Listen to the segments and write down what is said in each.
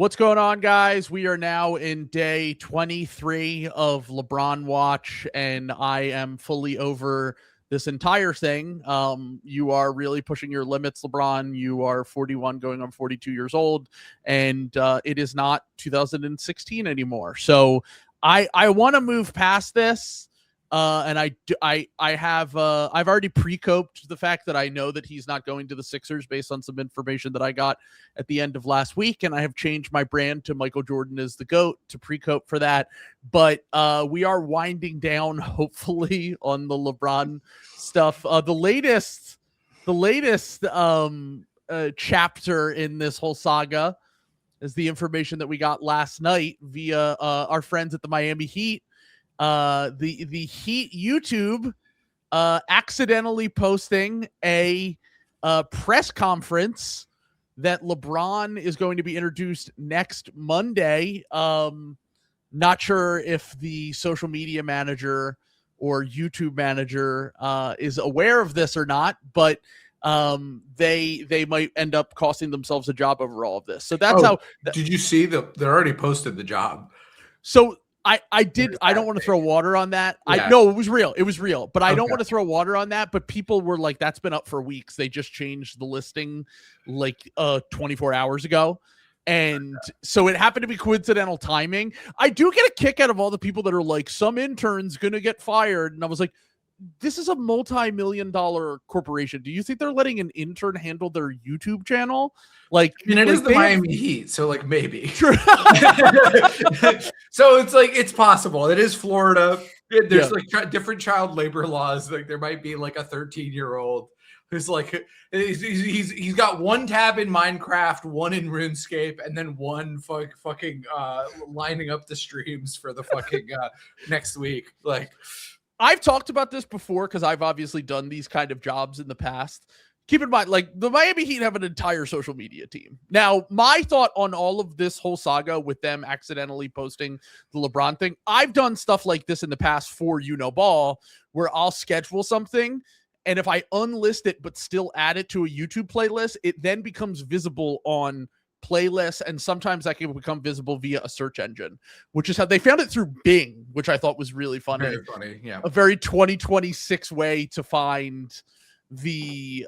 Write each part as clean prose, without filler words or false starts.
What's going on, guys? We are now in day 23 of LeBron Watch, and I am fully over this entire thing. You are really pushing your limits, LeBron. You are 41 going on 42 years old, and it is not 2016 anymore. So I want to move past this. And I've already pre-coped the fact that I know that he's not going to the Sixers based on some information that I got at the end of last week, and I have changed my brand to Michael Jordan is the GOAT to pre-cope for that. But we are winding down, hopefully, on the LeBron stuff. The latest chapter in this whole saga is the information that we got last night via our friends at the Miami Heat. The Heat YouTube accidentally posting a press conference that LeBron is going to be introduced next Monday. Not sure if the social media manager or YouTube manager is aware of this or not, but they might end up costing themselves a job over all of this. So that's how. Did you see they already posted the job? So I did. I don't want to throw water on that. Yeah. It was real. It was real, but I don't want to throw water on that. But people were like, that's been up for weeks. They just changed the listing like 24 hours ago. And so it happened to be coincidental timing. I do get a kick out of all the people that are like, some intern's going to get fired. And I was like, this is a multi-million-dollar corporation. Do you think they're letting an intern handle their YouTube channel? Like, I mean, it is the Miami Heat, so like maybe. True. So it's like it's possible. It is Florida. There's like different child labor laws. Like there might be like a 13-year-old who's like he's got one tab in Minecraft, one in RuneScape, and then one fucking lining up the streams for the fucking next week. Like. I've talked about this before because I've obviously done these kind of jobs in the past. Keep in mind, like the Miami Heat have an entire social media team. Now, my thought on all of this whole saga with them accidentally posting the LeBron thing, I've done stuff like this in the past for Ball, where I'll schedule something, and if I unlist it but still add it to a YouTube playlist, it then becomes visible on playlists, and sometimes that can become visible via a search engine, which is how they found it through Bing, which I thought was really funny. Very funny, yeah. A very 2026 way to find the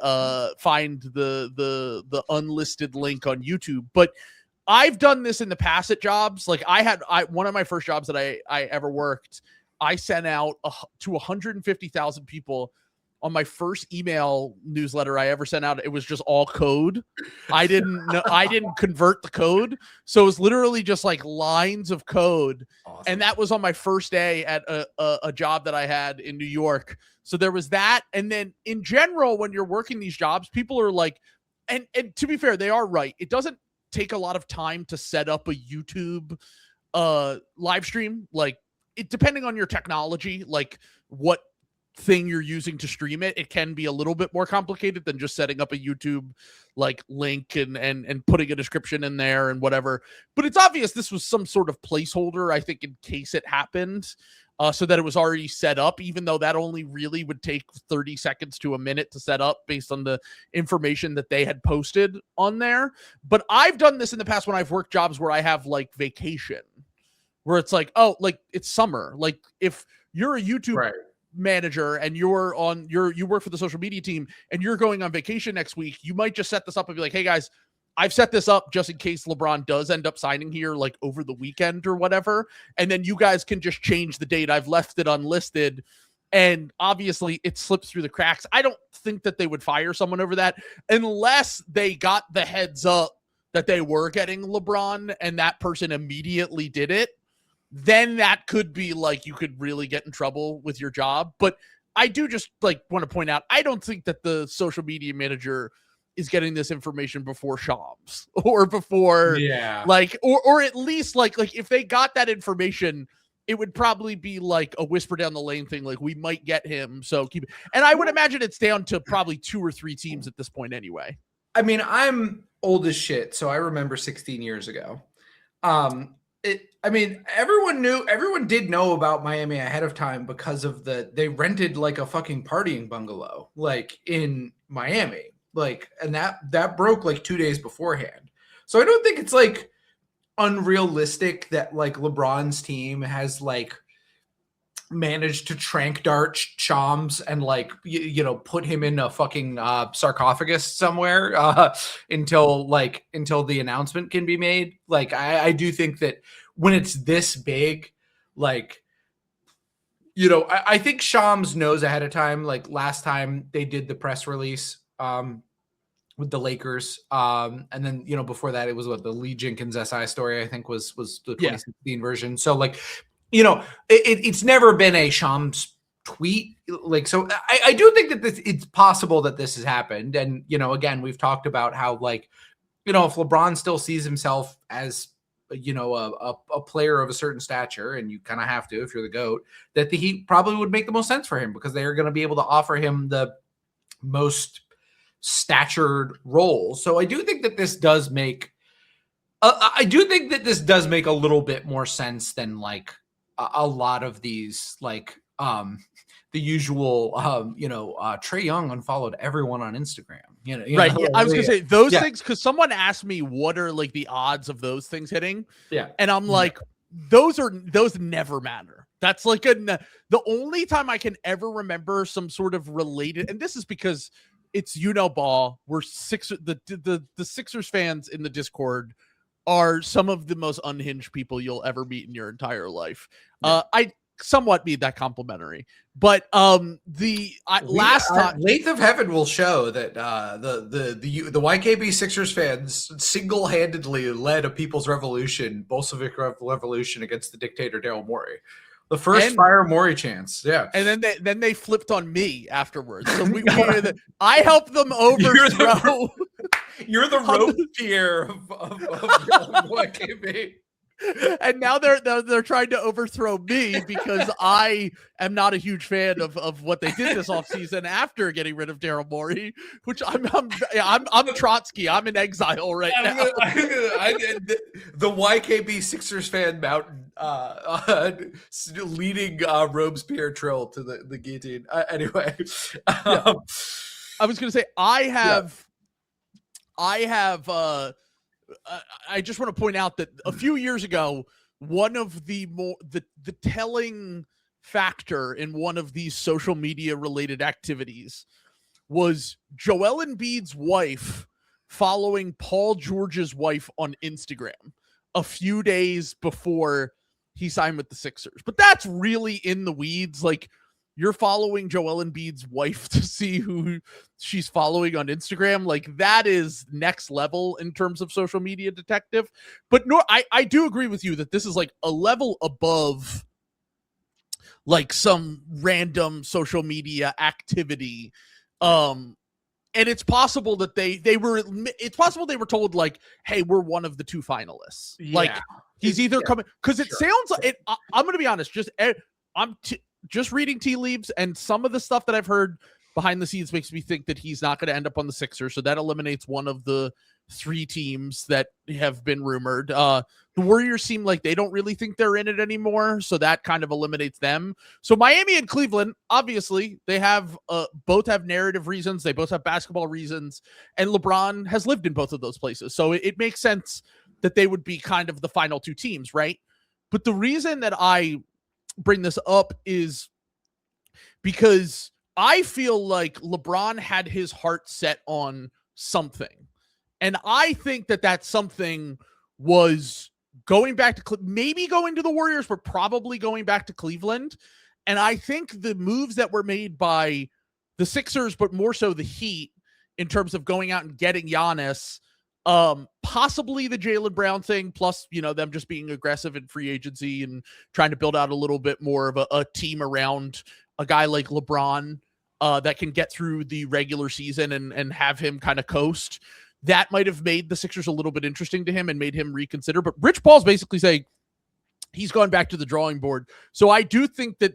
unlisted link on YouTube. But I've done this in the past at jobs. Like one of my first jobs that I ever worked, I sent out to 150,000 people on my first email newsletter I ever sent out. It was just all code. I didn't convert the code. So it was literally just like lines of code. Awesome. And that was on my first day at a job that I had in New York. So there was that. And then in general, when you're working these jobs, people are like, and to be fair, they are right. It doesn't take a lot of time to set up a YouTube live stream. Like it, depending on your technology, like what thing you're using to stream it can be a little bit more complicated than just setting up a YouTube like link and putting a description in there and whatever. But it's obvious this was some sort of placeholder, I think, in case it happened, so that it was already set up, even though that only really would take 30 seconds to a minute to set up based on the information that they had posted on there. But I've done this in the past when I've worked jobs where I have like vacation, where it's like, oh, like it's summer. Like if you're a YouTube manager and you work for the social media team and you're going on vacation next week, you might just set this up and be like, hey guys, I've set this up just in case LeBron does end up signing here like over the weekend or whatever, and then you guys can just change the date. I've left it unlisted, and obviously it slips through the cracks. I don't think that they would fire someone over that unless they got the heads up that they were getting LeBron and that person immediately did it. Then that could be like you could really get in trouble with your job. But I do just like want to point out, I don't think that the social media manager is getting this information before Shams or before like or at least like if they got that information, it would probably be like a whisper down the lane thing, like we might get him, so keep it. And I would imagine it's down to probably 2 or 3 teams at this point anyway. I mean, I'm old as shit, so I remember 16 years ago. Everyone did know about Miami ahead of time because of they rented like a fucking partying bungalow, like in Miami, like, and that broke like 2 days beforehand. So I don't think it's like unrealistic that like LeBron's team has like managed to trank Dart Shams and like put him in a fucking sarcophagus somewhere until the announcement can be made. Like I do think that when it's this big, like I think Shams knows ahead of time. Like last time they did the press release with the Lakers, and then before that it was the Lee Jenkins SI story, I think was the 2016 version. So like it's never been a Shams tweet. Like, so I do think that it's possible that this has happened. And, again, we've talked about how like, if LeBron still sees himself as, a player of a certain stature, and you kind of have to, if you're the GOAT, that the Heat probably would make the most sense for him because they are going to be able to offer him the most statured role. So I do think that this does make, a little bit more sense than like a lot of these, like the usual Trae Young unfollowed everyone on Instagram, right. Yeah, I was gonna say those things because someone asked me what are like the odds of those things hitting, and I'm like, those never matter. That's like the only time I can ever remember some sort of related, and this is because it's ball. We're the Sixers fans in the Discord are some of the most unhinged people you'll ever meet in your entire life. I somewhat need that complimentary, but last time Length of Heaven will show that the YKB Sixers fans single-handedly led a people's revolution, Bolshevik revolution against the dictator Daryl Morey. The first fire Morey chance, and then they flipped on me afterwards. So I helped them overthrow. You're the Robespierre of YKB. And now they're trying to overthrow me because I am not a huge fan of what they did this offseason after getting rid of Daryl Morey, which I'm Trotsky. I'm in exile right now. The YKB Sixers fan mountain leading Robespierre troll to the guillotine. Anyway, I was going to say I just want to point out that a few years ago, one of the telling factor in one of these social media related activities was Joel Embiid's wife following Paul George's wife on Instagram a few days before he signed with the Sixers. But that's really in the weeds. Like, you're following Joel Embiid's wife to see who she's following on Instagram. Like, that is next level in terms of social media detective. But I do agree with you that this is like a level above like some random social media activity. And it's possible that they were told like, hey, we're one of the two finalists. Yeah. Like, he's either coming, because it sounds like it. I'm going to be honest. Just reading tea leaves, and some of the stuff that I've heard behind the scenes makes me think that he's not going to end up on the Sixers. So that eliminates one of the three teams that have been rumored. The Warriors seem like they don't really think they're in it anymore. So that kind of eliminates them. So Miami and Cleveland, obviously they have both have narrative reasons. They both have basketball reasons, and LeBron has lived in both of those places. So it makes sense that they would be kind of the final two teams. Right. But the reason that I bring this up is because I feel like LeBron had his heart set on something, and I think that something was going back to maybe going to the Warriors, but probably going back to Cleveland. And I think the moves that were made by the Sixers, but more so the Heat, in terms of going out and getting Giannis, possibly the Jaylen Brown thing, plus, them just being aggressive in free agency and trying to build out a little bit more of a team around a guy like LeBron that can get through the regular season and have him kind of coast. That might have made the Sixers a little bit interesting to him and made him reconsider. But Rich Paul's basically saying he's gone back to the drawing board. So I do think that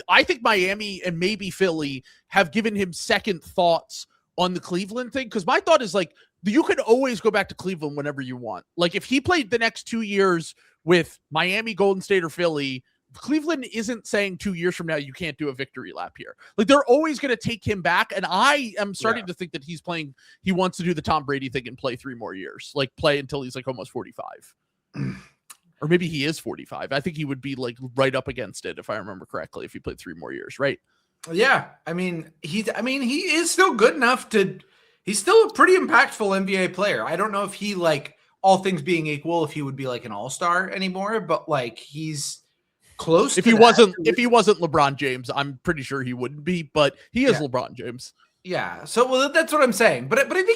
I think Miami and maybe Philly have given him second thoughts on the Cleveland thing. Because my thought is like, you could always go back to Cleveland whenever you want. Like, if he played the next 2 years with Miami, Golden State, or Philly, Cleveland isn't saying 2 years from now you can't do a victory lap here. Like, they're always going to take him back. And I am starting to think that he wants to do the Tom Brady thing and play 3 more years. Like, play until he's like almost 45. Or maybe he is 45. I think he would be like right up against it if I remember correctly, if he played 3 more years, right? Yeah. I mean, he is still good enough he's still a pretty impactful NBA player. I don't know if he, like, all things being equal, if he would be like an all-star anymore, but like he's close if to he that. wasn't LeBron James, I'm pretty sure he wouldn't be, but he is LeBron James. Yeah, so that's what I'm saying. But I think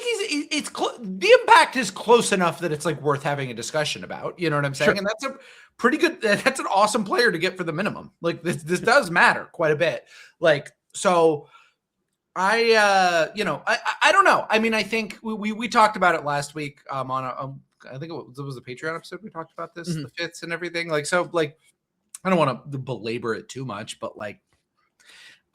the impact is close enough that it's like worth having a discussion about. You know what I'm saying? Sure. And that's a pretty good. That's an awesome player to get for the minimum. Like this does matter quite a bit. Like so, I don't know. I mean, I think we talked about it last week. I think it was a Patreon episode. We talked about this, the fits and everything. Like so, like I don't want to belabor it too much, but like.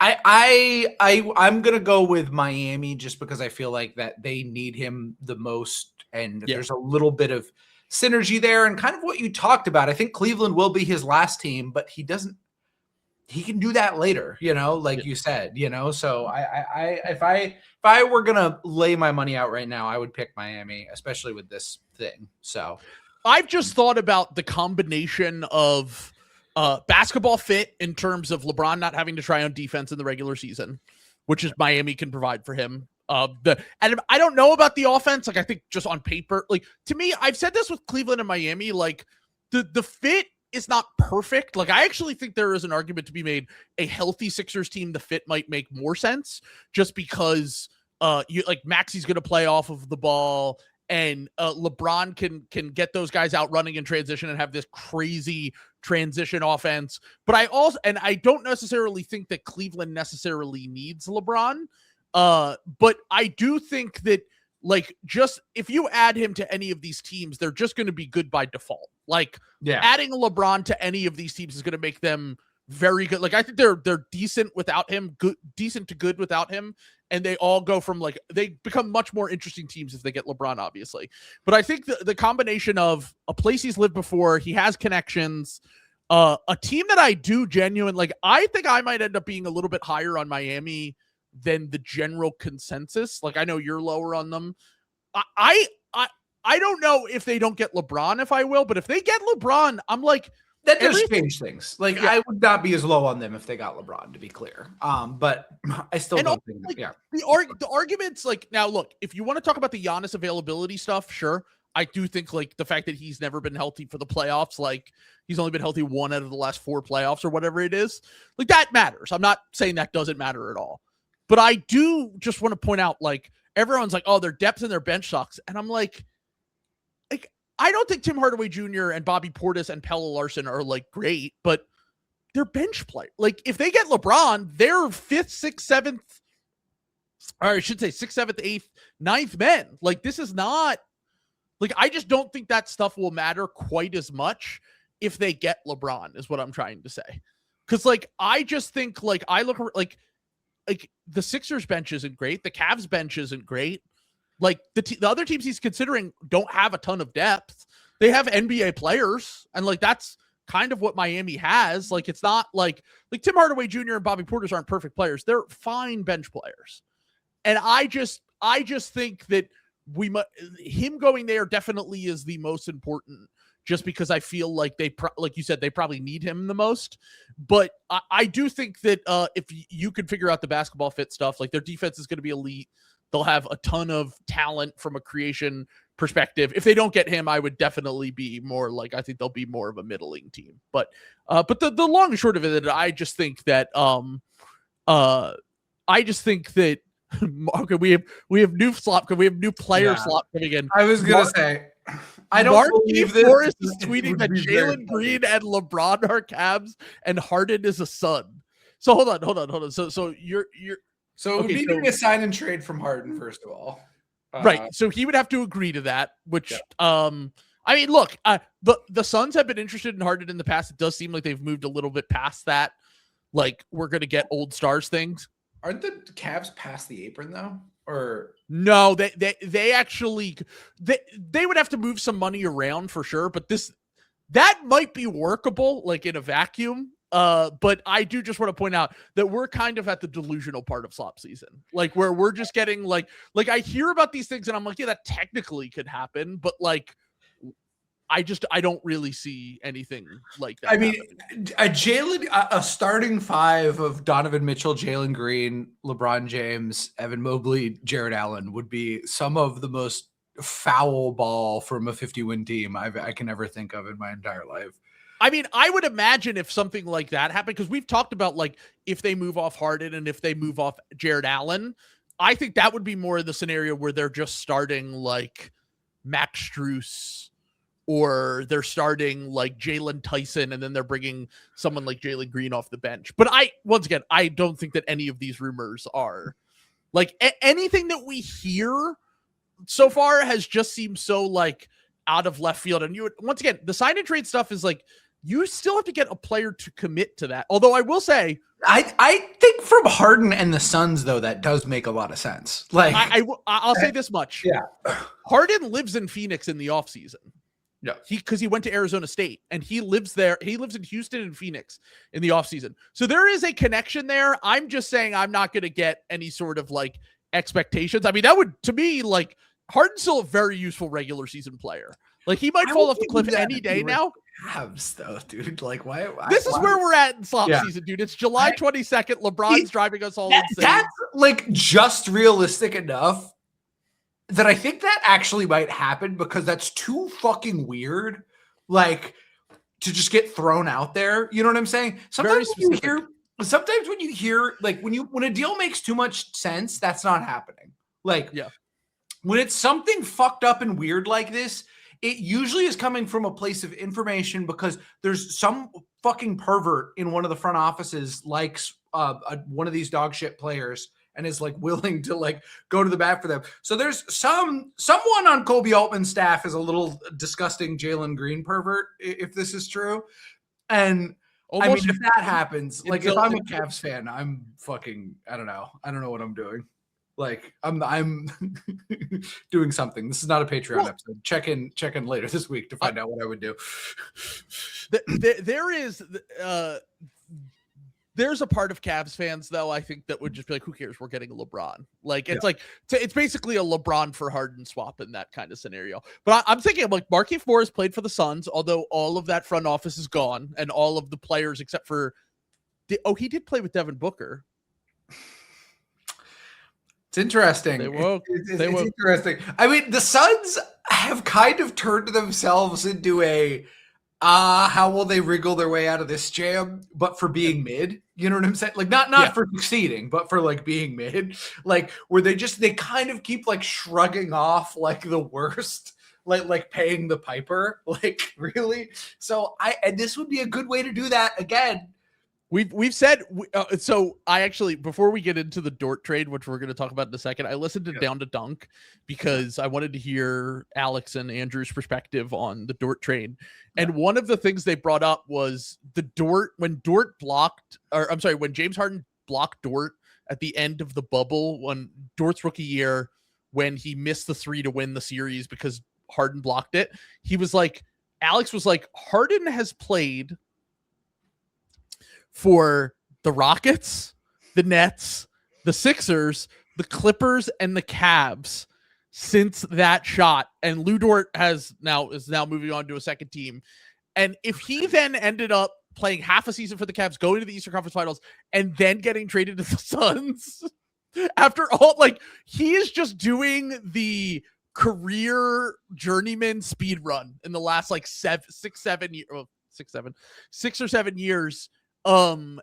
I'm gonna go with Miami just because I feel like that they need him the most, and there's a little bit of synergy there, and kind of what you talked about. I think Cleveland will be his last team, but he can do that later, like you said, So if I were gonna lay my money out right now, I would pick Miami, especially with this thing. So I've just thought about the combination of basketball fit in terms of LeBron not having to try on defense in the regular season, which is Miami can provide for him. And I don't know about the offense. Like I think just on paper, like to me, I've said this with Cleveland and Miami, like the fit is not perfect. Like I actually think there is an argument to be made. A healthy Sixers team, the fit might make more sense just because Maxi's going to play off of the ball. And LeBron can get those guys out running in transition and have this crazy transition offense. But I don't necessarily think that Cleveland necessarily needs LeBron. But I do think that like just if you add him to any of these teams, they're just going to be good by default. Like adding LeBron to any of these teams is going to make them very good. Like I think they're decent without him, decent to good without him. And they all go from like, they become much more interesting teams if they get LeBron, obviously. But I think the combination of a place he's lived before, he has connections, a team that I do genuine, like I think I might end up being a little bit higher on Miami than the general consensus. Like I know you're lower on them. I don't know if they don't get LeBron, if I will, but if they get LeBron, I'm like, that does change things. Like I would not be as low on them if they got LeBron, to be clear. But I still don't think. The arguments, like now, look, if you want to talk about the Giannis availability stuff, sure. I do think like the fact that he's never been healthy for the playoffs, like he's only been healthy 1 out of the last 4 playoffs or whatever it is, like that matters. I'm not saying that doesn't matter at all, but I do just want to point out, like everyone's like, oh, their depth and their bench sucks, and I'm like. I don't think Tim Hardaway Jr. and Bobby Portis and Pelle Larsson are like great, but they're bench play. Like if they get LeBron, they're 5th, 6th, 7th, or I should say 6th, 7th, 8th, 9th men. Like this is not like, I just don't think that stuff will matter quite as much if they get LeBron is what I'm trying to say. Cause like, I just think like, I look like the Sixers bench isn't great. The Cavs bench isn't great. Like the other teams he's considering don't have a ton of depth. They have NBA players, and like that's kind of what Miami has. Like it's not like Tim Hardaway Jr. and Bobby Portis aren't perfect players. They're fine bench players, and I just think that him going there definitely is the most important. Just because I feel like like you said, they probably need him the most. But I do think that if you could figure out the basketball fit stuff, like their defense is going to be elite. They'll have a ton of talent from a creation perspective. If they don't get him, I would definitely be more like, I think they'll be more of a middling team. But the long and short of it, I just think that okay, we have new slop. We have new player slop coming in. I was gonna say, I don't believe this. Morris is tweeting that Jalen Green and LeBron are Cavs and Harden is a Sun. So hold on. So you're. So it would be doing a sign and trade from Harden, first of all. Right. So he would have to agree to that, which, I mean, look, the Suns have been interested in Harden in the past. It does seem like they've moved a little bit past that. Like, we're going to get old stars things. Aren't the Cavs past the apron, though? Or no, they actually, they would have to move some money around for sure. But that might be workable, like in a vacuum. But I do just want to point out that we're kind of at the delusional part of slop season, like where we're just getting like I hear about these things and I'm like, yeah, that technically could happen, but like I don't really see anything like that. I mean, a starting five of Donovan Mitchell, Jalen Green, LeBron James, Evan Mobley, Jared Allen would be some of the most foul ball from a 50-win team I can ever think of in my entire life. I mean, I would imagine if something like that happened, because we've talked about like if they move off Harden and if they move off Jared Allen, I think that would be more of the scenario where they're just starting like Max Strus, or they're starting like Jalen Tyson, and then they're bringing someone like Jalen Green off the bench. But once again, I don't think that any of these rumors are like anything that we hear so far has just seemed so like out of left field. And once again, the sign and trade stuff is like, you still have to get a player to commit to that. Although I will say, I think from Harden and the Suns, though, that does make a lot of sense. Like I'll say this much. Yeah. Harden lives in Phoenix in the offseason. Yeah. Because he went to Arizona State and he lives there. He lives in Houston and Phoenix in the offseason. So there is a connection there. I'm just saying I'm not going to get any sort of like expectations. I mean, that would, to me, like, Harden's still a very useful regular season player. Like, he might fall off the cliff any day now. Cavs, though, dude. Like, why? This is where we're at in slop season, dude. It's July 22nd. LeBron's driving us all insane. That's like just realistic enough that I think that actually might happen, because that's too fucking weird, like, to just get thrown out there. You know what I'm saying? Sometimes when you hear like when a deal makes too much sense, that's not happening. Like, when it's something fucked up and weird like this, it usually is coming from a place of information, because there's some fucking pervert in one of the front offices likes one of these dog shit players and is like willing to like go to the bat for them. So there's someone on Kobe Altman's staff is a little disgusting Jalen Green pervert, if this is true. And I mean, if that happens, like, if I'm a Cavs fan, I'm fucking, I don't know what I'm doing. Like, I'm doing something. This is not a Patreon episode. Check in later this week to find out what I would do. There's a part of Cavs fans, though, I think, that would just be like, who cares? We're getting a LeBron. Like, it's like, it's basically a LeBron for Harden swap in that kind of scenario. But I'm thinking, like, Markieff Morris played for the Suns, although all of that front office is gone, and all of the players except for he did play with Devin Booker. It's interesting. It's interesting. I mean, the Suns have kind of turned themselves into a how will they wriggle their way out of this jam, but for being mid. You know what I'm saying? Like, not for succeeding, but for like being mid. Like, where they kind of keep like shrugging off like the worst, like paying the piper. Like, really? So and this would be a good way to do that again. We've said so. I actually, before we get into the Dort trade, which we're going to talk about in a second, I listened to Down to Dunk because I wanted to hear Alex and Andrew's perspective on the Dort trade. And one of the things they brought up was when James Harden blocked Dort at the end of the bubble, when Dort's rookie year, when he missed the three to win the series because Harden blocked it. Alex was like, Harden has played for the Rockets, the Nets, the Sixers, the Clippers, and the Cavs since that shot. And Lou Dort is now moving on to a second team. And if he then ended up playing half a season for the Cavs, going to the Eastern Conference Finals, and then getting traded to the Suns, after all, like, he is just doing the career journeyman speed run in the last like 6 or 7 years. I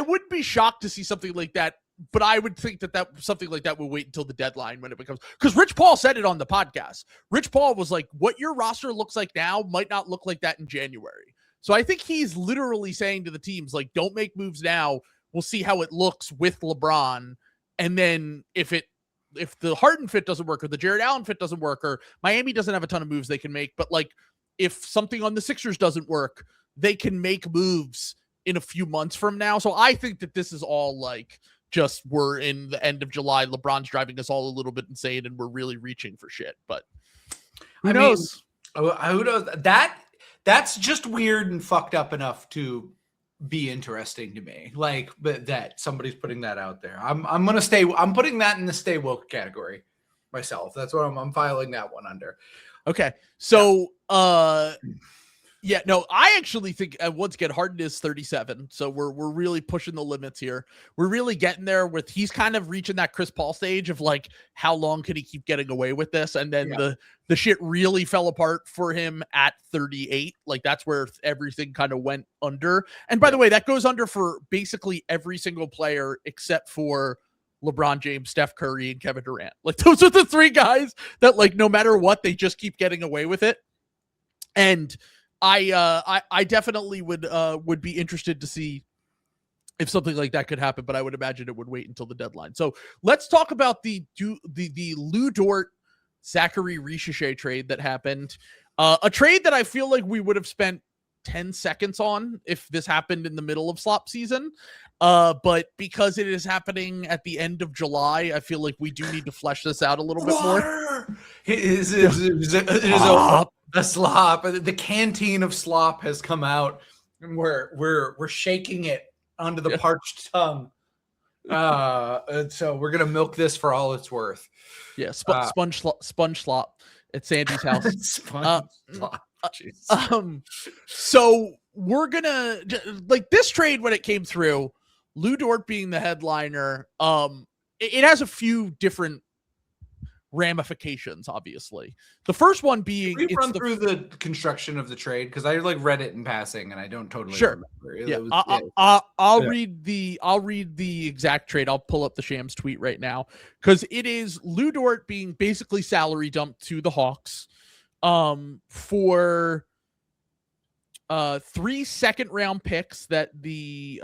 wouldn't be shocked to see something like that, but I would think that something like that will wait until the deadline when it becomes, because Rich Paul said it on the podcast. Rich Paul was like, what your roster looks like now might not look like that in January. So I think he's literally saying to the teams, like, don't make moves now. We'll see how it looks with LeBron. And then if the Harden fit doesn't work, or the Jared Allen fit doesn't work, or Miami doesn't have a ton of moves they can make, but like, if something on the Sixers doesn't work, they can make moves in a few months from now. So I think that this is all like, just we're in the end of July. LeBron's driving us all a little bit insane, and we're really reaching for shit. But who knows? Who knows? That's just weird and fucked up enough to be interesting to me. Like, but that somebody's putting that out there. I'm putting that in the stay woke category myself. That's what I'm filing that one under. Okay. So, yeah, no, I actually think once again, Harden is 37, so we're really pushing the limits here. We're really getting there with he's kind of reaching that Chris Paul stage of like how long can he keep getting away with this, and then the shit really fell apart for him at 38. Like that's where everything kind of went under. And by the way, that goes under for basically every single player except for LeBron James, Steph Curry, and Kevin Durant. Like those are the three guys that like no matter what they just keep getting away with it. And I definitely would be interested to see if something like that could happen, but I would imagine it would wait until the deadline. So let's talk about the Lou Dort Zachary Risacher trade that happened. A trade that I feel like we would have spent 10 seconds on if this happened in the middle of slop season. But because it is happening at the end of July, I feel like we do need to flesh this out a little bit more. It is a slop. The canteen of slop has come out, and we're shaking it onto the parched tongue. So we're gonna milk this for all it's worth. Yeah, sponge slop at Sandy's house. Sponge slop. So we're gonna like this trade when it came through. Lou Dort being the headliner, it has a few different ramifications. Obviously, the first one being Can we run through the construction of the trade because I like read it in passing and I don't totally remember. I'll read the exact trade. I'll pull up the Shams tweet right now because it is Lou Dort being basically salary dumped to the Hawks for 3 second-round picks that the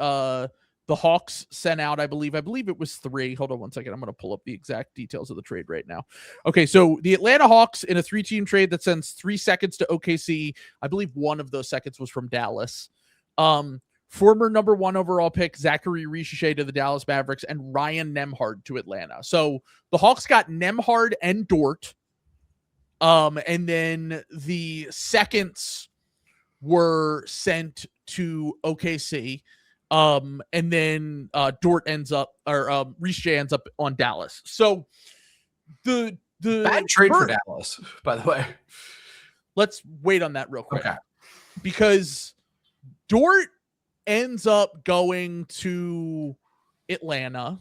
Hawks sent out. I believe it was 3. Hold on one second. I'm going to pull up the exact details of the trade right now. Okay, so the Atlanta Hawks in a 3-team trade that sends 3 seconds to OKC. I believe one of those seconds was from Dallas. Former number 1 overall pick Zachary Risacher to the Dallas Mavericks and Ryan Nembhard to Atlanta. So the Hawks got Nembhard and Dort. And then the seconds were sent to OKC. And then Dort ends up, or Risacher ends up on Dallas. So the bad trade for Dallas, by the way. Let's wait on that real quick. Okay. Because Dort ends up going to Atlanta.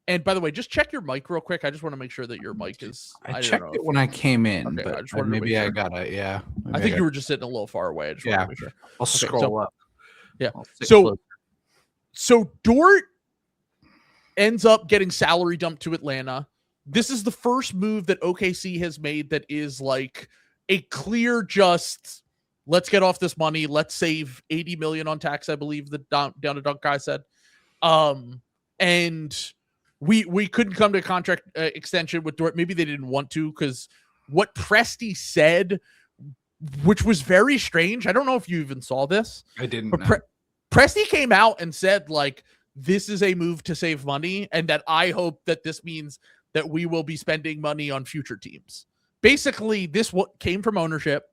And by the way, just check your mic real quick. I just want to make sure that your mic is. I checked it when I came in, okay, but maybe I got it. Yeah. I think you were just sitting a little far away. I just want to make sure. I'll scroll up. Yeah. So Dort ends up getting salary dumped to Atlanta. This is the first move that OKC has made that is like a clear just let's get off this money. Let's save $80 million on tax, I believe the down to dunk guy said. And we couldn't come to a contract extension with Dort. Maybe they didn't want to because what Presti said, which was very strange. I don't know if you even saw this. I didn't. But Presti came out and said, like, this is a move to save money and that I hope that this means that we will be spending money on future teams. Basically, this what came from ownership,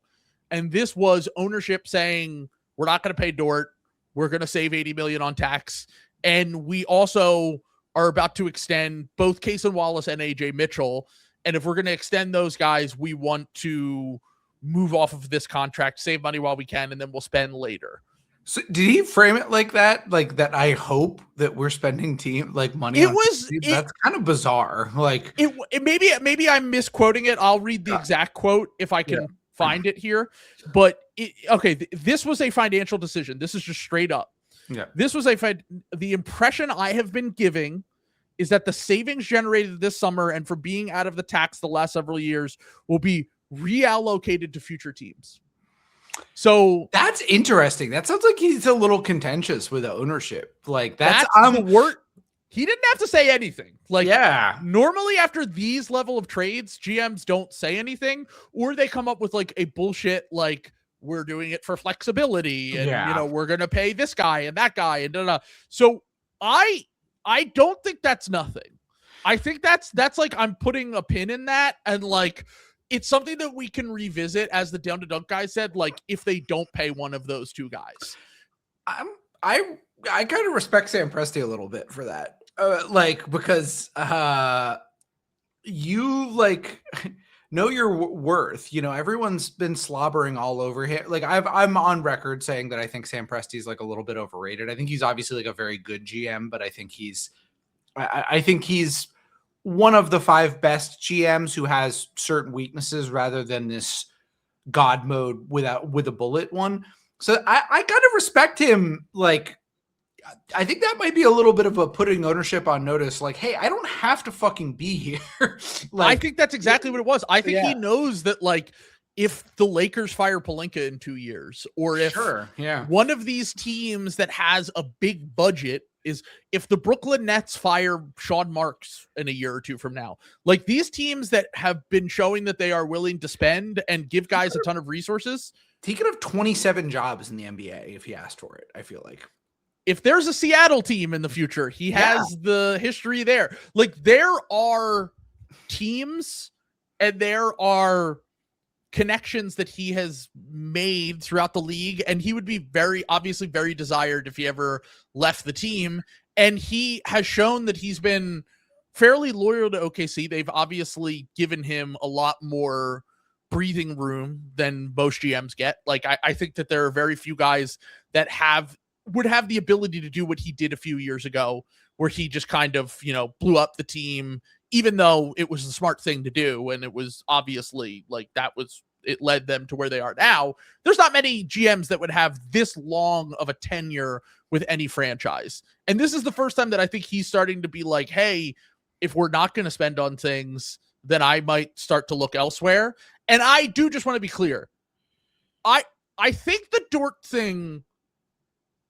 and this was ownership saying, we're not going to pay Dort. We're going to save $80 million on tax. And we also are about to extend both Cason Wallace and AJ Mitchell. And if we're going to extend those guys, we want to move off of this contract, save money while we can, and then we'll spend later. So did he frame it like that? Like that I hope that we're spending money on teams? That's kind of bizarre. Like it maybe I'm misquoting it. I'll read the exact quote if I can find it here. But this was a financial decision. This is just straight up. Yeah. This was the impression I have been giving is that the savings generated this summer and for being out of the tax the last several years will be reallocated to future teams. So that's interesting. That sounds like he's a little contentious with the ownership. Like that's the word. He didn't have to say anything. Like, normally after these level of trades, GMs don't say anything, or they come up with like a bullshit, like we're doing it for flexibility and we're going to pay this guy and that guy and da-da. So I don't think that's nothing. I think that's like, I'm putting a pin in that. And like, it's something that we can revisit, as the down to dunk guy said, like if they don't pay one of those two guys. I kind of respect Sam Presti a little bit for that. because you like know your worth. You know, everyone's been slobbering all over him. Like I'm on record saying that I think Sam Presti's like a little bit overrated. I think he's obviously like a very good GM, but I think he's one of the 5 best GMs who has certain weaknesses rather than this God mode with a bullet one. So I kind of respect him. Like, I think that might be a little bit of a putting ownership on notice. Like, hey, I don't have to fucking be here. I think that's exactly what it was. I think he knows that, like, if the Lakers fire Pelinka in 2 years, or if one of these teams that has a big budget is, if the Brooklyn Nets fire Sean Marks in a year or two from now, like, these teams that have been showing that they are willing to spend and give guys a ton of resources. He could have 27 jobs in the NBA if he asked for it, I feel like. If there's a Seattle team in the future, he has the history there. Like, there are teams and there are connections that he has made throughout the league, and he would be obviously very desired if he ever left the team. And he has shown that he's been fairly loyal to OKC. They've obviously given him a lot more breathing room than most GMs get. Like, I think that there are very few guys that would have the ability to do what he did a few years ago, where he just kind of, blew up the team, even though it was the smart thing to do. And it was obviously like, it led them to where they are now. There's not many GMs that would have this long of a tenure with any franchise. And this is the first time that I think he's starting to be like, hey, if we're not going to spend on things, then I might start to look elsewhere. And I do just want to be clear. I think the Dort thing,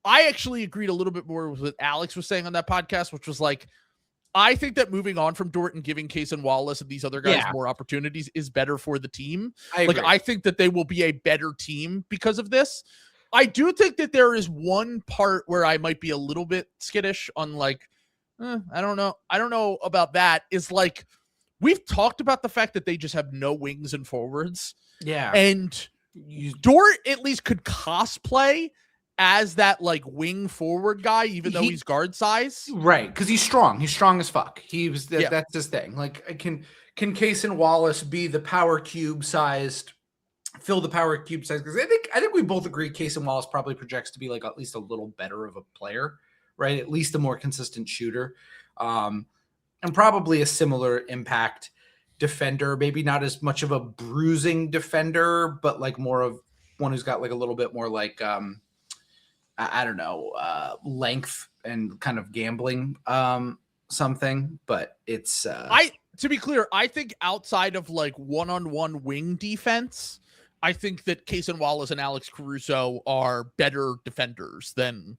I actually agreed a little bit more with what Alex was saying on that podcast, which was like, I think that moving on from Dort and giving Case and Wallace and these other guys more opportunities is better for the team. I think that they will be a better team because of this. I do think that there is one part where I might be a little bit skittish on, like, I don't know about that. Is like, we've talked about the fact that they just have no wings and forwards. Yeah. And Dort at least could cosplay as that, like, wing forward guy, even though he's guard size. Right. Cause he's strong as fuck. That's his thing. Like, can Case and Wallace be the power cube sized, fill the power cube size? Cause I think we both agree Case and Wallace probably projects to be like at least a little better of a player, right? At least a more consistent shooter. And probably a similar impact defender, maybe not as much of a bruising defender, but like more of one who's got like a little bit more like, I don't know, length and kind of gambling something, but it's to be clear, I think outside of like one-on-one wing defense, I think that Case and Wallace and Alex Caruso are better defenders than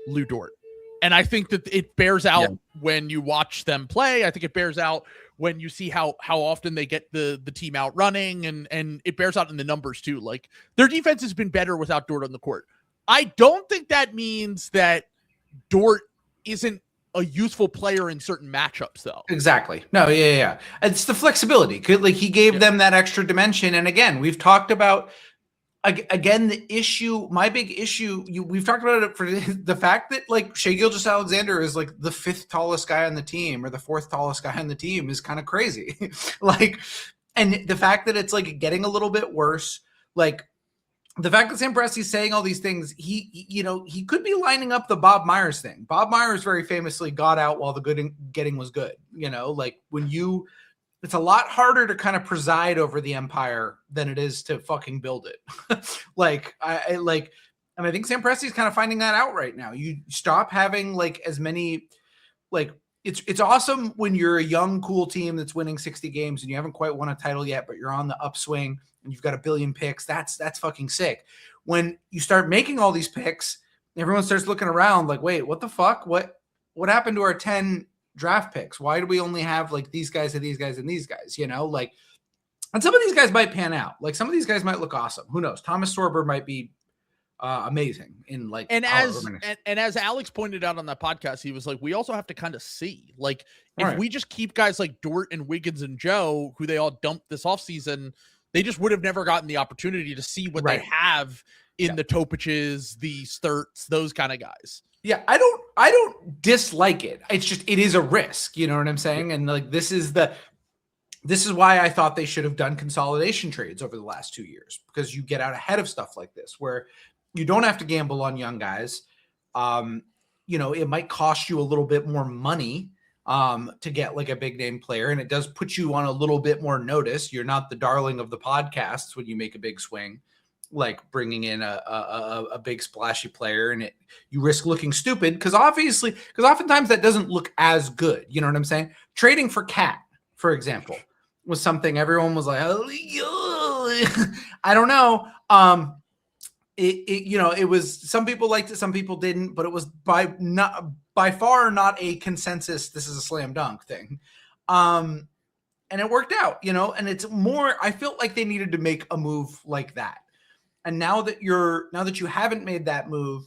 Lou Dort. And I think that it bears out when you watch them play. I think it bears out when you see how often they get the team out running, and it bears out in the numbers too. Like, their defense has been better without Dort on the court. I don't think that means that Dort isn't a useful player in certain matchups, though. Exactly. No, yeah. It's the flexibility. Like, he gave them that extra dimension. And again, we've talked about, the issue, my big issue, we've talked about it for the fact that, like, Shai Gilgeous-Alexander is like the 5th tallest guy on the team or the 4th tallest guy on the team is kind of crazy. Like, and the fact that it's like getting a little bit worse, like, the fact that Sam Presti's saying all these things, he could be lining up the Bob Myers thing. Bob Myers very famously got out while the getting was good. Like, it's a lot harder to kind of preside over the empire than it is to fucking build it. And I think Sam Presti's kind of finding that out right now. You stop having like as many, like, it's awesome when you're a young, cool team that's winning 60 games and you haven't quite won a title yet, but you're on the upswing and you've got a billion picks. That's fucking sick. When you start making all these picks, everyone starts looking around like, wait, what the fuck? What happened to our 10 draft picks? Why do we only have like these guys and these guys and these guys? Like, and some of these guys might pan out. Like, some of these guys might look awesome. Who knows? Thomas Sorber might be amazing in like, and as Alex pointed out on that podcast, he was like, we also have to kind of see, like, if we just keep guys like Dort and Wiggins and Joe, who they all dumped this offseason, they just would have never gotten the opportunity to see what they have in the Topiches, the Sturts, those kind of guys. Yeah, I don't dislike it. It's just, it is a risk, you know what I'm saying? And like, this is the this is why I thought they should have done consolidation trades over the last 2 years, because you get out ahead of stuff like this where you don't have to gamble on young guys. It might cost you a little bit more money to get like a big name player, and it does put you on a little bit more notice. You're not the darling of the podcasts when you make a big swing, like bringing in a big splashy player, and you risk looking stupid because oftentimes that doesn't look as good. You know what I'm saying? Trading for Cat, for example, was something everyone was like, oh, I don't know. It was, some people liked it, some people didn't, but it was by far not a consensus, this is a slam dunk thing. And it worked out, and it's more, I felt like they needed to make a move like that. And now that you haven't made that move,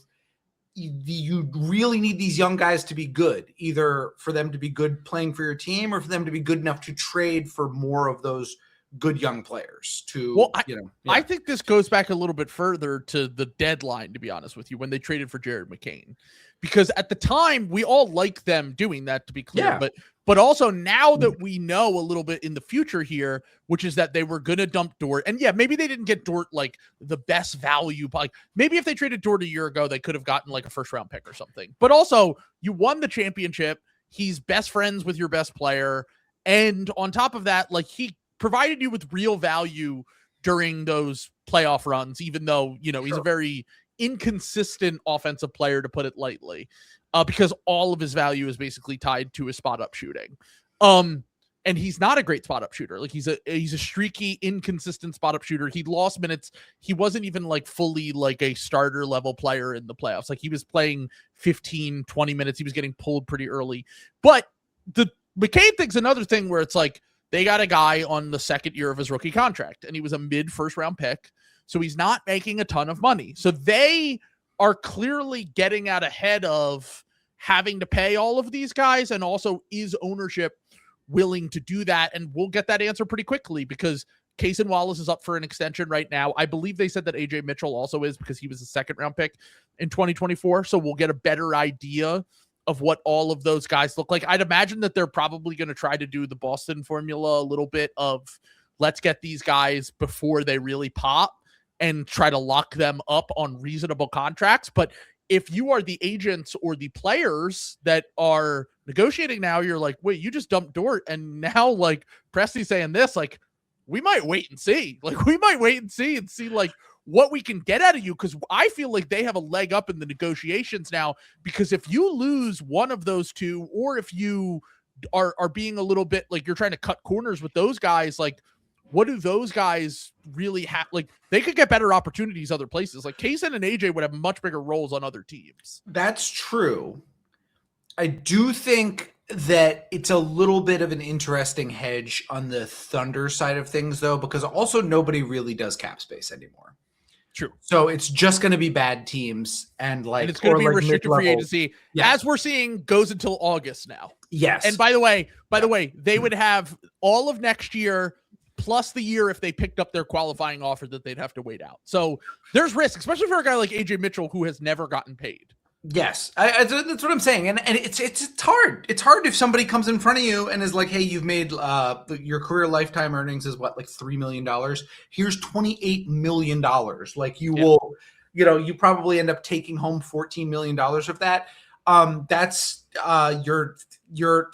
you really need these young guys to be good, either for them to be good playing for your team or for them to be good enough to trade for more of those good young players I think this goes back a little bit further to the deadline, to be honest with you, when they traded for Jared McCain, because at the time we all liked them doing that, to be clear, but also now that we know a little bit in the future here, which is that they were going to dump Dort, and maybe they didn't get Dort like the best value, like maybe if they traded Dort a year ago, they could have gotten like a first round pick or something, but also you won the championship. He's best friends with your best player. And on top of that, like he provided you with real value during those playoff runs, even though, he's a very inconsistent offensive player, to put it lightly, because all of his value is basically tied to his spot up shooting. And he's not a great spot up shooter. Like he's a streaky, inconsistent spot up shooter. He lost minutes. He wasn't even like fully like a starter level player in the playoffs. Like he was playing 15, 20 minutes. He was getting pulled pretty early. But the McCain thing's another thing where it's like, they got a guy on the second year of his rookie contract, and he was a mid first round pick. So he's not making a ton of money. So they are clearly getting out ahead of having to pay all of these guys. And also, is ownership willing to do that? And we'll get that answer pretty quickly, because Cason Wallace is up for an extension right now. I believe they said that AJ Mitchell also is, because he was a second round pick in 2024. So we'll get a better idea of what all of those guys look like. I'd imagine that they're probably going to try to do the Boston formula a little bit of, let's get these guys before they really pop and try to lock them up on reasonable contracts. But if you are the agents or the players that are negotiating now, you're like, wait, you just dumped Dort, and now like Presti's saying this, like, we might wait and see. Like, we might wait and see like what we can get out of you, because I feel like they have a leg up in the negotiations now, because if you lose one of those two, or if you are being a little bit like you're trying to cut corners with those guys, like what do those guys really have? Like they could get better opportunities other places. Like Kaysen and AJ would have much bigger roles on other teams. That's true. I do think that it's a little bit of an interesting hedge on the Thunder side of things, though, because also nobody really does cap space anymore. True. So it's just going to be bad teams, and it's going to be restricted free agency, as we're seeing, goes until August now. Yes. And by the way, they would have all of next year plus the year if they picked up their qualifying offer that they'd have to wait out. So there's risk, especially for a guy like AJ Mitchell who has never gotten paid. Yes, that's what I'm saying, and it's hard. It's hard if somebody comes in front of you and is like, "Hey, you've made your career lifetime earnings is what, like $3 million? Here's $28 million. Like will, you probably end up taking home $14 million of that. That's your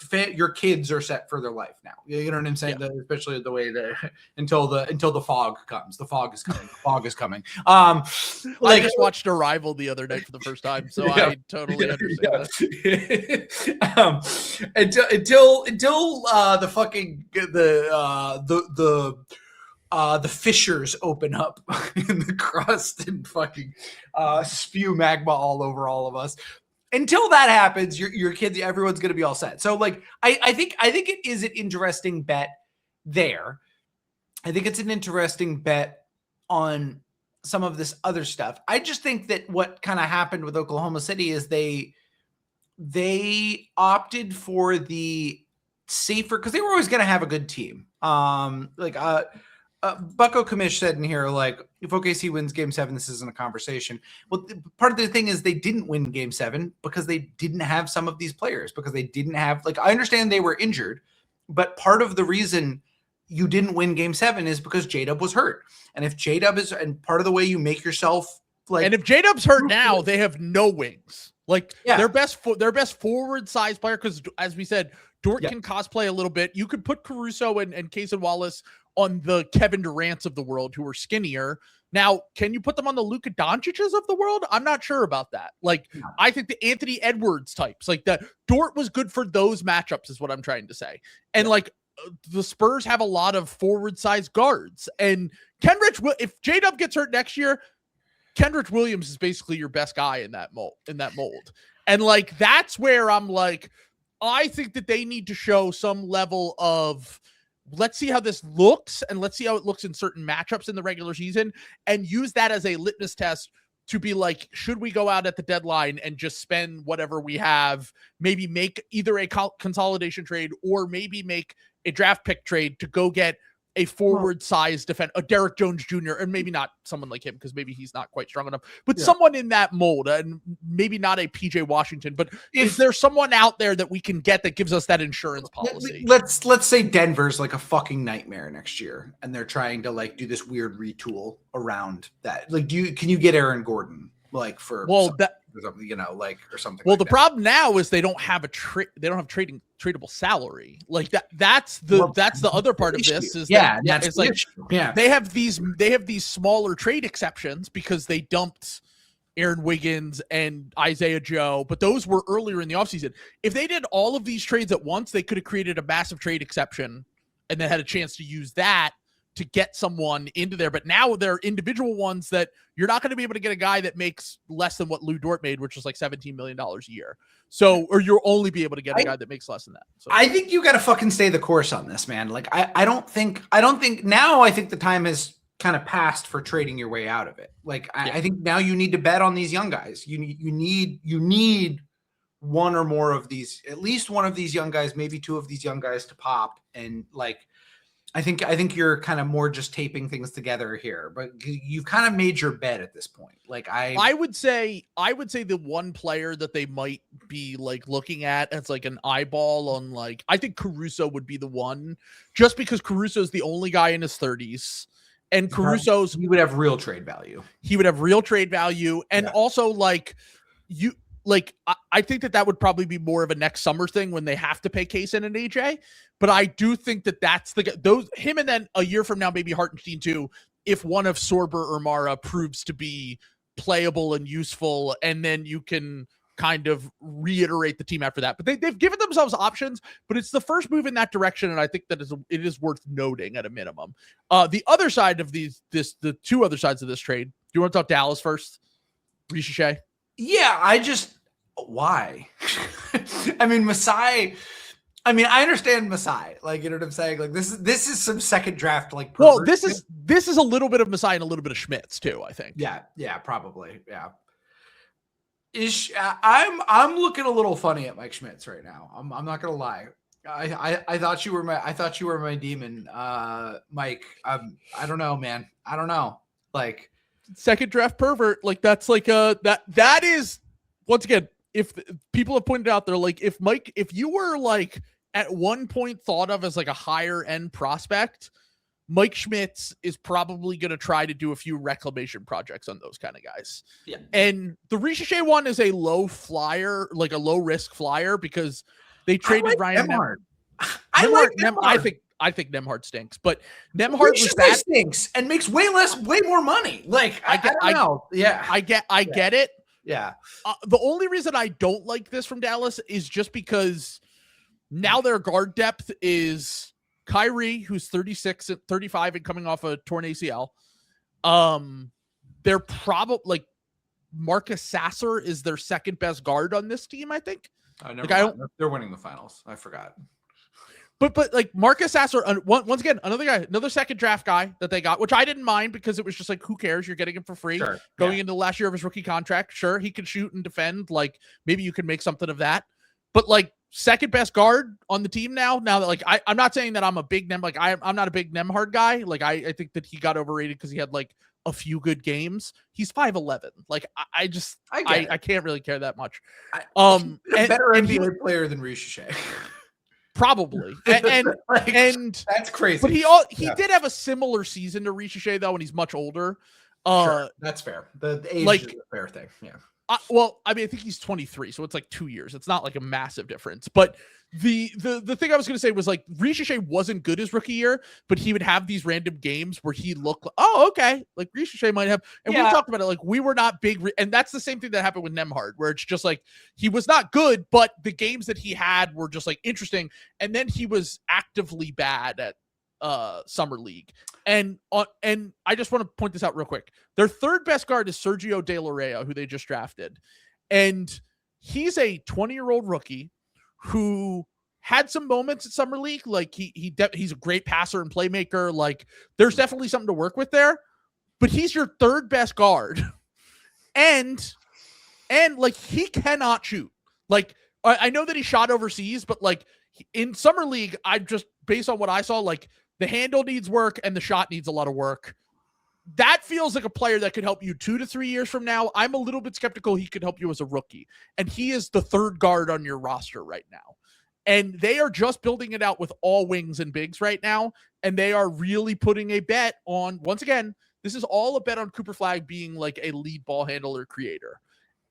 kids are set for their life now. You know what I'm saying? Yeah. Especially the way that until the fog comes. The fog is coming. The fog is coming. I just watched Arrival the other night for the first time, so I totally understand that. Until the fucking the fissures open up in the crust and fucking spew magma all over all of us. Until that happens, your kids, everyone's going to be all set. So, like, I think it is an interesting bet there. I think it's an interesting bet on some of this other stuff. I just think that what kind of happened with Oklahoma City is they opted for the safer, because they were always going to have a good team. Bucko Kamish said in here, like, if OKC wins Game 7, this isn't a conversation. Well, part of the thing is they didn't win Game 7 because they didn't have some of these players, because they didn't have, like, I understand they were injured, but part of the reason you didn't win game 7 is because J-Dub was hurt. And if J-Dub is, and part of the way you make yourself like, and if J-Dub's hurt now, they have no wings. Like their best forward size player, because as we said, Dort can cosplay a little bit. You could put Caruso and Kaysen Wallace on the Kevin Durant's of the world who are skinnier. Now, can you put them on the Luka Doncic's of the world? I'm not sure about that. Like, I think the Anthony Edwards types, like that Dort was good for those matchups is what I'm trying to say. And like the Spurs have a lot of forward size guards, and Kenrich, if J-Dub gets hurt next year, Kenrich Williams is basically your best guy in that mold. And like, that's where I'm like, I think that they need to show some level of, let's see how this looks, and let's see how it looks in certain matchups in the regular season, and use that as a litmus test to be like, should we go out at the deadline and just spend whatever we have, maybe make either a consolidation trade or maybe make a draft pick trade to go get a forward size defense, a Derek Jones Jr., and maybe not someone like him because maybe he's not quite strong enough, but someone in that mold, and maybe not a PJ Washington, but is there someone out there that we can get that gives us that insurance policy? Let's say Denver's like a fucking nightmare next year, and they're trying to like do this weird retool around that. Like, can you get Aaron Gordon like for something, you know, like, or something? Well, like the that. problem now is they don't have tradable salary. Like that's the other part of this is it's like they have these smaller trade exceptions because they dumped Aaron Wiggins and Isaiah Joe, but those were earlier in the offseason. If they did all of these trades at once, they could have created a massive trade exception and then had a chance to use that to get someone into there. But now they're individual ones that you're not going to be able to get a guy that makes less than what Lou Dort made, which was like $17 million a year. So, or you'll only be able to get a guy that makes less than that. So I think you got to fucking stay the course on this, man. Like, I don't think now, I think the time has kind of passed for trading your way out of it. Like, I think now you need to bet on these young guys. You need one or more of these, at least one of these young guys, maybe two of these young guys to pop. And like, I think you're kind of more just taping things together here, but you've kind of made your bet at this point. Like I would say the one player that they might be like looking at as like an eyeball on, like, I think Caruso would be the one, just because Caruso is the only guy in his 30s, and he would have real trade value. And also like I think that would probably be more of a next summer thing when they have to pay Kaysen and AJ. But I do think that that's him, and then a year from now, maybe Hartenstein too, if one of Sorber or Mara proves to be playable and useful, and then you can kind of reiterate the team after that. But they've given themselves options, but it's the first move in that direction, and I think that it is worth noting at a minimum. The other side of the two other sides of this trade. Do you want to talk Dallas first? Risacher? Yeah, why? I mean, Masai. I mean, I understand Masai. Like, you know what I'm saying? Like, this is some second draft, like, well, this is a little bit of Masai and a little bit of Schmitz too, I think. Yeah, probably. Yeah. I'm looking a little funny at Mike Schmitz right now. I'm not gonna lie. I thought you were my demon, Mike. I don't know, man. I don't know. Like, second draft pervert. Like, that's like that is, once again, if people have pointed out, they're like, if you were like at one point thought of as like a higher end prospect, Mike Schmitz is probably going to try to do a few reclamation projects on those kind of guys. Yeah. And the Risacher one is a low flyer, like a low risk flyer, because they traded Ryan Nembhard. I think Nembhard stinks, but Nembhard stinks and makes way more money. Like, I don't know. Yeah. I get it. Yeah. The only reason I don't like this from Dallas is just because now their guard depth is Kyrie, who's 36 at 35 and coming off a torn ACL. They're probably like Marcus Sasser is their second best guard on this team, I think. They're winning the finals. I forgot. But like Marcus Sasser, once again, another second draft guy that they got, which I didn't mind because it was just like, who cares? You're getting him for free. Sure. Going into the last year of his rookie contract. Sure, he can shoot and defend. Like, maybe you can make something of that. But like, second best guard on the team now that like, I'm not saying that I'm a big I'm not a big Nembhard guy. Like, I think that he got overrated because he had like a few good games. He's 5'11". Like, I can't really care that much. Better NBA player than Risacher. Probably. And like, and that's crazy. But he did have a similar season to Risacher though, and he's much older. Sure, that's fair. The age is a fair thing. Yeah. Well, I mean, I think he's 23, so it's like 2 years. It's not like a massive difference. But the thing I was going to say was like Risacher wasn't good his rookie year, but he would have these random games where he looked like, oh, okay, like Risacher might have. And we talked about it, like we were not big. And that's the same thing that happened with Nembhard, where it's just like he was not good, but the games that he had were just like interesting. And then he was actively bad at summer league. And I just want to point this out real quick. Their third best guard is Sergio De La Rey, who they just drafted. And he's a 20-year-old rookie who had some moments at summer league. Like he's a great passer and playmaker. Like there's definitely something to work with there, but he's your third best guard. And like he cannot shoot. Like I know that he shot overseas, but like in summer league, I just based on what I saw, like the handle needs work and the shot needs a lot of work. That feels like a player that could help you 2 to 3 years from now. I'm a little bit skeptical he could help you as a rookie. And he is the third guard on your roster right now. And they are just building it out with all wings and bigs right now. And they are really putting a bet on, once again, this is all a bet on Cooper Flagg being like a lead ball handler creator.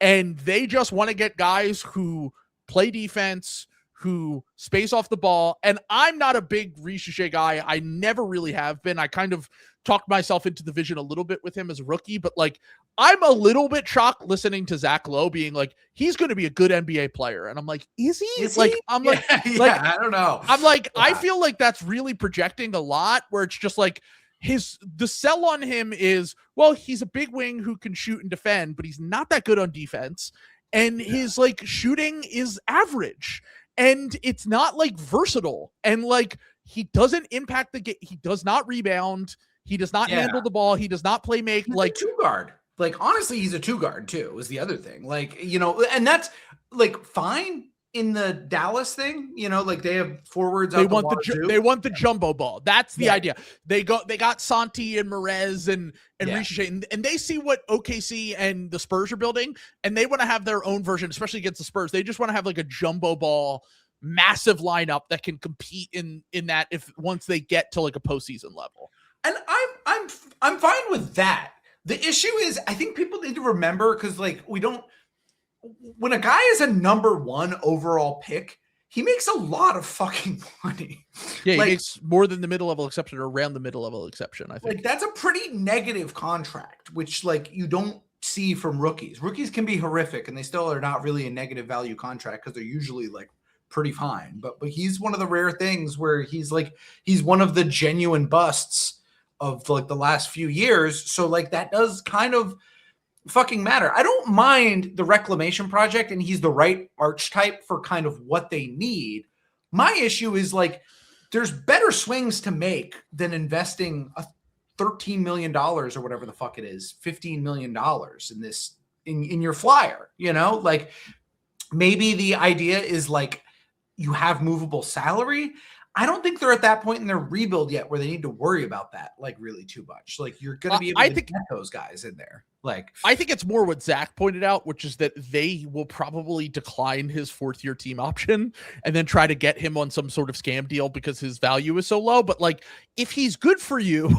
And they just want to get guys who play defense, who space off the ball. And I'm not a big Risacher guy. I never really have been. I kind of talked myself into the vision a little bit with him as a rookie, but like I'm a little bit shocked listening to Zach Lowe being like, he's going to be a good NBA player. And I'm like, is he? Is like, he? I'm like, I don't know. I'm like, I feel like that's really projecting a lot where it's just like the sell on him is, well, he's a big wing who can shoot and defend, but he's not that good on defense. And his like shooting is average. And it's not like versatile. And like, he doesn't impact the game. He does not rebound. He does not handle the ball. He does not play make. He's like a 2 guard. Like, honestly, he's a 2 guard too, is the other thing. Like, you know, and that's like fine in the Dallas thing, you know, like they have forwards. They want the jumbo ball. That's the idea. They got Santi and Merez and Risacher, and they see what OKC and the Spurs are building, and they want to have their own version, especially against the Spurs. They just want to have like a jumbo ball, massive lineup that can compete in that if once they get to like a postseason level. And I'm fine with that. The issue is, I think people need to remember, because like when a guy is a number 1 overall pick, he makes a lot of fucking money. Yeah, he makes more than the middle-level exception or around the middle-level exception, I think. Like, that's a pretty negative contract, which, like, you don't see from rookies. Rookies can be horrific, and they still are not really a negative value contract because they're usually, like, pretty fine. But he's one of the rare things where he's one of the genuine busts of, like, the last few years. So, like, that does kind of fucking matter. I don't mind the reclamation project, and he's the right archetype for kind of what they need. My issue is like there's better swings to make than investing $13 million or whatever the fuck it is, $15 million in this in your flyer, you know? Like maybe the idea is like you have movable salary. I don't think they're at that point in their rebuild yet where they need to worry about that like really too much. Like you're going to be able to get those guys in there. Like I think it's more what Zach pointed out, which is that they will probably decline his 4th-year team option and then try to get him on some sort of scam deal because his value is so low. But like if he's good for you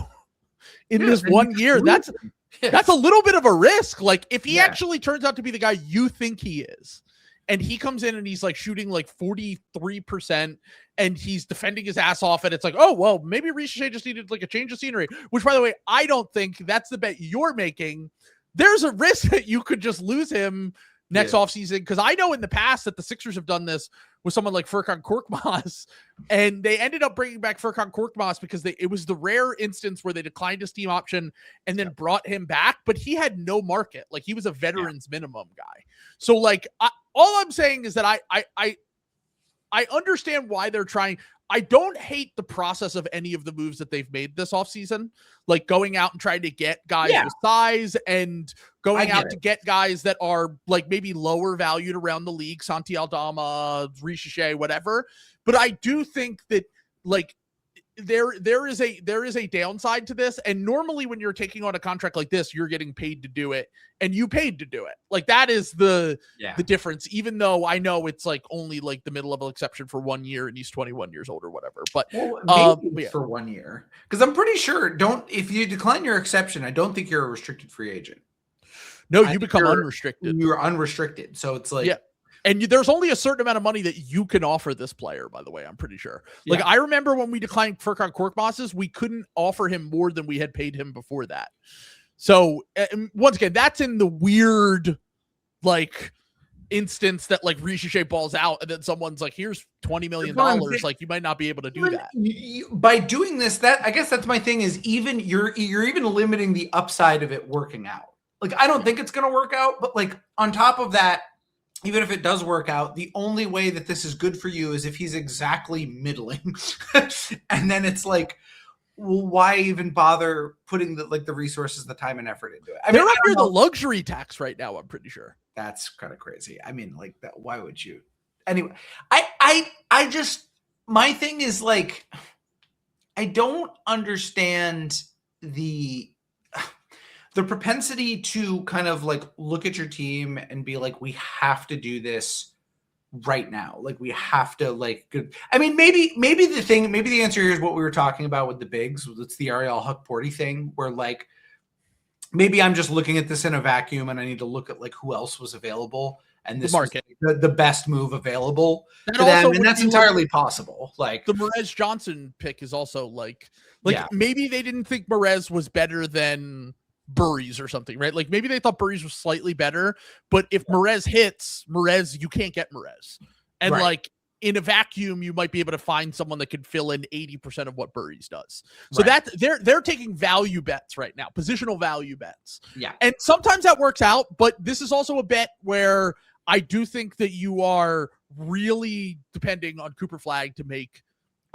in this 1 year, that's a little bit of a risk. Like if he actually turns out to be the guy you think he is, and he comes in and he's like shooting like 43% and he's defending his ass off. And it's like, oh, well, maybe Risacher just needed like a change of scenery, which by the way, I don't think that's the bet you're making. There's a risk that you could just lose him next offseason. Cause I know in the past that the Sixers have done this with someone like Furkan Korkmaz, and they ended up bringing back Furkan Korkmaz because it was the rare instance where they declined his team option and then brought him back, but he had no market. Like he was a veterans minimum guy. So like, all I'm saying is that I understand why they're trying. I don't hate the process of any of the moves that they've made this offseason, like going out and trying to get guys with size and going out to get guys that are like maybe lower valued around the league, Santi Aldama, Risacher, whatever. But I do think that like there is a downside to this. And normally when you're taking on a contract like this, you're getting paid to do it, and you paid to do it. Like that is the difference, even though I know it's like only like the mid-level exception for 1 year and he's 21 years old or whatever. But maybe for 1 year. Because I'm pretty sure if you decline your exception, I don't think you're a restricted free agent. No, you become unrestricted. You're unrestricted. So it's like, and there's only a certain amount of money that you can offer this player, by the way, I'm pretty sure. Like, I remember when we declined Furkan Korkmaz's, we couldn't offer him more than we had paid him before that. So, once again, that's in the weird, like, instance that, like, Risacher balls out, and then someone's like, here's $20 million. Like, you might not be able to do that. By doing this, I guess that's my thing, is even you're even limiting the upside of it working out. Like, I don't think it's going to work out, but, like, on top of that, even if it does work out, the only way that this is good for you is if he's exactly middling. And then it's like, well, why even bother putting the resources, the time and effort into it? They're under the luxury tax right now, I'm pretty sure. That's kind of crazy. I mean, like, that, why would you? Anyway, I just, my thing is, like, I don't understand the propensity to kind of like look at your team and be like, we have to do this right now. Like, we have to, like, I mean, maybe the answer here is what we were talking about with the bigs. It's the Ariel Huck-Porty thing, where, like, maybe I'm just looking at this in a vacuum and I need to look at, like, who else was available. And this was the best move available to them. And that's entirely possible. Like, the Merez Johnson pick is also like maybe they didn't think Merez was better than Burries or something, right? Like, maybe they thought Burries was slightly better, but if Merez hits Merez, you can't get Merez. And like, in a vacuum, you might be able to find someone that can fill in 80% of what Burries does. So that they're taking value bets right now, positional value bets. Yeah. And sometimes that works out, but this is also a bet where I do think that you are really depending on Cooper Flagg to make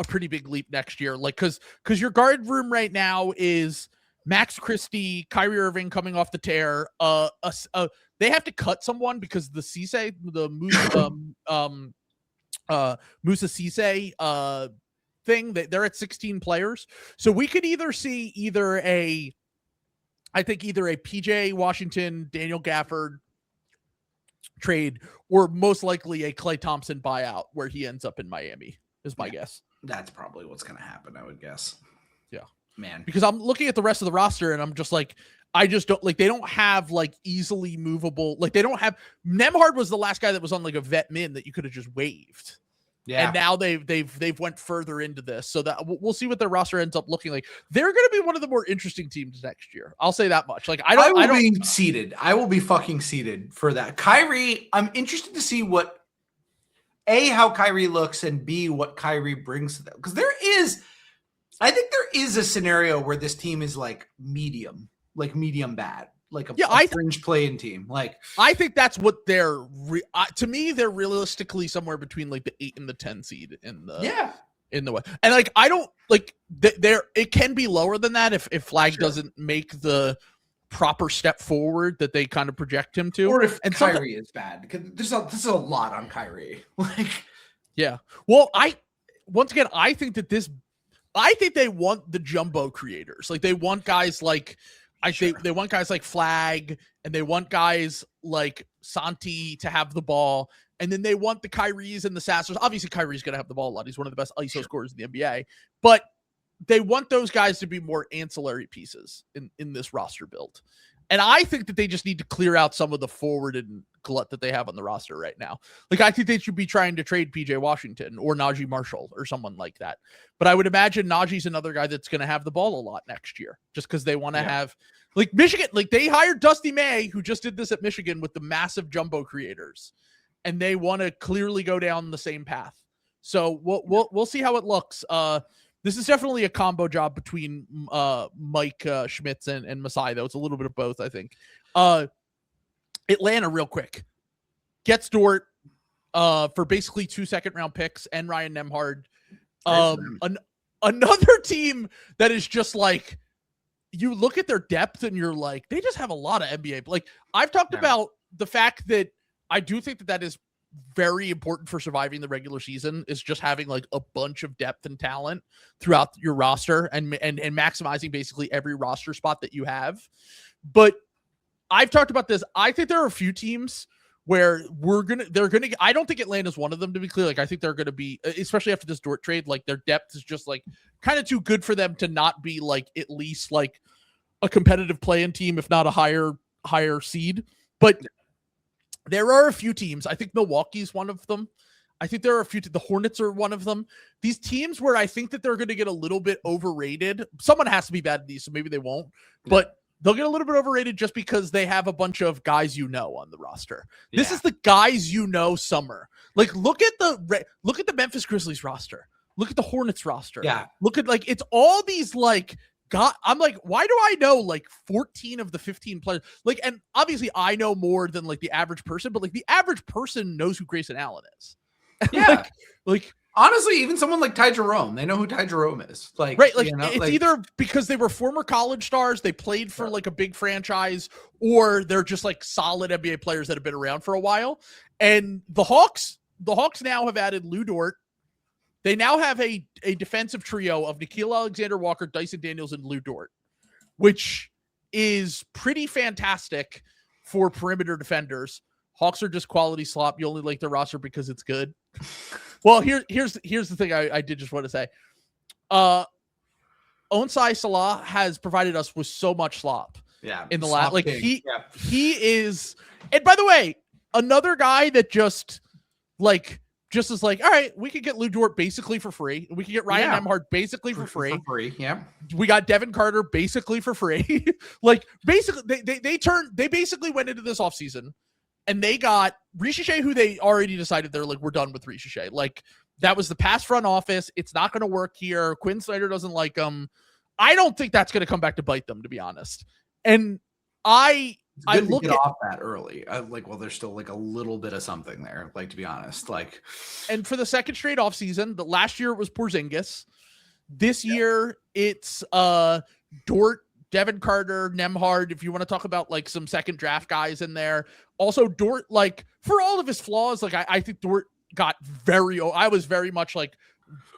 a pretty big leap next year. Like, because your guard room right now is Max Christie, Kyrie Irving coming off the tear. They have to cut someone because the Cisse, the Musa Cisse thing, they're at 16 players. So we could either see either a PJ Washington, Daniel Gafford trade, or most likely a Klay Thompson buyout where he ends up in Miami, is my guess. That's probably what's going to happen, I would guess. Yeah. Man, because I'm looking at the rest of the roster and I'm just like, I just don't like, they don't have like easily movable, like they don't have. Nembhard was the last guy that was on like a vet min that you could have just waived. Yeah. And now they've went further into this, so that we'll see what their roster ends up looking like. They're going to be one of the more interesting teams next year. I'll say that much. Like, I will be seated. I will be fucking seated for that. Kyrie, I'm interested to see what how Kyrie looks, and B, what Kyrie brings to them. Because I think there is a scenario where this team is like medium bad, like a fringe playing team. Like, I think that's what they're to me, they're realistically somewhere between like the 8 and the 10 seed in the West. And like, I don't like it can be lower than that if Flagg doesn't make the proper step forward that they kind of project him to, or if Kyrie is bad, because this is a lot on Kyrie. Like, yeah. Well, I think they want the jumbo creators. Like, they want guys like they want guys like Flagg, and they want guys like Santi to have the ball, and then they want the Kyries and the Sassers. Obviously, Kyrie's going to have the ball a lot. He's one of the best ISO scorers in the NBA, but they want those guys to be more ancillary pieces in this roster build. And I think that they just need to clear out some of the forward and glut that they have on the roster right now. Like, I think they should be trying to trade PJ Washington or Najee Marshall or someone like that. But I would imagine Najee's another guy that's going to have the ball a lot next year, just because they want to have, like, Michigan. Like, they hired Dusty May, who just did this at Michigan with the massive jumbo creators, and they want to clearly go down the same path. So we'll see how it looks. This is definitely a combo job between Mike Schmitz and Masai, though. It's a little bit of both, I think. Atlanta, real quick, gets Dort for basically 2 second-round picks and Ryan Nembhard. Another team that is just like, you look at their depth and you're like, they just have a lot of NBA. Like, I've talked about the fact that I do think that is very important for surviving the regular season is just having like a bunch of depth and talent throughout your roster and maximizing basically every roster spot that you have. But I've talked about this. I think there are a few teams where I don't think Atlanta's one of them, to be clear. Like, I think they're going to be, especially after this Dort trade, like their depth is just like kind of too good for them to not be like at least like a competitive play-in team, if not a higher seed. But there are a few teams. I think Milwaukee's one of them. I think there are a few. The Hornets are one of them. These teams where I think that they're going to get a little bit overrated. Someone has to be bad at these, so maybe they won't. But they'll get a little bit overrated just because they have a bunch of guys on the roster. Yeah. This is the guys summer. Like, look at the Memphis Grizzlies roster. Look at the Hornets roster. Yeah. Look at it's all these like. God, I'm like, why do I know like 14 of the 15 players? Like, and obviously I know more than like the average person, but like the average person knows who Grayson Allen is. Yeah. like honestly, even someone like Ty Jerome, they know who Ty Jerome is. Like, right. Like, it's either because they were former college stars, they played for like a big franchise, or they're just like solid NBA players that have been around for a while. And the Hawks now have added Lou Dort. They now have a defensive trio of Nickeil Alexander-Walker, Dyson Daniels, and Lou Dort, which is pretty fantastic for perimeter defenders. Hawks are just quality slop. You only like their roster because it's good. Well, here's the thing I did just want to say. Onsai Salah has provided us with so much slop. Yeah. In the last, like he is, and by the way, another guy that just is like, all right, we could get Lou Dort basically for free. We could get Ryan Nembhard basically for free. Yeah. We got Devin Carter basically for free. Like, basically, they basically went into this offseason and they got Risacher, who they already decided they're like, we're done with Risacher. Like, that was the past front office. It's not going to work here. Quinn Snyder doesn't like them. I don't think that's going to come back to bite them, to be honest. And I look off that early. There's still like a little bit of something there, like, to be honest. Like, and for the second straight offseason, the last year it was Porzingis. This year it's Dort, Devin Carter, Nembhard. If you want to talk about like some second draft guys in there. Also, Dort, like, for all of his flaws, like I think Dort got I was very much like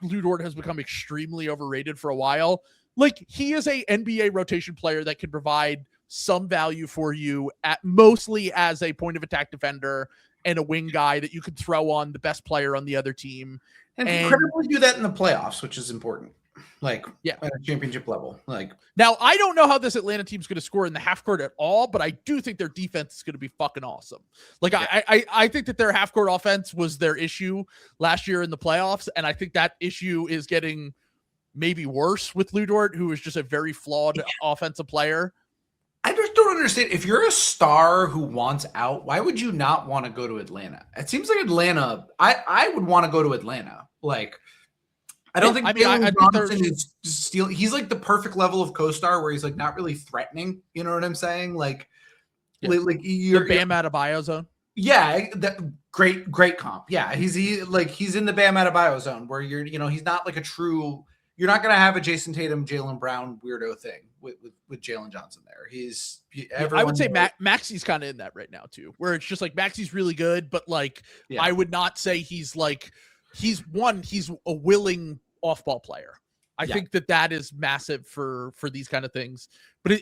Lou Dort has become extremely overrated for a while. Like, he is a NBA rotation player that can provide some value for you at mostly as a point of attack defender and a wing guy that you could throw on the best player on the other team. And incredibly do that in the playoffs, which is important. Like, at a championship level. Like, now I don't know how this Atlanta team's going to score in the half court at all, but I do think their defense is going to be fucking awesome. Like, I think that their half court offense was their issue last year in the playoffs. And I think that issue is getting maybe worse with Lou Dort, who is just a very flawed offensive player. I just don't understand. If you're a star who wants out, why would you not want to go to Atlanta? It seems like Atlanta. I would want to go to Atlanta. Like, I don't think Jalen Johnson is stealing. He's like the perfect level of co-star where he's like not really threatening. You know what I'm saying? Like, like you're the Bam Adebayo zone. Yeah, that great comp. Yeah, he's in the Bam Adebayo zone where he's not like a true. You're not going to have a Jason Tatum, Jaylen Brown weirdo thing with Jalen Johnson there. I would say Maxi's kind of in that right now too, where it's just like Maxi's really good, but like I would not say he's a willing off-ball player. I think that is massive for these kind of things. But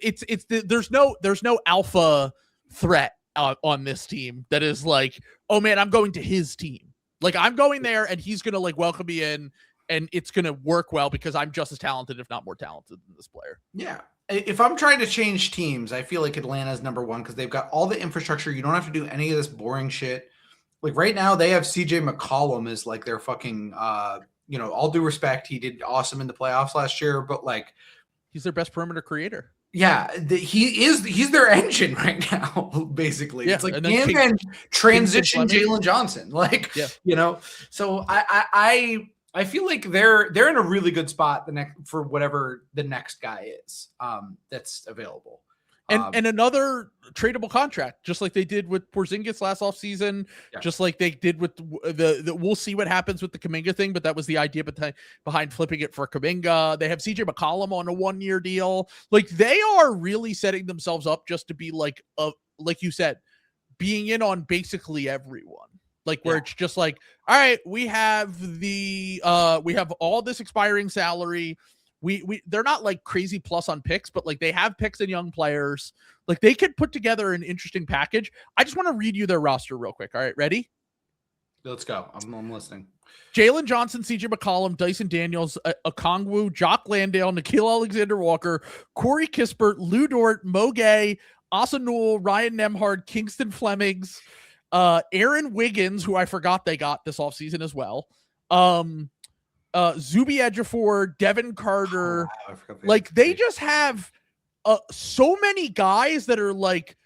there's no alpha threat on this team that is like, oh man, I'm going to his team. Like, I'm going there and he's going to like welcome me in. And it's going to work well because I'm just as talented, if not more talented than this player. Yeah. If I'm trying to change teams, I feel like Atlanta's number one because they've got all the infrastructure. You don't have to do any of this boring shit. Like, right now, they have CJ McCollum as like their fucking, all due respect. He did awesome in the playoffs last year, but like, he's their best perimeter creator. Yeah, he's their engine right now, basically. Yeah, it's like him and transition Jalen Johnson. Like, so I feel like they're in a really good spot for whatever the next guy is that's available. And another tradable contract, just like they did with Porzingis last offseason, just like they did with the we'll see what happens with the Kuminga thing, but that was the idea behind flipping it for Kuminga. They have CJ McCollum on a 1-year deal. Like, they are really setting themselves up just to be like you said, being in on basically everyone. like where it's just like, all right, we have all this expiring salary. They're not like crazy plus on picks, but like they have picks and young players. Like they could put together an interesting package. I just want to read you their roster real quick. All right, ready? Let's go. I'm listening. Jalen Johnson, CJ McCollum, Dyson Daniels, Okongwu, Jock Landale, Nickeil Alexander-Walker, Corey Kispert, Lou Dort, Mo Gay, Asa Newell, Ryan Nemhard, Kingston Flemings, Aaron Wiggins, who I forgot they got this offseason as well. Zubi Ejiofor, Devin Carter. Like they just have so many guys that are like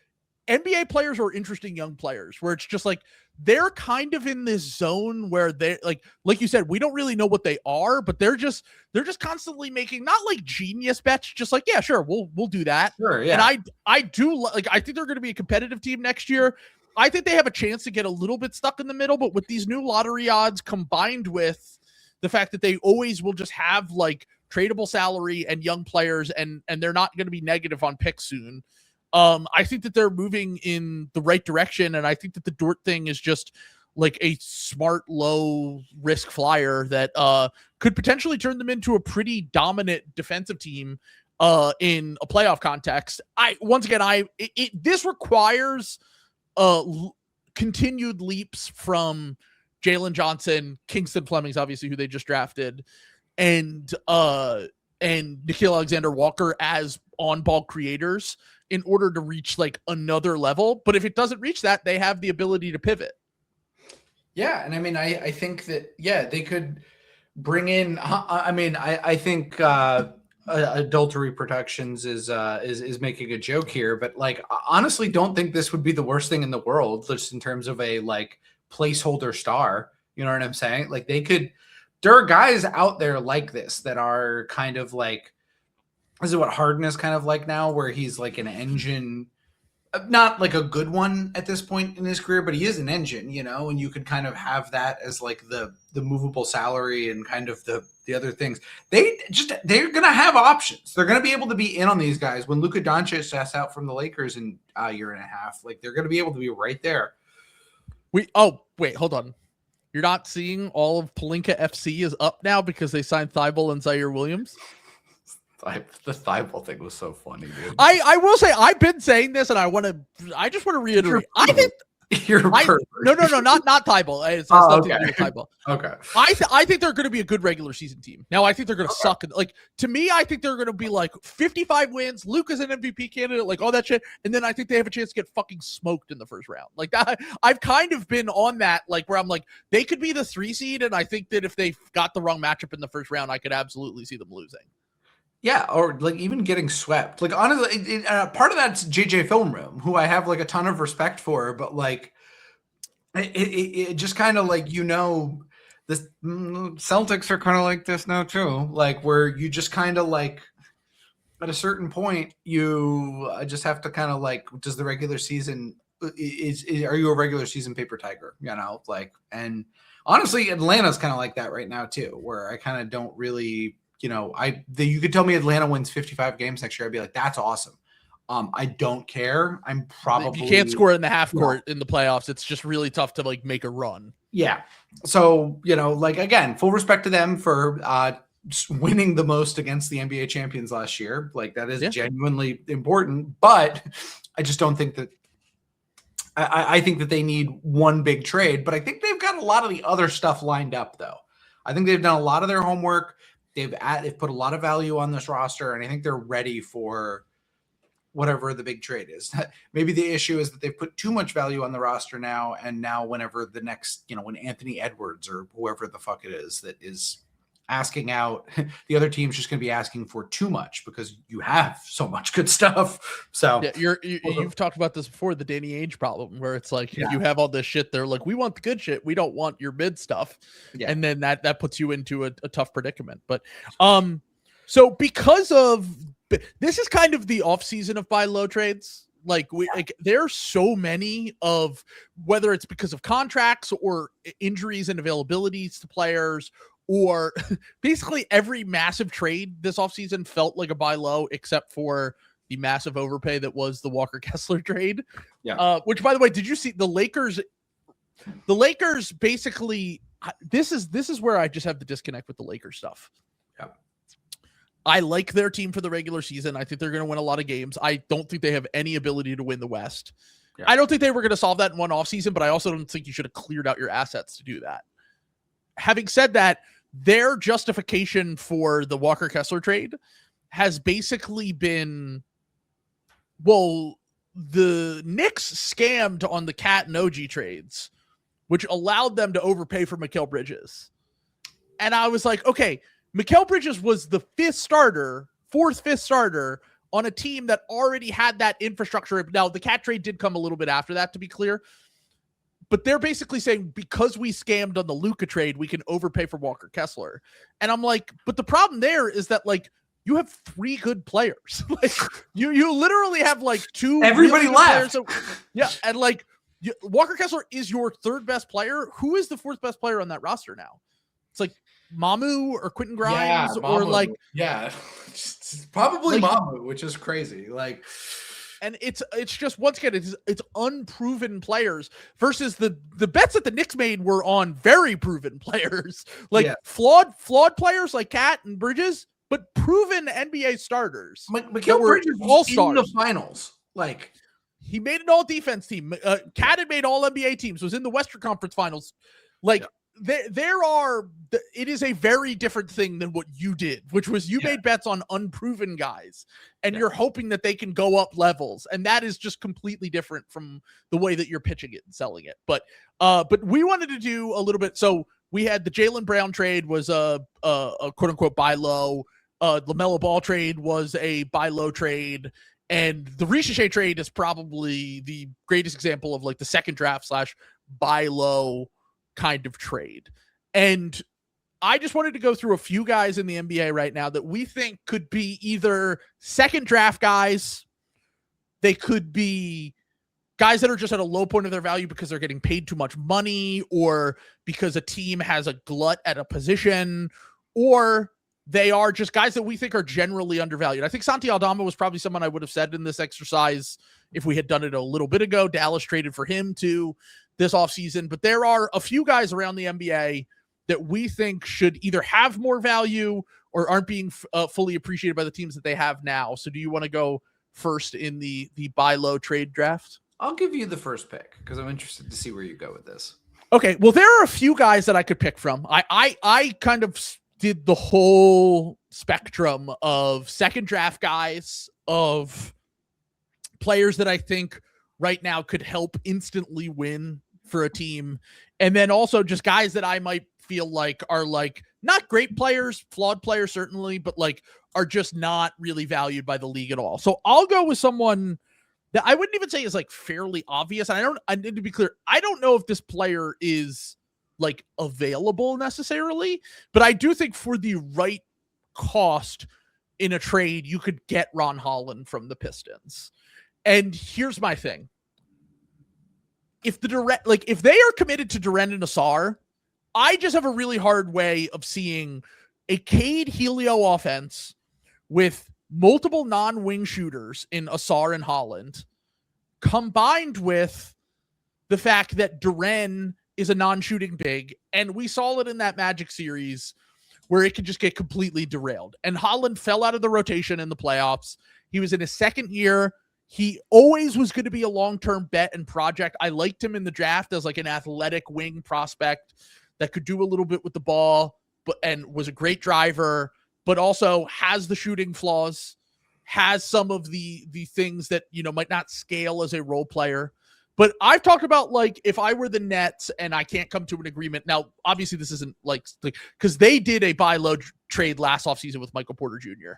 NBA players or interesting young players where it's just like they're kind of in this zone where they like you said, we don't really know what they are, but they're just constantly making not like genius bets, just like, yeah, sure, we'll do that. Sure, yeah. And I do like, I think they're going to be a competitive team next year. I think they have a chance to get a little bit stuck in the middle, but with these new lottery odds combined with the fact that they always will just have like tradable salary and young players and they're not going to be negative on picks soon. I think that they're moving in the right direction, and I think that the Dort thing is just like a smart, low risk flyer that could potentially turn them into a pretty dominant defensive team in a playoff context. This requires continued leaps from Jalen Johnson, Kingston Flemings, obviously who they just drafted, and Nickeil Alexander-Walker as on-ball creators in order to reach like another level. But if it doesn't reach that, they have the ability to pivot. Yeah. And I mean, I think that, they could bring in, I think adultery protections is making a joke here, but like, I honestly don't think this would be the worst thing in the world, just in terms of a like placeholder star. You know what I'm saying? Like there are guys out there like this that are kind of like, this is what Harden is kind of like now, where he's like an engine, not like a good one at this point in his career, but he is an engine, and you could kind of have that as like the movable salary and kind of the other things. They're going to have options. They're going to be able to be in on these guys when Luka Doncic sets out from the Lakers in a year and a half. Like they're going to be able to be right there. Wait, hold on. You're not seeing all of Pelinka FC is up now because they signed Thibault and Zaire Williams? The Thibault thing was so funny, dude. I will say I've been saying this, and I just want to reiterate. I think no, not Thibault. It's nothing to do with Thibault. Okay. I think they're going to be a good regular season team. Now I think they're going to suck. Like to me, I think they're going to be like 55 wins. Luka's an MVP candidate, like all that shit, and then I think they have a chance to get fucking smoked in the first round. Like that, I've kind of been on that, like where I'm like they could be the 3 seed, and I think that if they got the wrong matchup in the first round, I could absolutely see them losing. Yeah, or like even getting swept. Like honestly, part of that's JJ Film Room, who I have like a ton of respect for, but like it just kind of like this Celtics are kind of like this now too. Like where you just kind of like at a certain point you just have to kind of like, does the regular season are you a regular season paper tiger? Like, and honestly, Atlanta's kind of like that right now too, where I kind of don't really. You could tell me Atlanta wins 55 games next year. I'd be like, that's awesome. I don't care. I'm probably you can't score in the half court in the playoffs. It's just really tough to like make a run. Yeah. So, like again, full respect to them for winning the most against the NBA champions last year. Like that is genuinely important, but I just don't think that I think that they need one big trade, but I think they've got a lot of the other stuff lined up though. I think they've done a lot of their homework. They've put a lot of value on this roster, and I think they're ready for whatever the big trade is. Maybe the issue is that they've put too much value on the roster now, and now whenever the next, when Anthony Edwards or whoever the fuck it is that is asking out, the other team's just going to be asking for too much because you have so much good stuff. So yeah, you've talked about this before, the Danny Ainge problem, where it's like you have all this shit. They're like, we want the good shit. We don't want your mid stuff. Yeah. And then that puts you into a tough predicament. But so because of this is kind of the off season of buy low trades. Like there are so many of, whether it's because of contracts or injuries and availabilities to players, or basically every massive trade this offseason felt like a buy low, except for the massive overpay that was the Walker Kessler trade. Yeah. Which, by the way, did you see the Lakers The Lakers basically, this is where I just have the disconnect with the Lakers stuff. Yeah. I like their team for the regular season. I think they're going to win a lot of games. I don't think they have any ability to win the West. Yeah. I don't think they were going to solve that in one offseason, but I also don't think you should have cleared out your assets to do that. Having said that, their justification for the Walker Kessler trade has basically been, well, the Knicks scammed on the Cat and OG trades, which allowed them to overpay for Mikal Bridges. And I was like, okay, Mikal Bridges was the fifth starter on a team that already had that infrastructure. Now, the Cat trade did come a little bit after that, to be clear. But they're basically saying, because we scammed on the Luka trade, we can overpay for Walker Kessler. And I'm like, but the problem there is that, like, you have three good players. Like, you literally have, like, two. Everybody really left. Yeah, and, like, Walker Kessler is your third best player. Who is the fourth best player on that roster now? It's like Mamu or Quentin Grimes or like it's probably like, Mamu, which is crazy. Like, and it's just, once again, it's unproven players versus the bets that the Knicks made were on very proven players, like flawed players like Cat and Bridges, but proven NBA starters. Mikal Bridges was in the finals. Like, he made an all-defense team. Cat had made all-NBA teams, was in the Western Conference Finals. Like, it is a very different thing than what you did, which was you made bets on unproven guys, and you're hoping that they can go up levels. And that is just completely different from the way that you're pitching it and selling it. But we wanted to do a little bit. So we had the Jaylen Brown trade was a quote unquote buy low. LaMelo Ball trade was a buy low trade. And the Risacher trade is probably the greatest example of, like, the second draft / buy low kind of trade. And I just wanted to go through a few guys in the NBA right now that we think could be either second draft guys. They could be guys that are just at a low point of their value because they're getting paid too much money, or because a team has a glut at a position, or they are just guys that we think are generally undervalued. I think Santi Aldama was probably someone I would have said in this exercise if we had done it a little bit ago. Dallas traded for him too this offseason. But there are a few guys around the NBA that we think should either have more value or aren't being fully appreciated by the teams that they have now. So do you want to go first in the buy low trade draft? I'll give you the first pick because I'm interested to see where you go with this. Okay, well, there are a few guys that I could pick from. I kind of did the whole spectrum of second draft guys, of players that I think right now could help instantly win for a team, and then also just guys that I might feel like are, like, not great players, flawed players certainly, but, like, are just not really valued by the league at all. So I'll go with someone that I wouldn't even say is, like, fairly obvious. And I need to be clear, I don't know if this player is, like, available necessarily, but I do think for the right cost in a trade, you could get Ron Holland from the Pistons. And here's my thing. If they are committed to Duren and Asar, I just have a really hard way of seeing a Cade Helio offense with multiple non-wing shooters in Asar and Holland, combined with the fact that Duren is a non-shooting big, and we saw it in that Magic series where it could just get completely derailed. And Holland fell out of the rotation in the playoffs. He was in his second year. He always was going to be a long-term bet and project. I liked him in the draft as, like, an athletic wing prospect that could do a little bit with the ball, and was a great driver, but also has the shooting flaws, has some of the things that, you know, might not scale as a role player. But I've talked about, like, if I were the Nets and I can't come to an agreement. Now, obviously this isn't like because they did a buy low trade last offseason with Michael Porter Jr.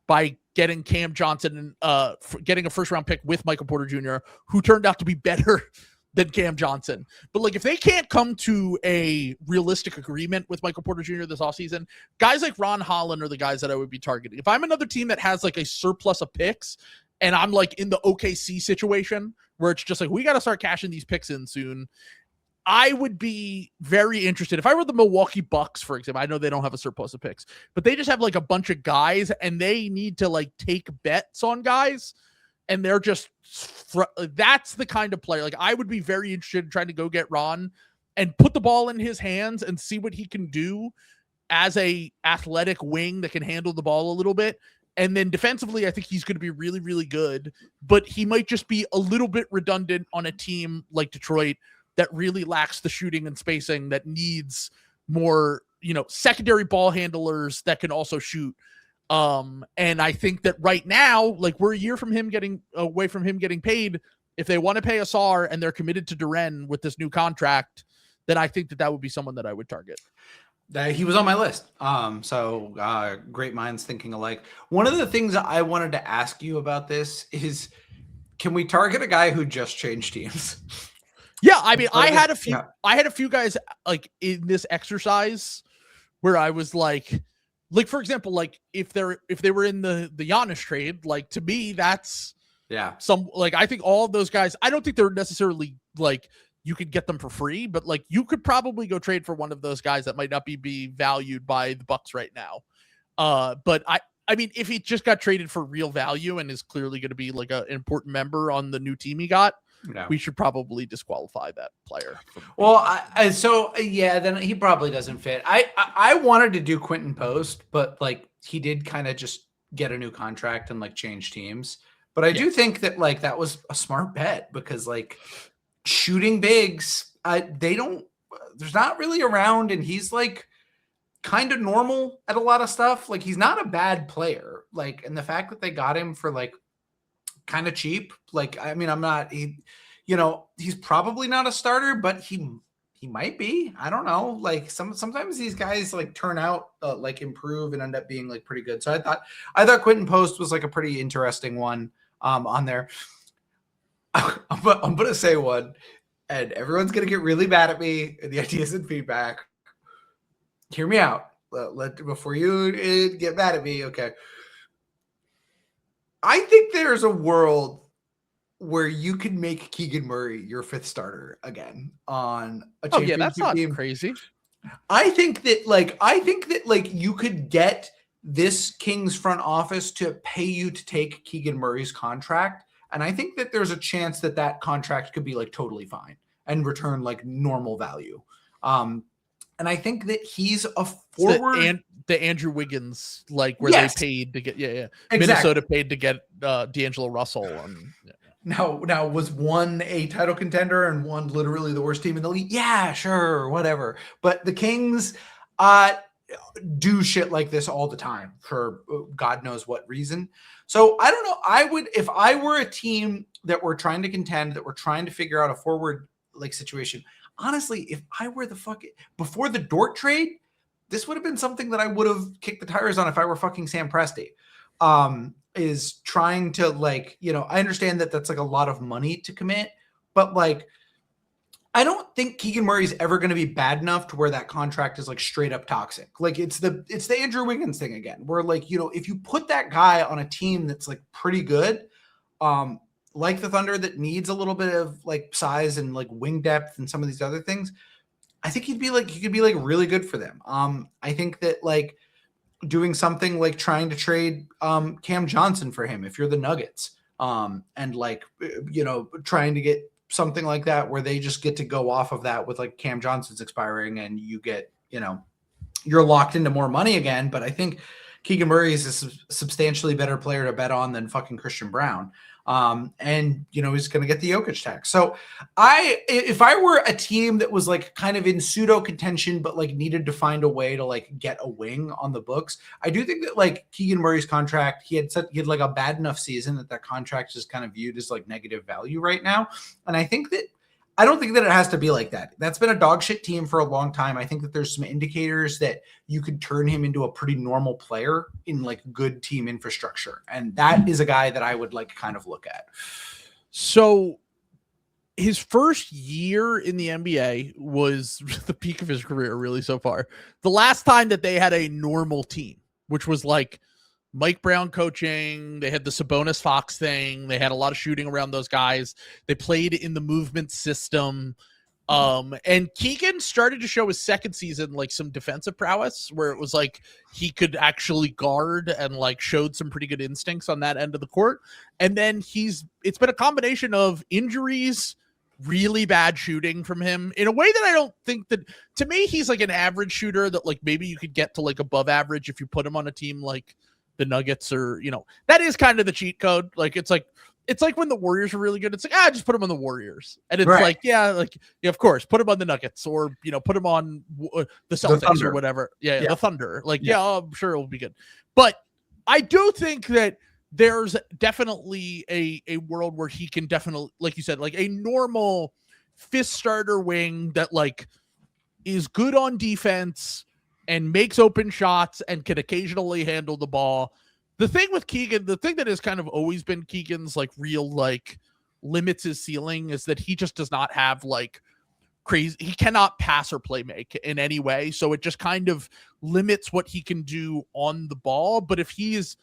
by getting Cam Johnson and getting a first round pick with Michael Porter Jr., who turned out to be better than Cam Johnson. But, like, if they can't come to a realistic agreement with Michael Porter Jr. this offseason, guys like Ron Holland are the guys that I would be targeting. If I'm another team that has, like, a surplus of picks, and I'm, like, in the OKC situation where it's just like, we got to start cashing these picks in soon, I would be very interested. If I were the Milwaukee Bucks, for example, I know they don't have a surplus of picks, but they just have, like, a bunch of guys and they need to, like, take bets on guys. and they're just that's the kind of player. Like, I would be very interested in trying to go get Ron and put the ball in his hands and see what he can do as a athletic wing that can handle the ball a little bit. And then defensively, I think he's going to be really, really good, but he might just be a little bit redundant on a team like Detroit that really lacks the shooting and spacing, that needs more, secondary ball handlers that can also shoot. And I think that right now, like, we're a year from him getting paid. If they want to pay Asar and they're committed to Duren with this new contract, then I think that would be someone that I would target. He was on my list. So great minds thinking alike. One of the things I wanted to ask you about this is, can we target a guy who just changed teams? Yeah, I mean, I had a few guys like in this exercise where I was like for example, like if they were in the Giannis trade, like, to me, that's some, like, I think all of those guys, I don't think they're necessarily like you could get them for free, but like you could probably go trade for one of those guys that might not be valued by the Bucks right now. But I mean, if he just got traded for real value and is clearly going to be like an important member on the new team he got, we should probably disqualify that player. Well, then he probably doesn't fit. I wanted to do Quentin Post, but like he did kind of just get a new contract and like change teams. But I do think that like that was a smart bet, because like shooting bigs, there's not really around, and he's like kind of normal at a lot of stuff. Like, he's not a bad player. Like, and the fact that they got him for like kind of cheap, like, I mean, he's probably not a starter, but he might be. I don't know. Like, sometimes these guys like turn out like improve and end up being like pretty good. So I thought Quentin Post was like a pretty interesting one on there. I'm going to say one, and everyone's going to get really mad at me and the ideas and feedback. Hear me out. Before you get mad at me, okay. I think there's a world where you can make Keegan Murray your fifth starter again on a championship team. That's not crazy. I think that you could get this Kings front office to pay you to take Keegan Murray's contract. And I think that there's a chance that contract could be like totally fine and return like normal value. And I think that he's a forward. The Andrew Wiggins, like, where they paid to get, exactly. Minnesota paid to get D'Angelo Russell. Now was one a title contender and one literally the worst team in the league? Yeah, sure, whatever. But the Kings do shit like this all the time for God knows what reason. So I don't know. If I were a team that were trying to contend, that were trying to figure out a forward like situation, honestly, if I were before the Dort trade, this would have been something that I would have kicked the tires on if I were fucking Sam Presti. Is trying to like, I understand that that's like a lot of money to commit, but like, I don't think Keegan Murray's ever going to be bad enough to where that contract is like straight up toxic. Like, it's the Andrew Wiggins thing again, where like, if you put that guy on a team that's like pretty good, like the Thunder that needs a little bit of like size and like wing depth and some of these other things, I think he could be like really good for them. I think that like doing something like trying to trade Cam Johnson for him if you're the Nuggets, and like, trying to get something like that where they just get to go off of that with like Cam Johnson's expiring and you get, you're locked into more money again. But I think Keegan Murray is a substantially better player to bet on than fucking Christian Brown. And he's going to get the Jokic tax. So if I were a team that was like kind of in pseudo contention, but like needed to find a way to like get a wing on the books, I do think that like Keegan Murray's contract, he had like a bad enough season that contract is kind of viewed as like negative value right now. And I don't think that it has to be like that. That's been a dog shit team for a long time. I think that there's some indicators that you could turn him into a pretty normal player in like good team infrastructure. And that is a guy that I would like kind of look at. So his first year in the NBA was the peak of his career, really, so far. The last time that they had a normal team, which was like Mike Brown coaching, they had the Sabonis Fox thing. They had a lot of shooting around those guys. They played in the movement system. And Keegan started to show his second season like some defensive prowess where it was like he could actually guard and like showed some pretty good instincts on that end of the court. And then it's been a combination of injuries, really bad shooting from him in a way that I don't think that, to me, he's like an average shooter that like maybe you could get to like above average if you put him on a team like the Nuggets, or, you know, that is kind of the cheat code. Like, it's like when the Warriors are really good. It's like, just put them on the Warriors. And it's like, yeah, of course, put them on the Nuggets, or, you know, put them on the Celtics or whatever. Yeah, the Thunder. Like, I'm sure it'll be good. But I do think that there's definitely a world where he can definitely, like you said, like a normal fifth starter wing that like is good on defense and makes open shots and can occasionally handle the ball. The thing with Keegan, the thing that has kind of always been Keegan's like real like limits his ceiling is that he just does not have like crazy, he cannot pass or play make in any way. So it just kind of limits what he can do on the ball. But if he is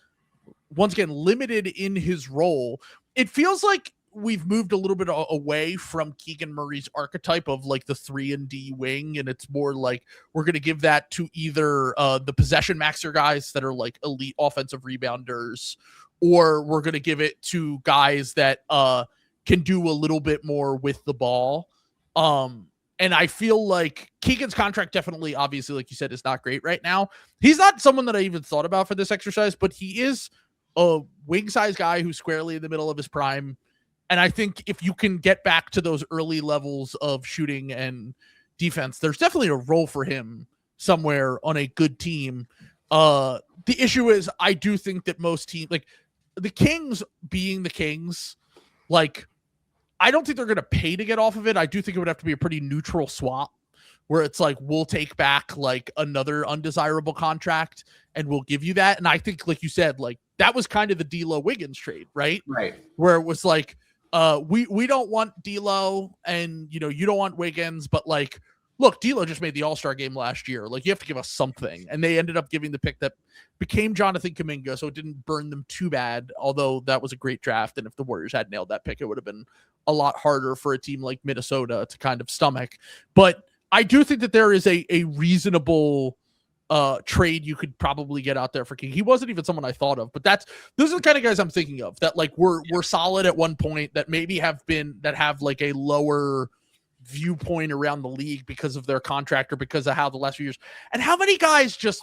once again limited in his role, it feels like we've moved a little bit away from Keegan Murray's archetype of like the 3-and-D wing, and it's more like we're going to give that to either the possession maxer guys that are like elite offensive rebounders, or we're going to give it to guys that can do a little bit more with the ball. And I feel like Keegan's contract definitely, obviously, like you said, is not great right now. He's not someone that I even thought about for this exercise, but he is a wing size guy who's squarely in the middle of his prime. And I think if you can get back to those early levels of shooting and defense, there's definitely a role for him somewhere on a good team. The issue is I do think that most teams, like the Kings being the Kings, like I don't think they're going to pay to get off of it. I do think it would have to be a pretty neutral swap where it's like, we'll take back like another undesirable contract and we'll give you that. And I think, like you said, like that was kind of the D'Lo Wiggins trade, right? Right. Where it was like, we don't want D'Lo and, you know, you don't want Wiggins, but like, look, D'Lo just made the All-Star game last year. Like, you have to give us something. And they ended up giving the pick that became Jonathan Kuminga, so it didn't burn them too bad, although that was a great draft. And if the Warriors had nailed that pick, it would have been a lot harder for a team like Minnesota to kind of stomach. But I do think that there is a reasonable trade you could probably get out there for King. He wasn't even someone I thought of, but those are the kind of guys I'm thinking of that like were solid at one point, that maybe have like a lower viewpoint around the league because of their contract or because of how the last few years, and how many guys just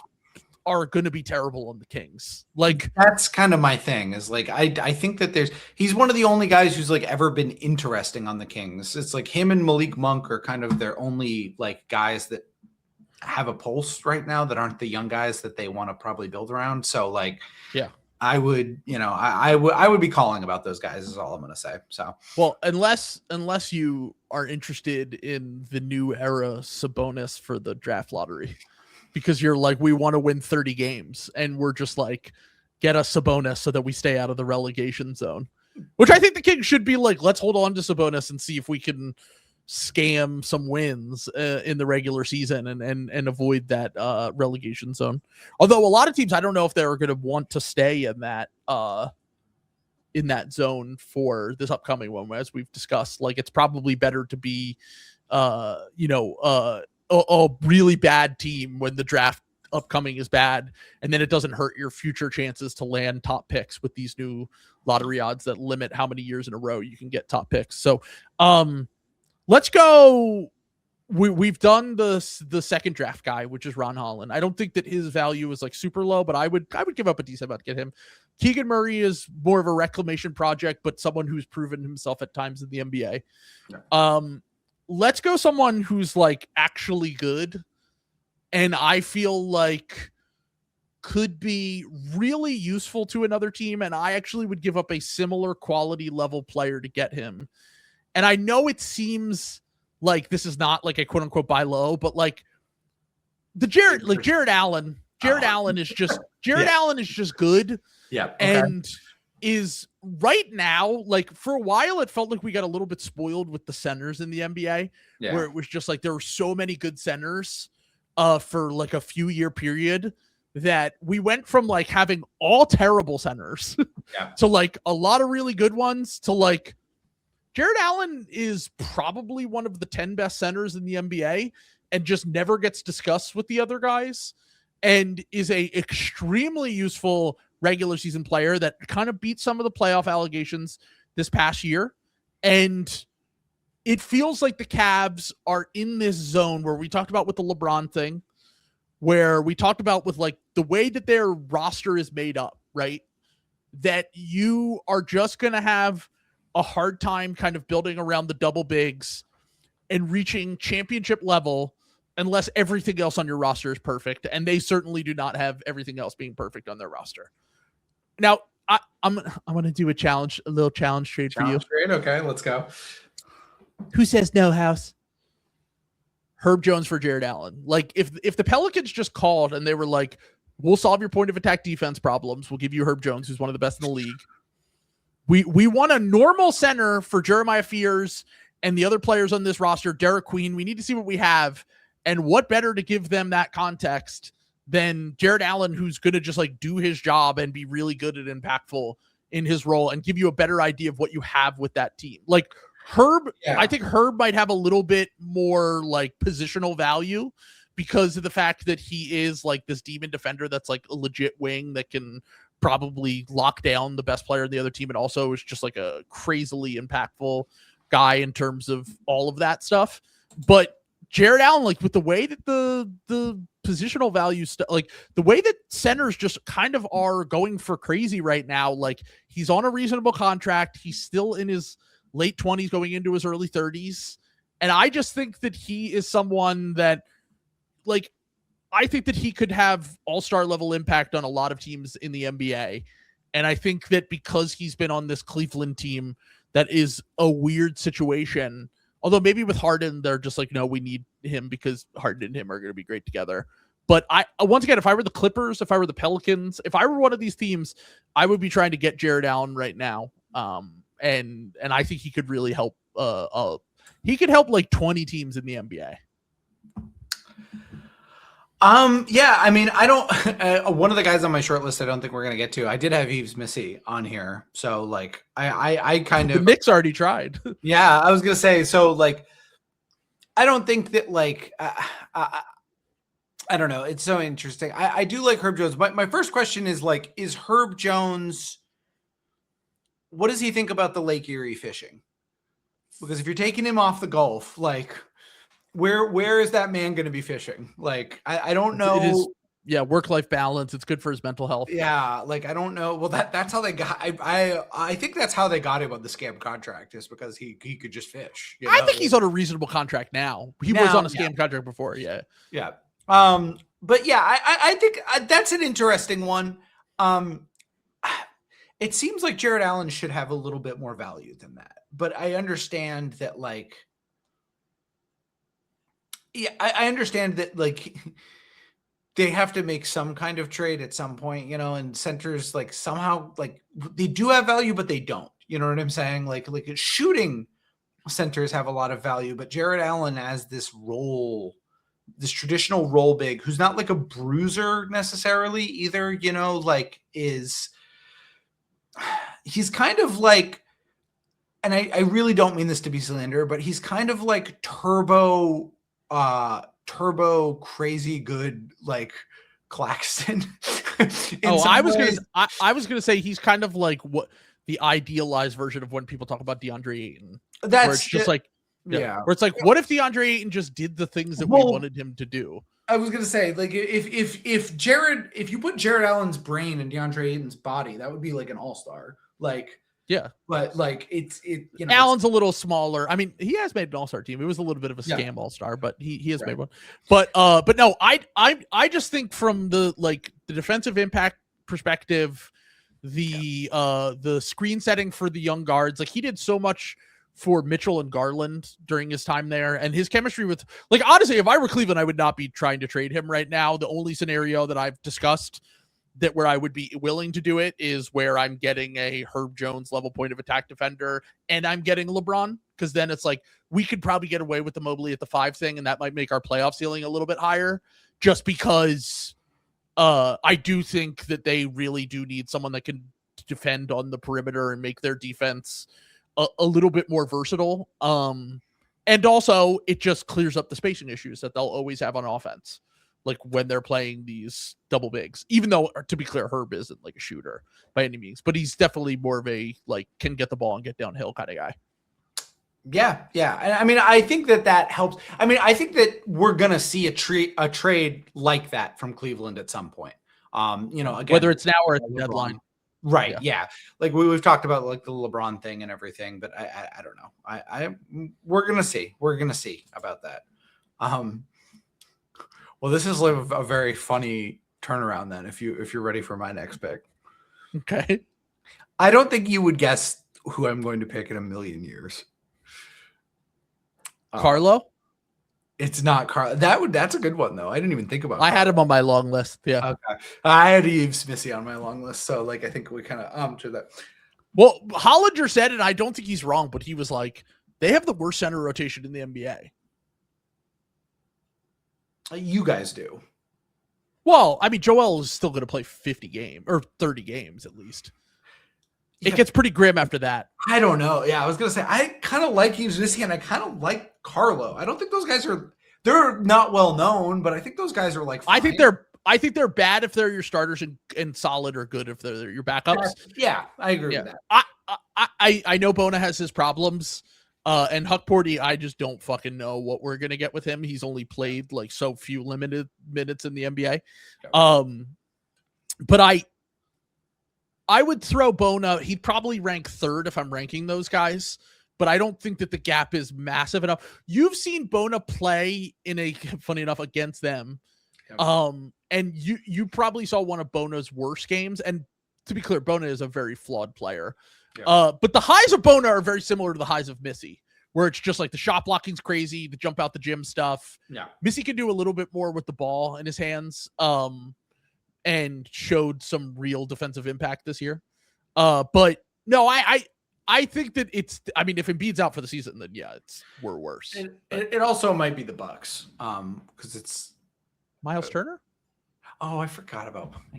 are going to be terrible on the Kings. Like, that's kind of my thing, is like I think that he's one of the only guys who's like ever been interesting on the Kings. It's like him and Malik Monk are kind of their only like guys that have a pulse right now that aren't the young guys that they want to probably build around. So like, yeah, I would, you know, I would be calling about those guys is all I'm going to say. So, well, unless you are interested in the new era Sabonis for the draft lottery, because you're like, we want to win 30 games and we're just like, get us Sabonis so that we stay out of the relegation zone, which I think the Kings should be like, let's hold on to Sabonis and see if we can scam some wins in the regular season and avoid that relegation zone. Although a lot of teams, I don't know if they're going to want to stay in that zone for this upcoming one. As we've discussed, like it's probably better to be a really bad team when the draft upcoming is bad, and then it doesn't hurt your future chances to land top picks with these new lottery odds that limit how many years in a row you can get top picks. So let's go. We've done the second draft guy, which is Ron Holland. I don't think that his value is like super low, but I would give up a decent amount to get him. Keegan Murray is more of a reclamation project, but someone who's proven himself at times in the NBA. Yeah. Let's go someone who's like actually good, and I feel like could be really useful to another team, and I actually would give up a similar quality level player to get him. And I know it seems like this is not like a quote unquote buy low, but like Jared Allen is just Allen is just good. Yeah. Okay. And is right now, like for a while, it felt like we got a little bit spoiled with the centers in the NBA, where it was just like there were so many good centers for like a few year period that we went from like having all terrible centers to like a lot of really good ones to like Jared Allen is probably one of the 10 best centers in the NBA and just never gets discussed with the other guys, and is a extremely useful regular season player that kind of beat some of the playoff allegations this past year. And it feels like the Cavs are in this zone where we talked about with the LeBron thing, where we talked about with like the way that their roster is made up, right? That you are just going to have a hard time kind of building around the double bigs and reaching championship level unless everything else on your roster is perfect. And they certainly do not have everything else being perfect on their roster. Now, I'm going to do a little challenge trade for you. Trade? Okay, let's go. Who says no, House? Herb Jones for Jared Allen. Like if the Pelicans just called and they were like, we'll solve your point of attack defense problems, we'll give you Herb Jones, who's one of the best in the league. We want a normal center for Jeremiah Fears and the other players on this roster, Derek Queen. We need to see what we have. And what better to give them that context than Jared Allen, who's going to just like do his job and be really good and impactful in his role and give you a better idea of what you have with that team. Like Herb, I think Herb might have a little bit more like positional value because of the fact that he is like this demon defender that's like a legit wing that can probably lock down the best player in the other team and also is just like a crazily impactful guy in terms of all of that stuff. But Jared Allen, like with the way that the positional value like the way that centers just kind of are going for crazy right now, like he's on a reasonable contract. He's still in his late 20s going into his early 30s. And I just think that he is someone that like, I think that he could have all-star level impact on a lot of teams in the NBA. And I think that because he's been on this Cleveland team, that is a weird situation. Although maybe with Harden, they're just like, no, we need him because Harden and him are going to be great together. But once again, if I were the Clippers, if I were the Pelicans, if I were one of these teams, I would be trying to get Jared Allen right now. And I think he could really help. He could help like 20 teams in the NBA. Yeah, I mean, I don't, one of the guys on my short list, I don't think we're going to get to, I did have Yves Missy on here. So like, I kind of, the Knicks already tried. Yeah. I was going to say, so like, I don't think that like, I don't know. It's so interesting. I do like Herb Jones. My first question is like, is Herb Jones, what does he think about the Lake Erie fishing? Because if you're taking him off the Gulf, like, where is that man going to be fishing? Like, I don't know. It is, yeah, work-life balance. It's good for his mental health. Yeah, like I don't know. Well, that's how they got. I think that's how they got him on the scam contract, is because he could just fish. You know? I think he's on a reasonable contract now. He was on a scam contract before. Yeah. But yeah, I think that's an interesting one. It seems like Jared Allen should have a little bit more value than that, but I understand that like. Yeah, I understand that like they have to make some kind of trade at some point, you know, and centers like somehow like they do have value, but they don't. You know what I'm saying? Like shooting centers have a lot of value, but Jared Allen as this role, this traditional role big, who's not like a bruiser necessarily either, you know, like he's kind of like, and I really don't mean this to be slander, but he's kind of like turbo crazy good like Claxton. I was gonna say he's kind of like what the idealized version of when people talk about DeAndre Ayton. That's where it's just like where it's like, what if DeAndre Ayton just did the things that we wanted him to do? I was gonna say, like, if you put Jared Allen's brain in DeAndre Ayton's body, that would be like an all-star. Like, yeah, but like you know, Allen's a little smaller. I mean, he has made an all-star team. It was a little bit of a scam all-star, but he has made one. But no, I just think from the defensive impact perspective, the screen setting for the young guards, like he did so much for Mitchell and Garland during his time there, and his chemistry with, like, honestly, if I were Cleveland, I would not be trying to trade him right now. The only scenario that I've discussed that where I would be willing to do it is where I'm getting a Herb Jones level point of attack defender and I'm getting LeBron, because then it's like we could probably get away with the Mobley at the 5 thing, and that might make our playoff ceiling a little bit higher, just because I do think that they really do need someone that can defend on the perimeter and make their defense a little bit more versatile. And also it just clears up the spacing issues that they'll always have on offense, like when they're playing these double bigs, even though, to be clear, Herb isn't like a shooter by any means, but he's definitely more of a, like, can get the ball and get downhill kind of guy. Yeah. Yeah. I mean, I think that helps. I mean, I think that we're going to see a trade like that from Cleveland at some point. Again, whether it's now or at the deadline. Right. Yeah. Like we've talked about like the LeBron thing and everything, but I don't know. We're going to see. We're going to see about that. Well, this is like a very funny turnaround then if you're ready for my next pick. Okay. I don't think you would guess who I'm going to pick in a million years. Carlo? It's not Carlo. That's a good one though. I didn't even think about I had him on my long list. Yeah. Okay. I had Yves Smithsy on my long list. So like I think we kind of to that. Well, Hollinger said, and I don't think he's wrong, but he was like, they have the worst center rotation in the NBA. You guys do. Well, I mean, Joel is still going to play 50 games or 30 games at least. It gets pretty grim after that. I don't know. Yeah, I was going to say, I kind of like Yves Smithsy and I kind of like Carlo. I don't think those guys they're not well known, but I think those guys are like fine. I think they're bad if they're your starters and solid or good if they're your backups. Yeah, I agree with that. I know Bona has his problems. And Huck Porty, I just don't fucking know what we're gonna get with him. He's only played like so few limited minutes in the NBA. But I would throw Bona. He'd probably rank third if I'm ranking those guys, but I don't think that the gap is massive enough. You've seen Bona play funny enough, against them. And you probably saw one of Bona's worst games. And to be clear, Bona is a very flawed player. Yeah. But the highs of Bona are very similar to the highs of Missy, where it's just like the shot blocking's crazy, the jump out the gym stuff. Yeah. Missy can do a little bit more with the ball in his hands, and showed some real defensive impact this year. But no, I think that if Embiid's out for the season, then yeah, we're worse. It also might be the Bucks, because it's Miles Turner. Oh, I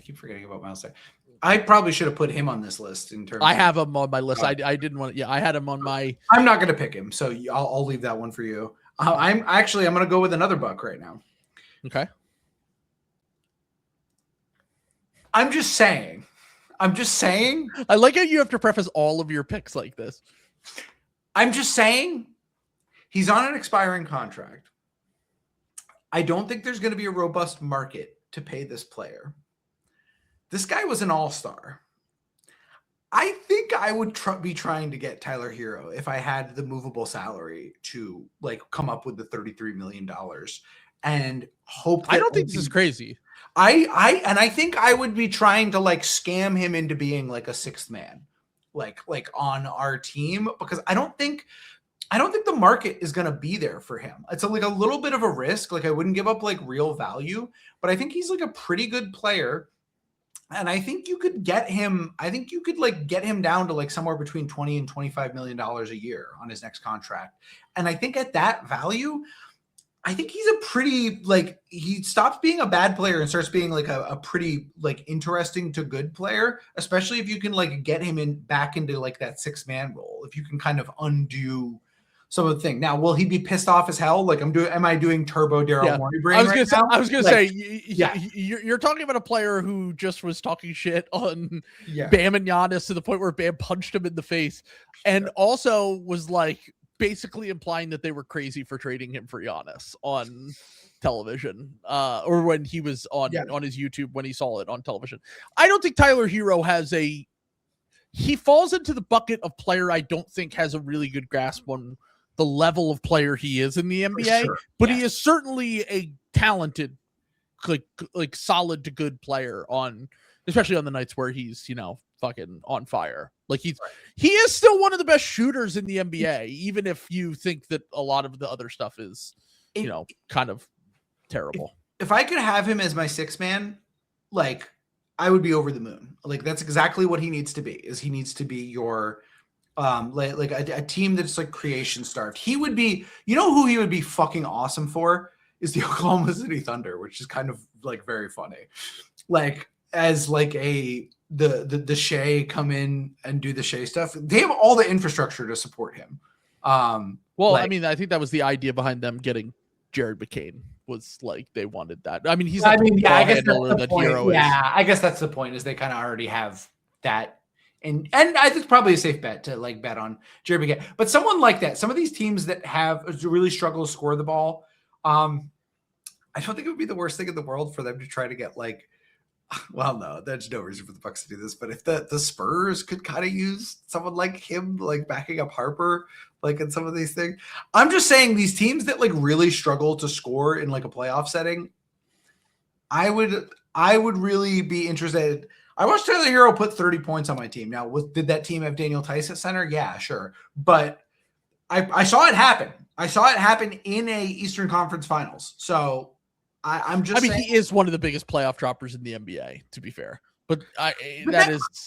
keep forgetting about Miles Turner. I probably should have put him on this list in terms. I have him on my list. I didn't want to. Yeah, I had him on my. I'm not going to pick him, so I'll leave that one for you. I'm going to go with another Buck right now. Okay. I'm just saying. I like how you have to preface all of your picks like this. I'm just saying. He's on an expiring contract. I don't think there's going to be a robust market to pay this player. This guy was an all-star. I think I would be trying to get Tyler Hero if I had the movable salary to like come up with the $33 million and hope. I don't think this is crazy. I think I would be trying to like scam him into being like a sixth man, like on our team, because I don't think the market is going to be there for him. It's like a little bit of a risk. Like I wouldn't give up like real value, but I think he's like a pretty good player. And I think you could get him. I think you could like get him down to like somewhere between $20 and $25 million a year on his next contract. And I think at that value, I think he's a pretty like he stops being a bad player and starts being like a pretty like interesting to good player, especially if you can like get him back into like that 6-man role. If you can kind of undo some of the thing. Now, will he be pissed off as hell? Like am I doing turbo Daryl Morey brain? I was gonna say, you're talking about a player who just was talking shit on Bam and Giannis to the point where Bam punched him in the face, and also was like basically implying that they were crazy for trading him for Giannis on television, or when he was on his YouTube when he saw it on television. I don't think Tyler Hero he falls into the bucket of player I don't think has a really good grasp on the level of player he is in the NBA, but he is certainly a talented, like solid to good player especially on the nights where he's, fucking on fire. Like he is still one of the best shooters in the NBA, even if you think that a lot of the other stuff is, kind of terrible. If I could have him as my 6-man, like I would be over the moon. Like that's exactly what he needs to be. He needs to be your like a team that's like creation starved. He would be, who he would be fucking awesome for is the Oklahoma City Thunder, which is kind of like very funny. Like as like the Shea come in and do the Shea stuff. They have all the infrastructure to support him. Well, I mean, I think that was the idea behind them getting Jared McCain, was like they wanted that. I mean, he's not the I guess handler that Hero is. Yeah, I guess that's the point, is they kind of already have that. And I think it's probably a safe bet to like bet on Jared McCain. But someone like that, some of these teams that have really struggle to score the ball, I don't think it would be the worst thing in the world for them to try to get like, well, no, there's no reason for the Bucks to do this. But if the Spurs could kind of use someone like him, like backing up Harper, like in some of these things. I'm just saying these teams that like really struggle to score in like a playoff setting, I would really be interested. I watched Tyler Hero put 30 points on my team. Now, did that team have Daniel Tice at center? Yeah, sure. But I saw it happen. I saw it happen in a Eastern Conference Finals. So I'm just saying, he is one of the biggest playoff droppers in the NBA, to be fair. But I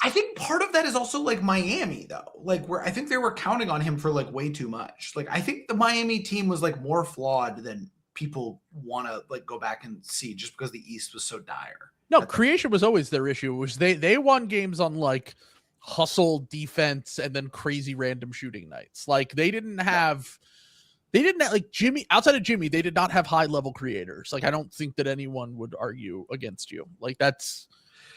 think part of that is also like Miami, though. Like, where I think they were counting on him for like way too much. Like, I think the Miami team was like more flawed than people want to like go back and see, just because the East was so dire. No, creation was always their issue. Was they won games on like hustle defense and then crazy random shooting nights. Like they didn't have like Jimmy, outside of Jimmy, they did not have high level creators. Like I don't think that anyone would argue against you. Like that's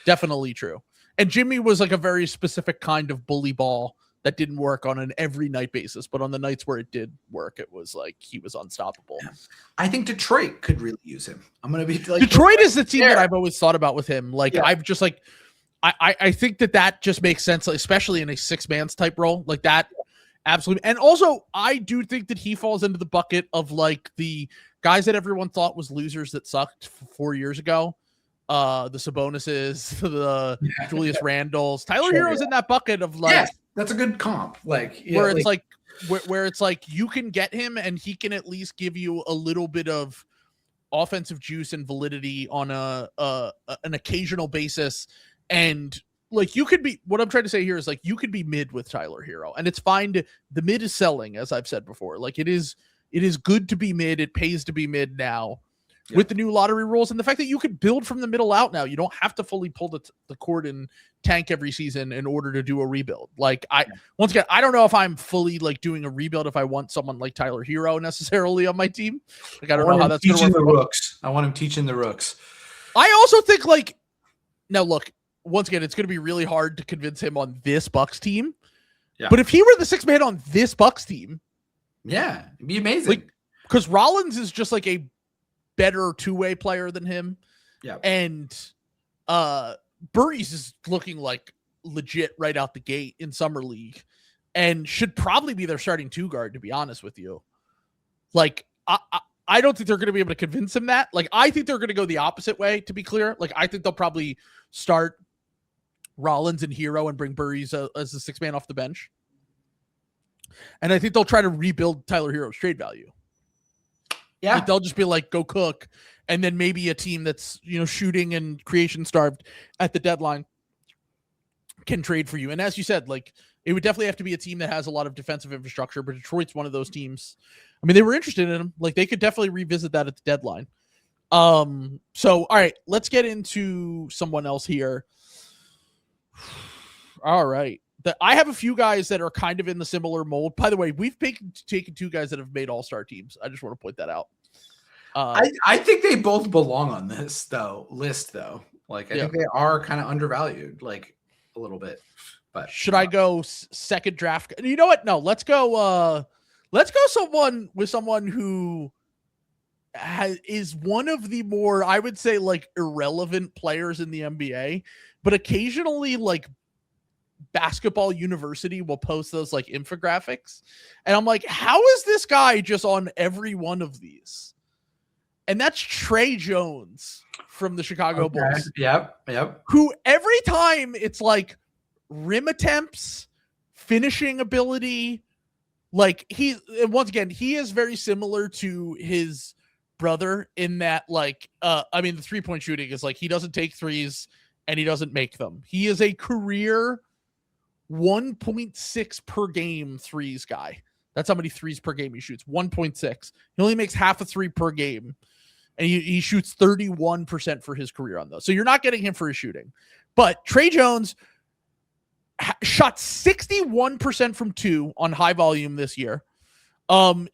definitely true. And Jimmy was like a very specific kind of bully ball that didn't work on an every night basis, but on the nights where it did work, it was like he was unstoppable. Yeah. I think Detroit could really use him. I'm gonna be like, Detroit is the team that I've always thought about with him. Like I've just like I think that just makes sense, like, especially in a 6-man type role like that. Absolutely. And also I do think that he falls into the bucket of like the guys that everyone thought was losers that sucked 4 years ago. The Sabonis's, the Julius Randles, Tyler Hero's in that bucket of like, that's a good comp. Like where it's like where it's like you can get him and he can at least give you a little bit of offensive juice and validity on an occasional basis. And like you could be, what I'm trying to say here is like you could be mid with Tyler Hero, and it's fine the mid is selling, as I've said before. Like it is good to be mid. It pays to be mid now. With the new lottery rules and the fact that you could build from the middle out now. You don't have to fully pull the cord and tank every season in order to do a rebuild. Like once again, I don't know if I'm fully like doing a rebuild if I want someone like Tyler Hero necessarily on my team. Like I don't know how that's going to work. I want him teaching the rooks. I also think like, now look, once again, it's going to be really hard to convince him on this Bucks team. Yeah. But if he were the 6th man on this Bucks team, it'd be amazing. Like, because Rollins is just like a better two-way player than him. Yeah. And Burries is looking like legit right out the gate in Summer League and should probably be their starting 2 guard, to be honest with you. Like, I don't think they're going to be able to convince him that. Like, I think they're going to go the opposite way, to be clear. Like, I think they'll probably start Rollins and Hero and bring Burries as the 6th man off the bench. And I think they'll try to rebuild Tyler Hero's trade value. Yeah. Like they'll just be like, go cook. And then maybe a team that's, shooting and creation starved at the deadline can trade for you. And as you said, like it would definitely have to be a team that has a lot of defensive infrastructure, but Detroit's one of those teams. I mean, they were interested in him. Like they could definitely revisit that at the deadline. So, all right, let's get into someone else here. All right. I have a few guys that are kind of in the similar mold. By the way, we've taken 2 guys that have made all-star teams. I just want to point that out. I think they both belong on this list though. Like I think they are kind of undervalued, like a little bit. But should I go second draft? You know what? No, let's go someone who is one of the more, I would say, like irrelevant players in the NBA, but occasionally like Basketball University will post those like infographics. And I'm like, how is this guy just on every one of these? And that's Trey Jones from the Chicago Bulls. Yep. Who every time it's like rim attempts, finishing ability, like once again, he is very similar to his brother in that like, the 3-point shooting is like, he doesn't take threes and he doesn't make them. He is a career 1.6 per game threes guy. That's how many threes per game he shoots. 1.6. He only makes half a 3 per game. and he shoots 31% for his career on those. So you're not getting him for his shooting. But Trey Jones shot 61% from 2 on high volume this year.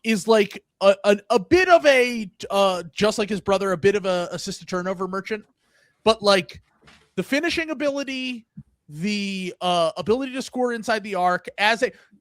Is like a bit of a just like his brother, a bit of a assist to turnover merchant, but like the finishing ability, the ability to score inside the arc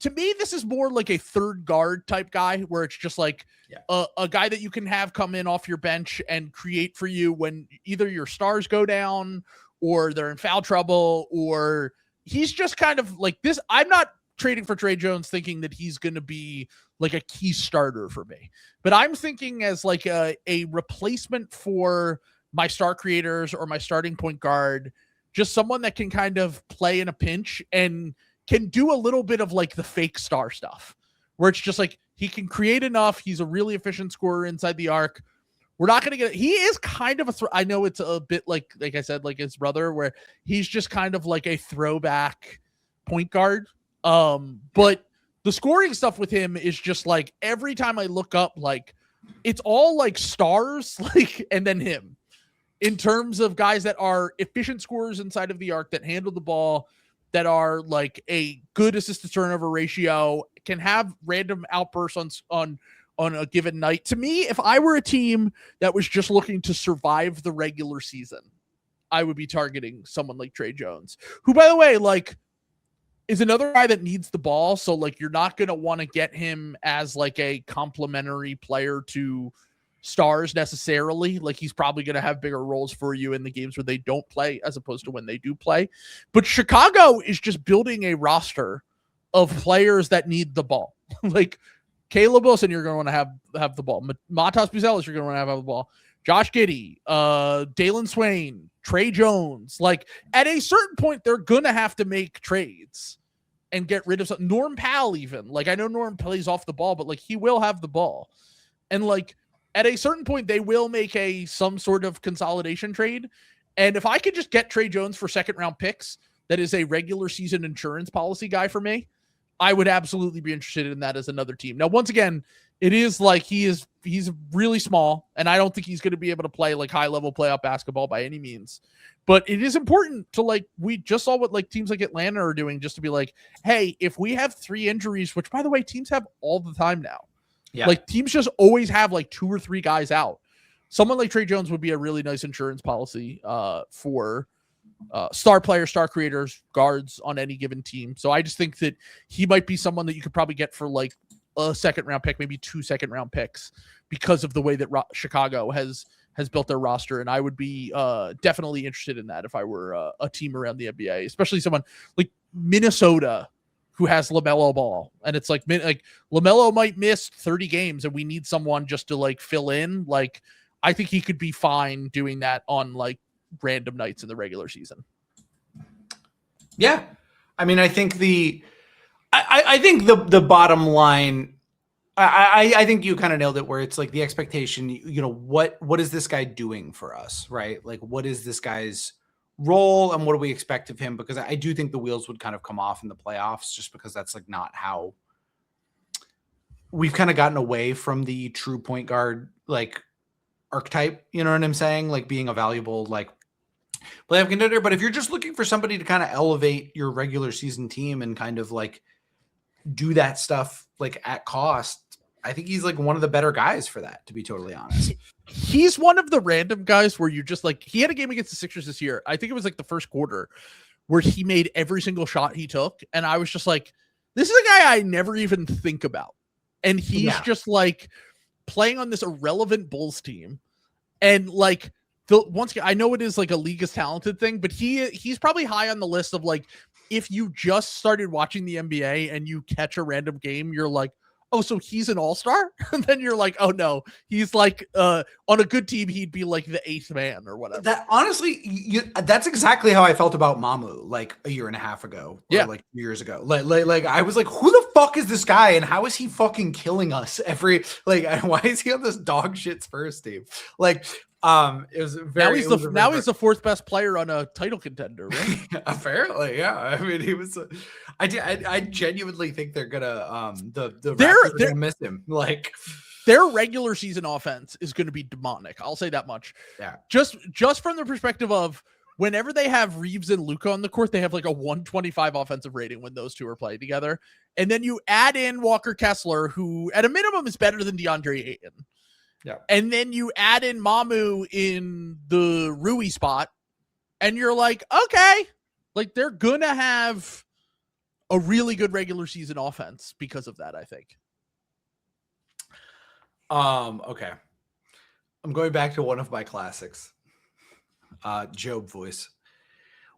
to me, this is more like a third guard type guy where it's just like a guy that you can have come in off your bench and create for you when either your stars go down or they're in foul trouble, or he's just kind of like this. I'm not trading for Trey Jones thinking that he's going to be like a key starter for me, but I'm thinking as like a replacement for my star creators or my starting point guard, just someone that can kind of play in a pinch and can do a little bit of like the fake star stuff where it's just like he can create enough. He's a really efficient scorer inside the arc. We're not going to he is kind of I know it's a bit like I said, like his brother, where he's just kind of like a throwback point guard. But the scoring stuff with him is just like every time I look up, like it's all like stars, like, and then him in terms of guys that are efficient scorers inside of the arc, that handle the ball, that are like a good assist to turnover ratio, can have random outbursts on a given night. To me, if I were a team that was just looking to survive the regular season, I would be targeting someone like Trey Jones, who, by the way, like is another guy that needs the ball. So like, you're not going to want to get him as like a complementary player to stars necessarily. Like he's probably going to have bigger roles for you in the games where they don't play as opposed to when they do play. But Chicago is just building a roster of players that need the ball. Like Caleb Wilson, you're going to want to have the ball. Matas Buzelis, you're going to want to have the ball. Josh Giddey, Dalen Swain, Trey Jones. Like at a certain point, they're going to have to make trades and get rid of something. Norm Powell even. Like I know Norm plays off the ball, but like he will have the ball. And like at a certain point, they will make some sort of consolidation trade. And if I could just get Trey Jones for second round picks, that is a regular season insurance policy guy for me, I would absolutely be interested in that as another team. Now, once again, it is like he's really small, and I don't think he's going to be able to play like high level playoff basketball by any means. But it is important to, like, we just saw what like teams like Atlanta are doing, just to be like, hey, if we have 3 injuries, which by the way, teams have all the time now. Yeah. Like teams just always have like 2 or 3 guys out. Someone like Trey Jones would be a really nice insurance policy for star players, star creators, guards on any given team. So I just think that he might be someone that you could probably get for like a second round pick, maybe 2 second round picks, because of the way that Chicago has built their roster. And I would be definitely interested in that if I were a team around the NBA, especially someone like Minnesota who has LaMelo Ball. And it's like LaMelo might miss 30 games and we need someone just to like fill in. Like, I think he could be fine doing that on like random nights in the regular season. Yeah. I mean, I think I think the bottom line, I think you kind of nailed it, where it's like the expectation, you know, what is this guy doing for us, right? Like, what is this guy's role and what do we expect of him? Because I do think the wheels would kind of come off in the playoffs, just because that's like not how we've kind of gotten away from the true point guard, like archetype, you know what I'm saying? Like being a valuable, like playoff contender. But if you're just looking for somebody to kind of elevate your regular season team and kind of like do that stuff like at cost, I think he's like one of the better guys for that, to be totally honest. He's one of the random guys where you just like, he had a game against the Sixers this year. I think it was like the first quarter where he made every single shot he took. And I was just like, this is a guy I never even think about. And he's just like playing on this irrelevant Bulls team. And like, once again, I know it is like a league is talented thing, but he's probably high on the list of like, if you just started watching the NBA and you catch a random game, you're like, oh, so he's an all-star? And then you're like, oh no, he's like, on a good team, he'd be like the 8th man or whatever. That honestly, that's exactly how I felt about Mamu like a year and a half ago. Or like years ago. Like I was like, who the fuck is this guy? And how is he fucking killing us every, like, why is he on this dog shit Spurs team? Like, it was very, he's the 4th best player on a title contender, right? Apparently, yeah. I mean, he was. I genuinely think they're gonna Raptors are gonna miss him. Like, their regular season offense is going to be demonic. I'll say that much. Yeah. Just from the perspective of whenever they have Reeves and Luka on the court, they have like a 125 offensive rating when those two are playing together. And then you add in Walker Kessler, who at a minimum is better than DeAndre Ayton. Yeah. And then you add in Mamu in the Rui spot, and you're like, okay, like they're going to have a really good regular season offense because of that, I think. Okay. I'm going back to one of my classics. Job voice.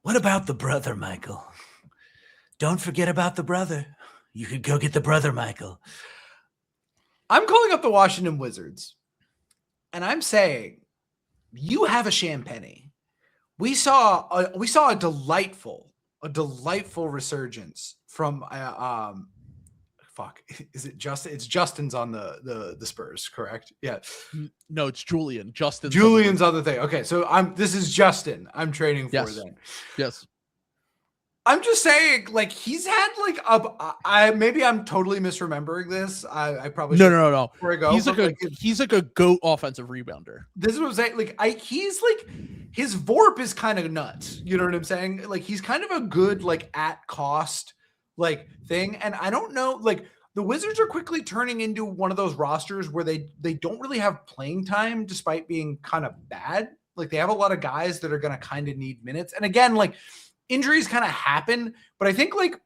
What about the brother, Michael? Don't forget about the brother. You could go get the brother, Michael. I'm calling up the Washington Wizards, and I'm saying you have a Champagny. We saw a delightful resurgence from is it Justin? It's Justin's on the Spurs, correct? Yeah. No, it's Julian. Julian's on the thing. Okay, so this is Justin I'm trading for then. Yes. I'm just saying, like, he's had like maybe I'm totally misremembering this. I probably no. Before I go, he's like a GOAT offensive rebounder. This is what I'm saying. Like, he's like, his VORP is kind of nuts. You know what I'm saying? Like, he's kind of a good like at cost like thing. And I don't know, like the Wizards are quickly turning into one of those rosters where they don't really have playing time despite being kind of bad. Like they have a lot of guys that are going to kind of need minutes. And again, like injuries kind of happen, but I think like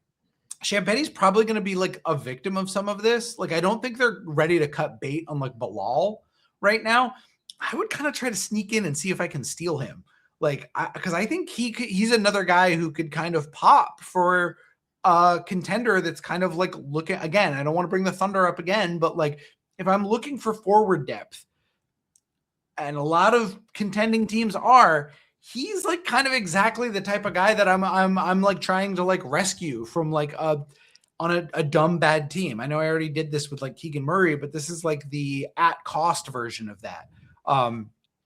Champagny's probably going to be like a victim of some of this. Like, I don't think they're ready to cut bait on like Bilal right now. I would kind of try to sneak in and see if I can steal him. Like, because I think he's another guy who could kind of pop for a contender that's kind of like looking again. I don't want to bring the Thunder up again, but like if I'm looking for forward depth, and a lot of contending teams are, he's like kind of exactly the type of guy that I'm like trying to like rescue from like on a dumb bad team. I know I already did this with like Keegan Murray, but this is like the at cost version of that.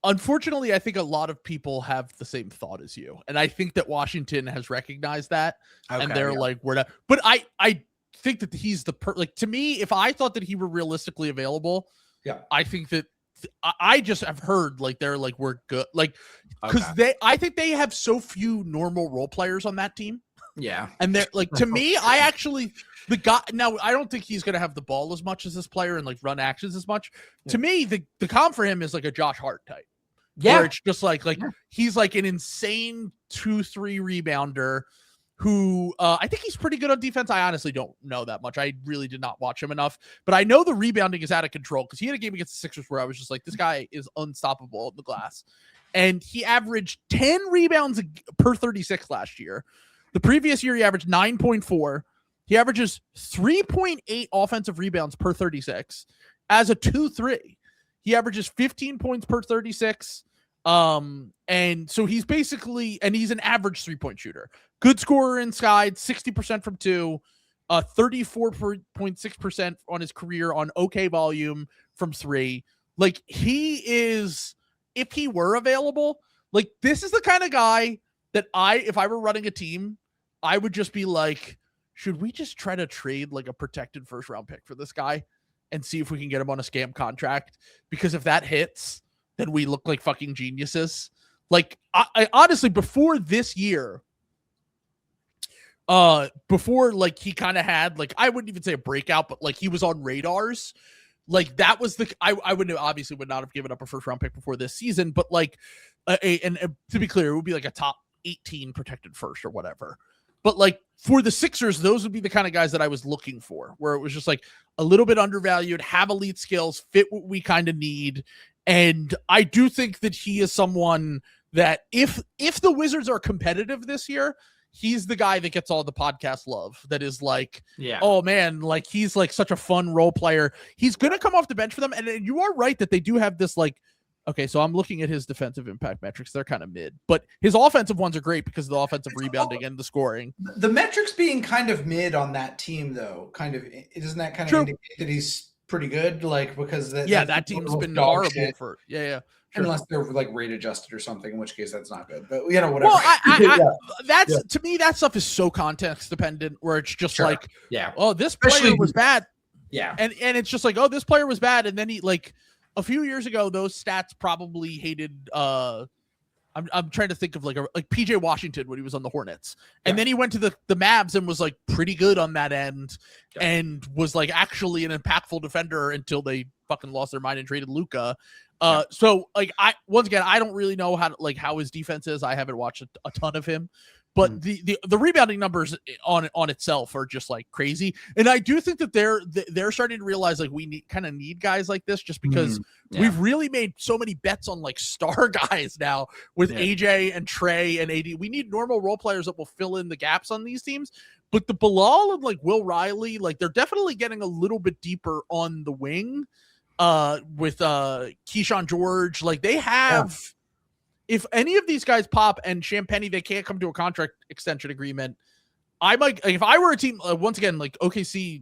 Unfortunately, I think a lot of people have the same thought as you. And I think that Washington has recognized that. Okay, and they're like, we're not. But I think that he's like, to me, if I thought that he were realistically available, I think that I just have heard like, they're like, we're good. Like, because I think they have so few normal role players on that team. Yeah. And they're like, to me, the guy, now I don't think he's going to have the ball as much as this player and like run actions as much. Yeah. To me, the comp for him is like a Josh Hart type. Yeah. Where it's just like he's like an insane 2-3 rebounder who I think he's pretty good on defense. I honestly don't know that much. I really did not watch him enough, but I know the rebounding is out of control because he had a game against the Sixers where I was just like, this guy is unstoppable in the glass. And he averaged 10 rebounds per 36 last year. The previous year, he averaged 9.4. He averages 3.8 offensive rebounds per 36 as a 2-3. He averages 15 points per 36. And so he's basically, and he's an average 3-point shooter. Good scorer inside, 60% from 2, 34.6% on his career on okay volume from 3. Like he is, if he were available, like this is the kind of guy that if I were running a team, I would just be like, should we just try to trade like a protected first round pick for this guy and see if we can get him on a scam contract? Because if that hits, then we look like fucking geniuses. Like I honestly, before this year, before like he kind of had like, I wouldn't even say a breakout, but like he was on radars. Like that was I would obviously would not have given up a first round pick before this season, but like, and to be clear, it would be like a top 18 protected first or whatever. But like for the Sixers, those would be the kind of guys that I was looking for, where it was just like a little bit undervalued, have elite skills, fit what we kind of need. And I do think that he is someone that if the Wizards are competitive this year, he's the guy that gets all the podcast love. That is like, oh man, like he's like such a fun role player. He's going to come off the bench for them. And you are right that they do have this like, okay, so I'm looking at his defensive impact metrics. They're kind of mid, but his offensive ones are great because of the offensive rebounding and the scoring. The metrics being kind of mid on that team, though, kind of doesn't that kind of indicate that he's pretty good? Like because that team's been horrible for Sure. Unless they're like rate adjusted or something, in which case that's not good. But you know, whatever. Well, to me, that stuff is so context dependent. Where it's just like, oh, this player was bad. Yeah. And it's just like, oh, this player was bad. And then he like a few years ago, those stats probably hated I'm trying to think of like PJ Washington when he was on the Hornets. And then he went to the Mavs and was like pretty good on that end and was like actually an impactful defender until they fucking lost their mind and traded Luka. So like once again, I don't really know how his defense is. I haven't watched a ton of him. But the rebounding numbers on itself are just like crazy, and I do think that they're starting to realize like we need guys like this just because we've really made so many bets on like star guys now with AJ and Trey and AD. We need normal role players that will fill in the gaps on these teams. But the Bilal and like Will Riley, like they're definitely getting a little bit deeper on the wing with Keyshawn George. Like they have. Yeah. If any of these guys pop and Champagnie, they can't come to a contract extension agreement, I might, if I were a team, once again, like OKC,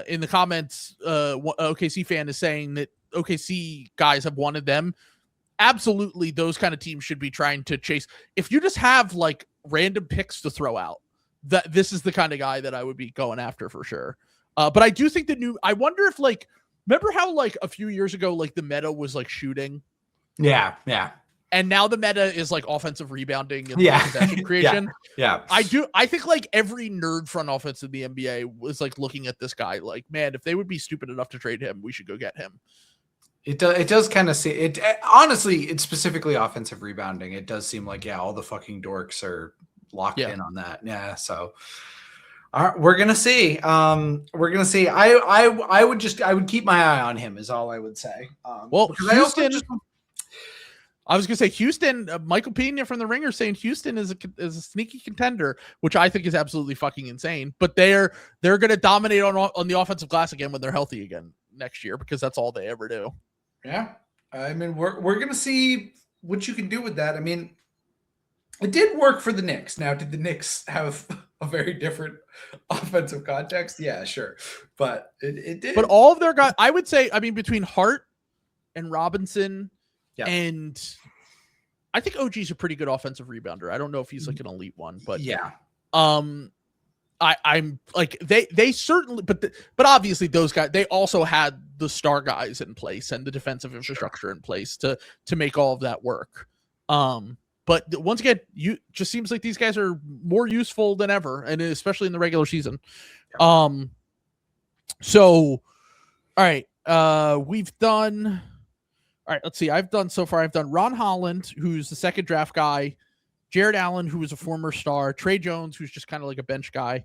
in the comments, OKC fan is saying that OKC guys have wanted them. Absolutely, those kind of teams should be trying to chase. If you just have like random picks to throw out, that this is the kind of guy that I would be going after for sure. But I do think I wonder if like, remember how like a few years ago, like the meta was like shooting? Yeah. And now the meta is like offensive rebounding and possession creation. Yeah. I think like every nerd front office in the NBA was like looking at this guy like, man, if they would be stupid enough to trade him, we should go get him. It does kind of see it. Honestly, it's specifically offensive rebounding. It does seem like, all the fucking dorks are locked in on that. Yeah. So we're going to see. We're going to see. I would keep my eye on him is all I would say. Well, Houston, I was going to say Houston, Michael Pena from the Ringer saying Houston is a sneaky contender, which I think is absolutely fucking insane. But they're going to dominate on the offensive glass again when they're healthy again next year because that's all they ever do. Yeah, I mean we're going to see what you can do with that. I mean, it did work for the Knicks. Now, did the Knicks have a very different offensive context? Yeah, sure, but it did. But all of their guys, I would say, I mean, between Hart and Robinson. Yeah. And I think OG's a pretty good offensive rebounder. I don't know if he's like an elite one, but I'm like they certainly, but obviously those guys, they also had the star guys in place and the defensive infrastructure in place to make all of that work. But once again, you just seems like these guys are more useful than ever, and especially in the regular season. Yeah. So, all right, we've done. All right, let's see. I've done Ron Holland, who's the second draft guy, Jared Allen, who was a former star, Trey Jones, who's just kind of like a bench guy.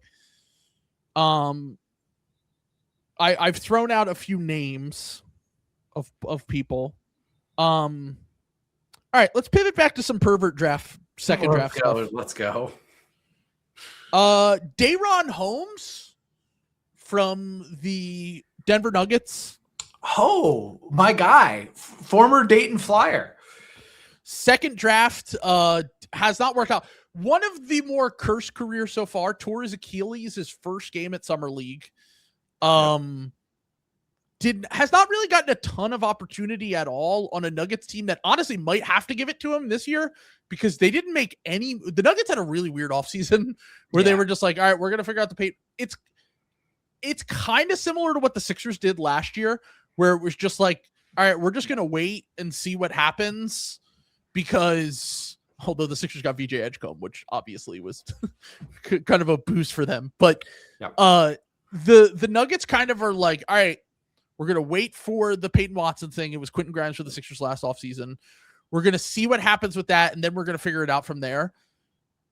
I've thrown out a few names of people. All right, let's pivot back to some pervert draft, second draft stuff. Let's go. Day'Ron Holmes from the Denver Nuggets. Oh, my guy, former Dayton Flyer. Second draft has not worked out. One of the more cursed careers so far. Tore his Achilles his first game at Summer League. Has not really gotten a ton of opportunity at all on a Nuggets team that honestly might have to give it to him this year because they didn't make any. The Nuggets had a really weird offseason where they were just like, all right, we're going to figure out the pay. It's kind of similar to what the Sixers did last year, where it was just like, all right, we're just going to wait and see what happens because although the Sixers got VJ Edgecombe, which obviously was kind of a boost for them. But the Nuggets kind of are like, all right, we're going to wait for the Peyton Watson thing. It was Quentin Grimes for the Sixers last offseason. We're going to see what happens with that, and then we're going to figure it out from there.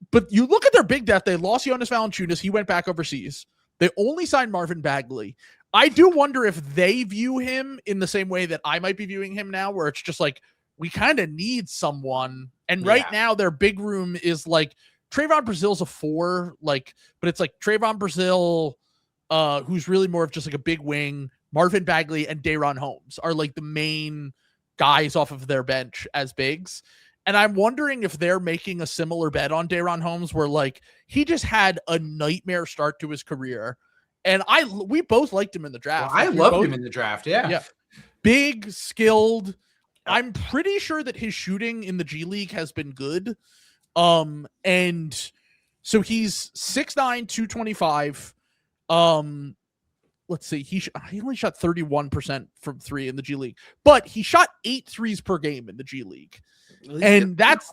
But you look at their big depth. They lost Jonas Valanciunas. He went back overseas. They only signed Marvin Bagley. I do wonder if they view him in the same way that I might be viewing him now, where it's just like, we kind of need someone. And right now their big room is like Trayvon Brazil's a 4, like, but it's like Trayvon Brazil, who's really more of just like a big wing. Marvin Bagley and Day'Ron Holmes are like the main guys off of their bench as bigs. And I'm wondering if they're making a similar bet on Day'Ron Holmes where like he just had a nightmare start to his career. And we both liked him in the draft. Well, I loved him in the draft. Yeah. Big, skilled. I'm pretty sure that his shooting in the G League has been good. And so he's 6'9", 225. let's see, he only shot 31% from 3 in the G League, but he shot 8 threes per game in the G League. And that's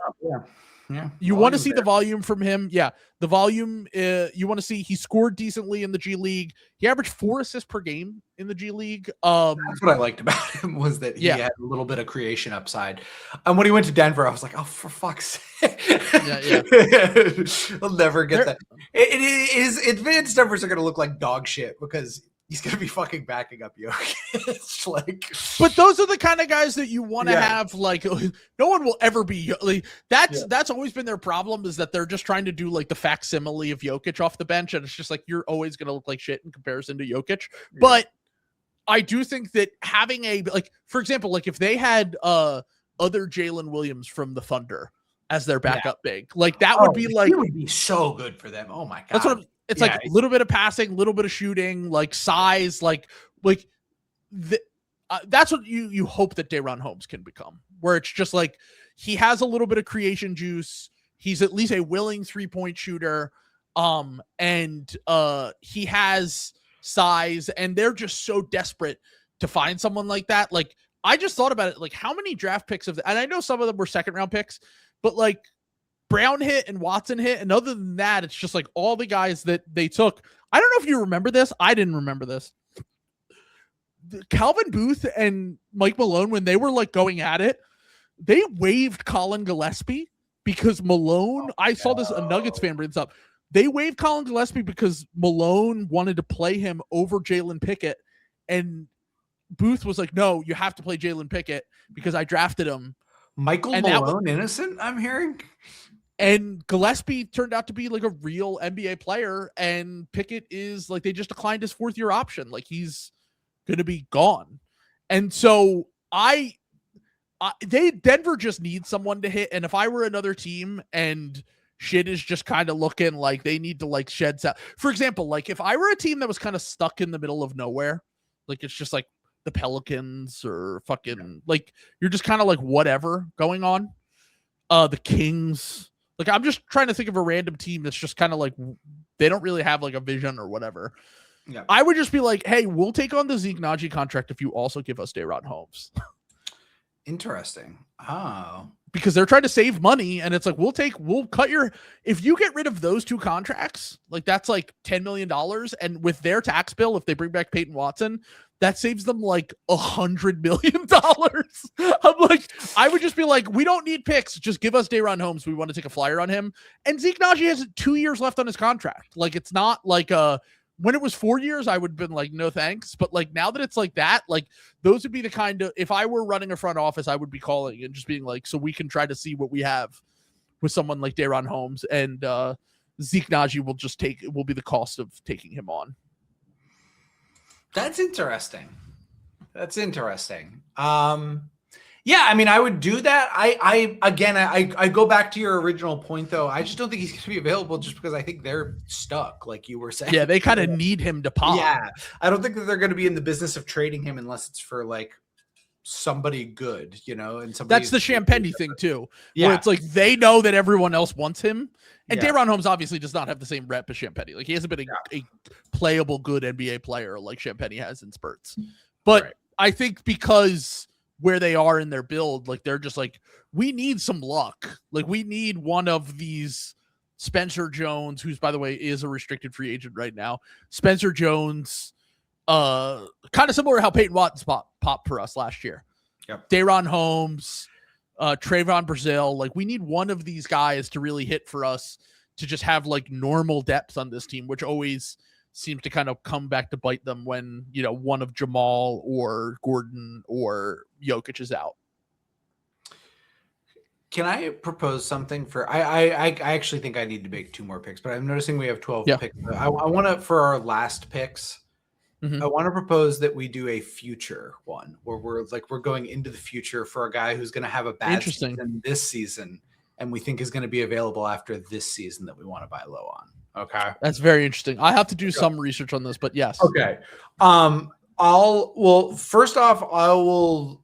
you want to see the volume from him. Yeah. The volume, you want to see he scored decently in the G League. He averaged 4 assists per game in the G League. That's what I liked about him, was that he had a little bit of creation upside. And when he went to Denver, I was like, oh, for fuck's sake. I'll never get that. Advanced numbers are going to look like dog shit because he's going to be fucking backing up Jokic. But those are the kind of guys that you want to have. Like, no one will ever be like that's always been their problem, is that they're just trying to do like the facsimile of Jokic off the bench, and it's just like you're always going to look like shit in comparison to Jokic. Yeah. But I do think that having for example, like if they had other Jalen Williams from the Thunder as their backup big, like that would be like, he would be so good for them. Oh my god, that's what it's like a little bit of passing, a little bit of shooting, like size, that's what you hope that Daron Holmes can become, where it's just like he has a little bit of creation juice. He's at least a willing 3-point shooter. And he has size, and they're just so desperate to find someone like that. Like, I just thought about it, like how many draft picks and I know some of them were 2nd round picks, but like Brown hit and Watson hit. And other than that, it's just like all the guys that they took. I don't know if you remember this. I didn't remember this. Calvin Booth and Mike Malone, when they were like going at it, they waived Colin Gillespie because Malone, I saw this, a Nuggets fan brings up. They waived Colin Gillespie because Malone wanted to play him over Jalen Pickett. And Booth was like, no, you have to play Jalen Pickett because I drafted him. Michael Malone innocent, I'm hearing. And Gillespie turned out to be like a real NBA player, and Pickett is like, they just declined his 4th-year option. Like, he's going to be gone. And so Denver just needs someone to hit. And if I were another team and shit is just kind of looking like they need to like shed out, for example, like if I were a team that was kind of stuck in the middle of nowhere, like it's just like the Pelicans or fucking like you're just kind of like whatever going on. The Kings, like I'm just trying to think of a random team that's just kind of like they don't really have like a vision or whatever. Yeah. I would just be like, hey, we'll take on the Zeke Naji contract if you also give us Daron Holmes. Interesting. Oh. Because they're trying to save money, and it's like, we'll cut if you get rid of those 2 contracts, like that's like $10 million. And with their tax bill, if they bring back Peyton Watson, that saves them like $100 million. I'm like, I would just be like, we don't need picks. Just give us Daron Holmes. We want to take a flyer on him. And Zeke Naji has 2 years left on his contract. Like, it's not like when it was 4 years, I would have been like, no thanks. But like now that it's like that, like those would be the kind of, if I were running a front office, I would be calling and just being like, so we can try to see what we have with someone like Daron Holmes, and Zeke Naji will be the cost of taking him on. That's interesting. Yeah, I mean, I would do that. I go back to your original point, though. I just don't think he's going to be available just because I think they're stuck, like you were saying. Yeah, they kind of need him to pop. Yeah, I don't think that they're going to be in the business of trading him unless it's for like somebody good, and somebody. That's the Champagny thing too. Yeah, where it's like they know that everyone else wants him, and Daron Holmes obviously does not have the same rep as Champagny. Like he hasn't been a playable good NBA player like Champagny has in spurts. But I think because where they are in their build, like they're just like, we need some luck. Like we need one of these Spencer Jones, who's by the way is a restricted free agent right now. Spencer Jones, kind of similar to how Peyton Watson popped for us last year. Yep. Daron Holmes, Trayvon Brazile. Like we need one of these guys to really hit for us to just have like normal depth on this team, which always seems to kind of come back to bite them when, one of Jamal or Gordon or Jokic is out. Can I propose something for, I actually think I need to make 2 more picks, but I'm noticing we have 12 picks. I want to, for our last picks, I want to propose that we do a future one where we're going into the future for a guy who's going to have a bad season this season and we think is going to be available after this season that we want to buy low on. Okay. That's very interesting. I have to do some research on this, but yes. Okay. First off, I'll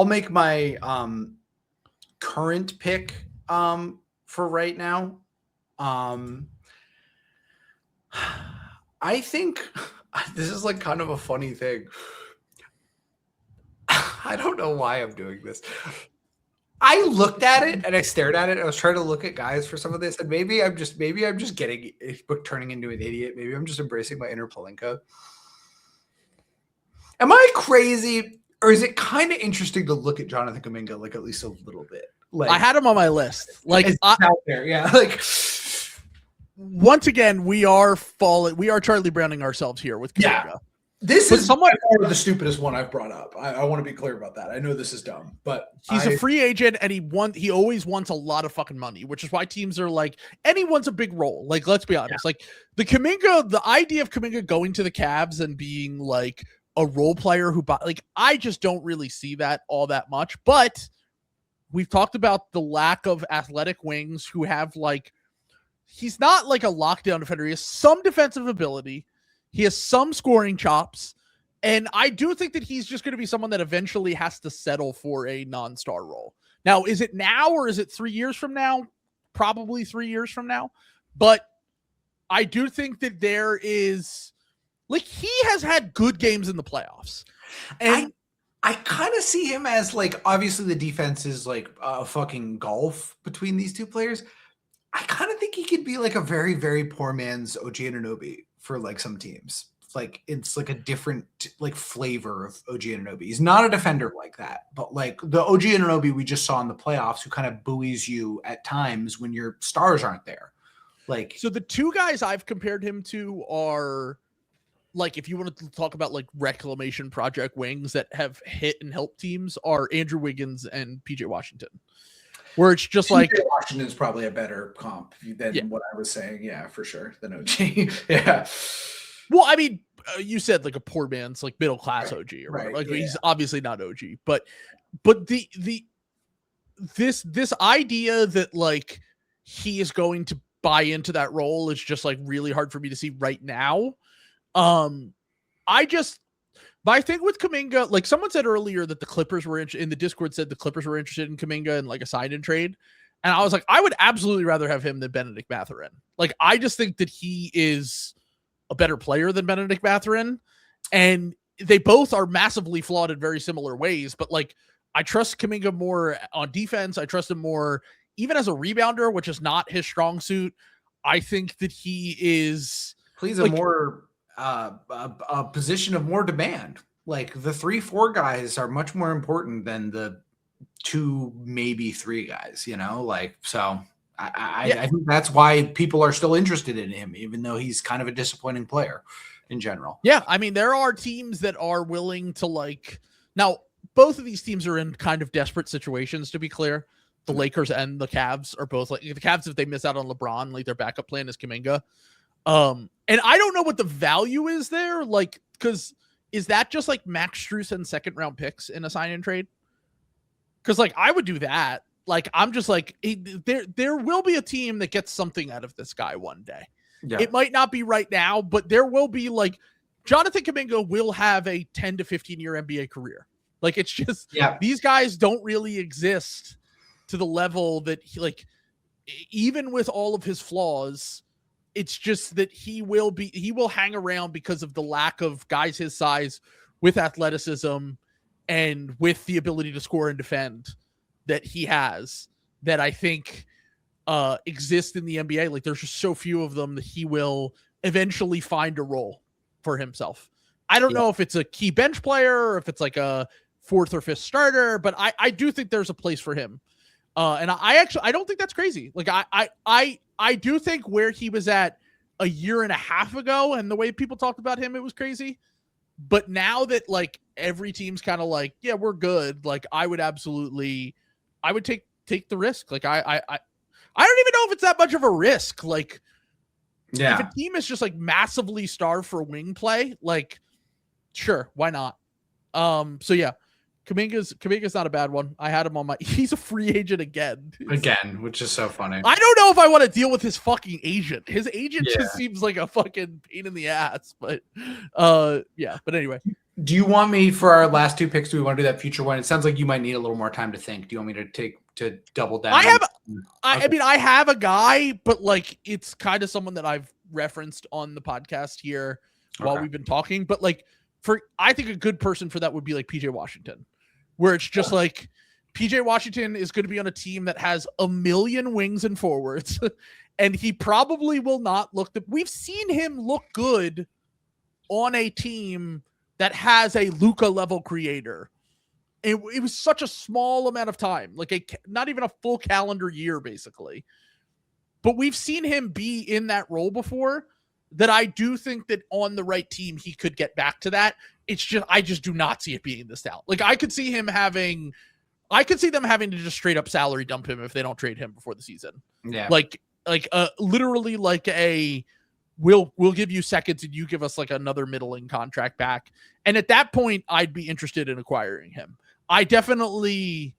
make my current pick for right now. I think This is like kind of a funny thing. I don't know why I'm doing this. I looked at it and I stared at it. I was trying to look at guys for some of this, and maybe I'm just turning into an idiot. Maybe I'm just embracing my inner Palenka. Am I crazy, or is it kind of interesting to look at Jonathan Kuminga like at least a little bit? Like I had him on my list. Like out there, yeah. Like once again, we are Charlie Browning ourselves here with Kuminga. Yeah. This is by far the stupidest one I've brought up. I want to be clear about that. I know this is dumb, but he's a free agent and he always wants a lot of fucking money, which is why teams are like, anyone's a big role. Like, let's be honest. Like the idea of Kuminga going to the Cavs and being like a role player I just don't really see that all that much. But we've talked about the lack of athletic wings who have he's not like a lockdown defender. He has some defensive ability. He has some scoring chops, and I do think that he's just going to be someone that eventually has to settle for a non-star role. Now, is it now or is it 3 years from now? Probably 3 years from now. But I do think that there is, he has had good games in the playoffs. And I kind of see him as obviously the defense is like a fucking gulf between these two players. I kind of think he could be like a very, very poor man's OG Anunoby for some teams. It's a different flavor of OG Anunoby. He's not a defender like that, but the OG Anunoby we just saw in the playoffs who kind of buoys you at times when your stars aren't there. So the two guys I've compared him to are if you wanted to talk about reclamation project wings that have hit and helped teams are Andrew Wiggins and PJ Washington. Where it's just Washington is probably a better comp than what I was saying. Yeah, for sure. Than OG. Yeah. Well, I mean, you said a poor man's middle class OG or whatever. Right. He's obviously not OG, but this idea that he is going to buy into that role is just really hard for me to see right now. My thing with Kuminga, someone said earlier that the Clippers were in the Discord said the Clippers were interested in Kuminga and a sign and trade. And I was I would absolutely rather have him than Benedict Mathurin. I just think that he is a better player than Benedict Mathurin. And they both are massively flawed in very similar ways. But I trust Kuminga more on defense. I trust him more even as a rebounder, which is not his strong suit. I think that he plays a more a position of more demand. The 3-4 guys are much more important than the 2, maybe 3 guys, so I think that's why people are still interested in him, even though he's kind of a disappointing player in general. Yeah. I mean, there are teams that are willing to now both of these teams are in kind of desperate situations, to be clear. The Lakers and the Cavs are both the Cavs, if they miss out on LeBron, their backup plan is Kuminga. And I don't know what the value is there, because is that just Max Strus and second round picks in a sign and trade? Because I would do that. I'm just there will be a team that gets something out of this guy one day. Yeah. It might not be right now, but there will be Jonathan Kuminga will have a 10 to 15 year NBA career. It's just these guys don't really exist to the level that he, even with all of his flaws. It's just that he will hang around because of the lack of guys his size with athleticism and with the ability to score and defend that he has, that I think exist in the NBA. There's just so few of them that he will eventually find a role for himself. I don't know if it's a key bench player or if it's a 4th or 5th starter, but I do think there's a place for him. And I don't think that's crazy. I do think where he was at a year and a half ago and the way people talked about him, it was crazy. But now that every team's kind of we're good. I would take the risk. I don't even know if it's that much of a risk. If a team is just massively starved for wing play, sure, why not? So yeah. Kuminga's not a bad one. I had him on he's a free agent again, which is so funny. I don't know if I want to deal with his fucking agent. His agent just seems like a fucking pain in the ass, but but anyway. Do you want me for our last 2 picks? Do we want to do that future one? It sounds like you might need a little more time to think. Do you want me to double down? I mean, I have a guy, but it's kind of someone that I've referenced on the podcast here. while we've been talking. But like I think a good person for that would be like PJ Washington, where it's just like PJ Washington is going to be on a team that has a million wings and forwards, and he probably will not look we've seen him look good on a team that has a Luka level creator. It was such a small amount of time, like not even a full calendar year, basically. But we've seen him be in that role before, that I do think that on the right team, he could get back to that. It's just, I just do not see it being this out. Like I could see them having to just straight up salary dump him if they don't trade him before the season. Yeah. Literally like we'll give you seconds and you give us like another middling contract back. And at that point, I'd be interested in acquiring him. I definitely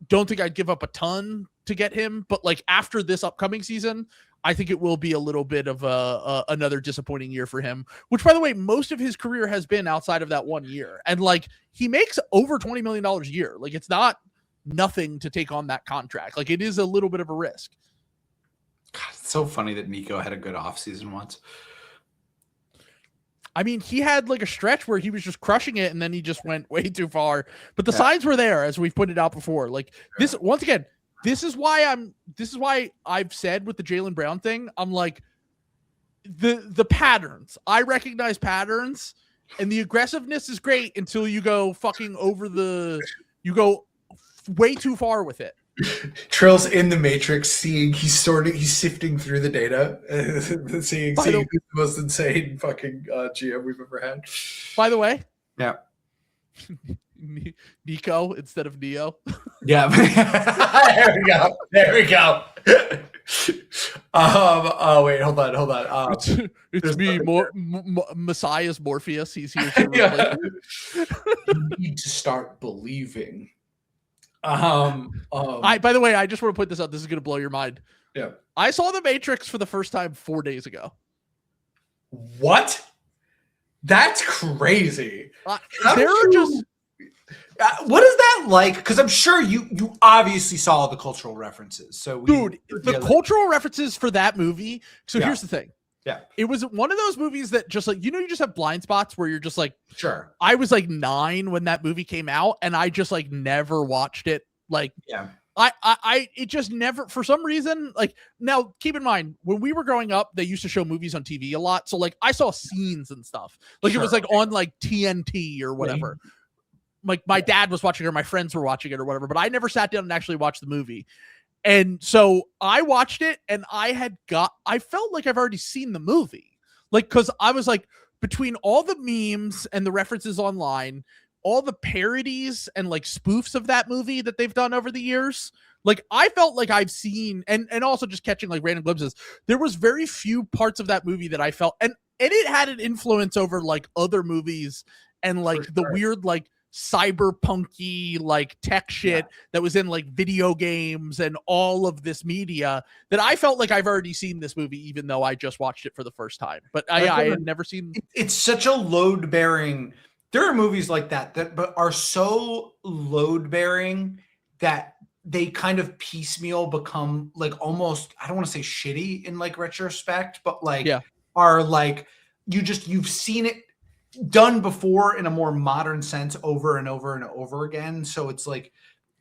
don't think I'd give up a ton to get him, but like after this upcoming season, I think it will be a little bit of another disappointing year for him, which by the way, most of his career has been outside of that 1 year. And like he makes over $20 million a year. Like it's not nothing to take on that contract. Like it is a little bit of a risk. God, it's so funny that Nico had a good offseason once. I mean, he had like a stretch where he was just crushing it and then he just went way too far. But the signs were there, as we've pointed out before. Like this, once again, this is why I've said with the Jaylen Brown thing, I'm like, the patterns. I recognize patterns, and the aggressiveness is great until you go fucking you go way too far with it. Trill's in the Matrix, he's sifting through the data, seeing who's the most insane fucking GM we've ever had. By the way, yeah, Nico instead of Neo. Yeah, there we go. Oh wait, hold on. It's me, Messiah's Morpheus. He's here to You need to start believing. By the way, I just want to point this out. This is going to blow your mind. Yeah. I saw The Matrix for the first time 4 days ago. What? That's crazy. There are just... what is that like? Because I'm sure you obviously saw the cultural references. So the cultural references for that movie. So here's the thing. Yeah. It was one of those movies that just like, you just have blind spots where you're just like, sure. I was like 9 when that movie came out and I just like never watched it. Like, yeah. It just never, for some reason, like, now keep in mind when we were growing up, they used to show movies on TV a lot. So like I saw scenes and stuff. Like it was like on like TNT or whatever. Right. Like my dad was watching it or my friends were watching it or whatever, but I never sat down and actually watched the movie. And so I watched it and I felt like I've already seen the movie. Like, cause I was like, between all the memes and the references online, all the parodies and like spoofs of that movie that they've done over the years, like I felt like I've seen, and also just catching like random glimpses, there was very few parts of that movie that I felt, and it had an influence over like other movies and like the weird, like, cyberpunky like tech shit that was in like video games and all of this media that I felt like I've already seen this movie, even though I just watched it for the first time. But I had never seen. It's such a load bearing. There are movies like that but are so load bearing that they kind of piecemeal become like almost, I don't want to say shitty in like retrospect, but like are like you've seen it done before in a more modern sense over and over and over again. So it's like,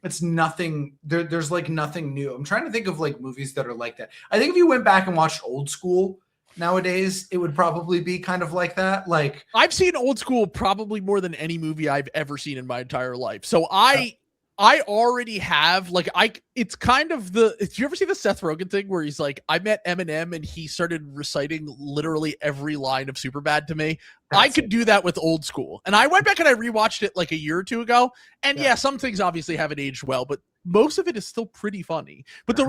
it's nothing, there's like nothing new. I'm trying to think of like movies that are like that. I think if you went back and watched Old School nowadays, it would probably be kind of like that. Like I've seen Old School probably more than any movie I've ever seen in my entire life. So I already have like, it's kind of did you ever see the Seth Rogen thing where he's like, I met Eminem and he started reciting literally every line of Superbad to me? I could do that with Old School. And I went back and I rewatched it like a year or two ago. And some things obviously haven't aged well, but most of it is still pretty funny. But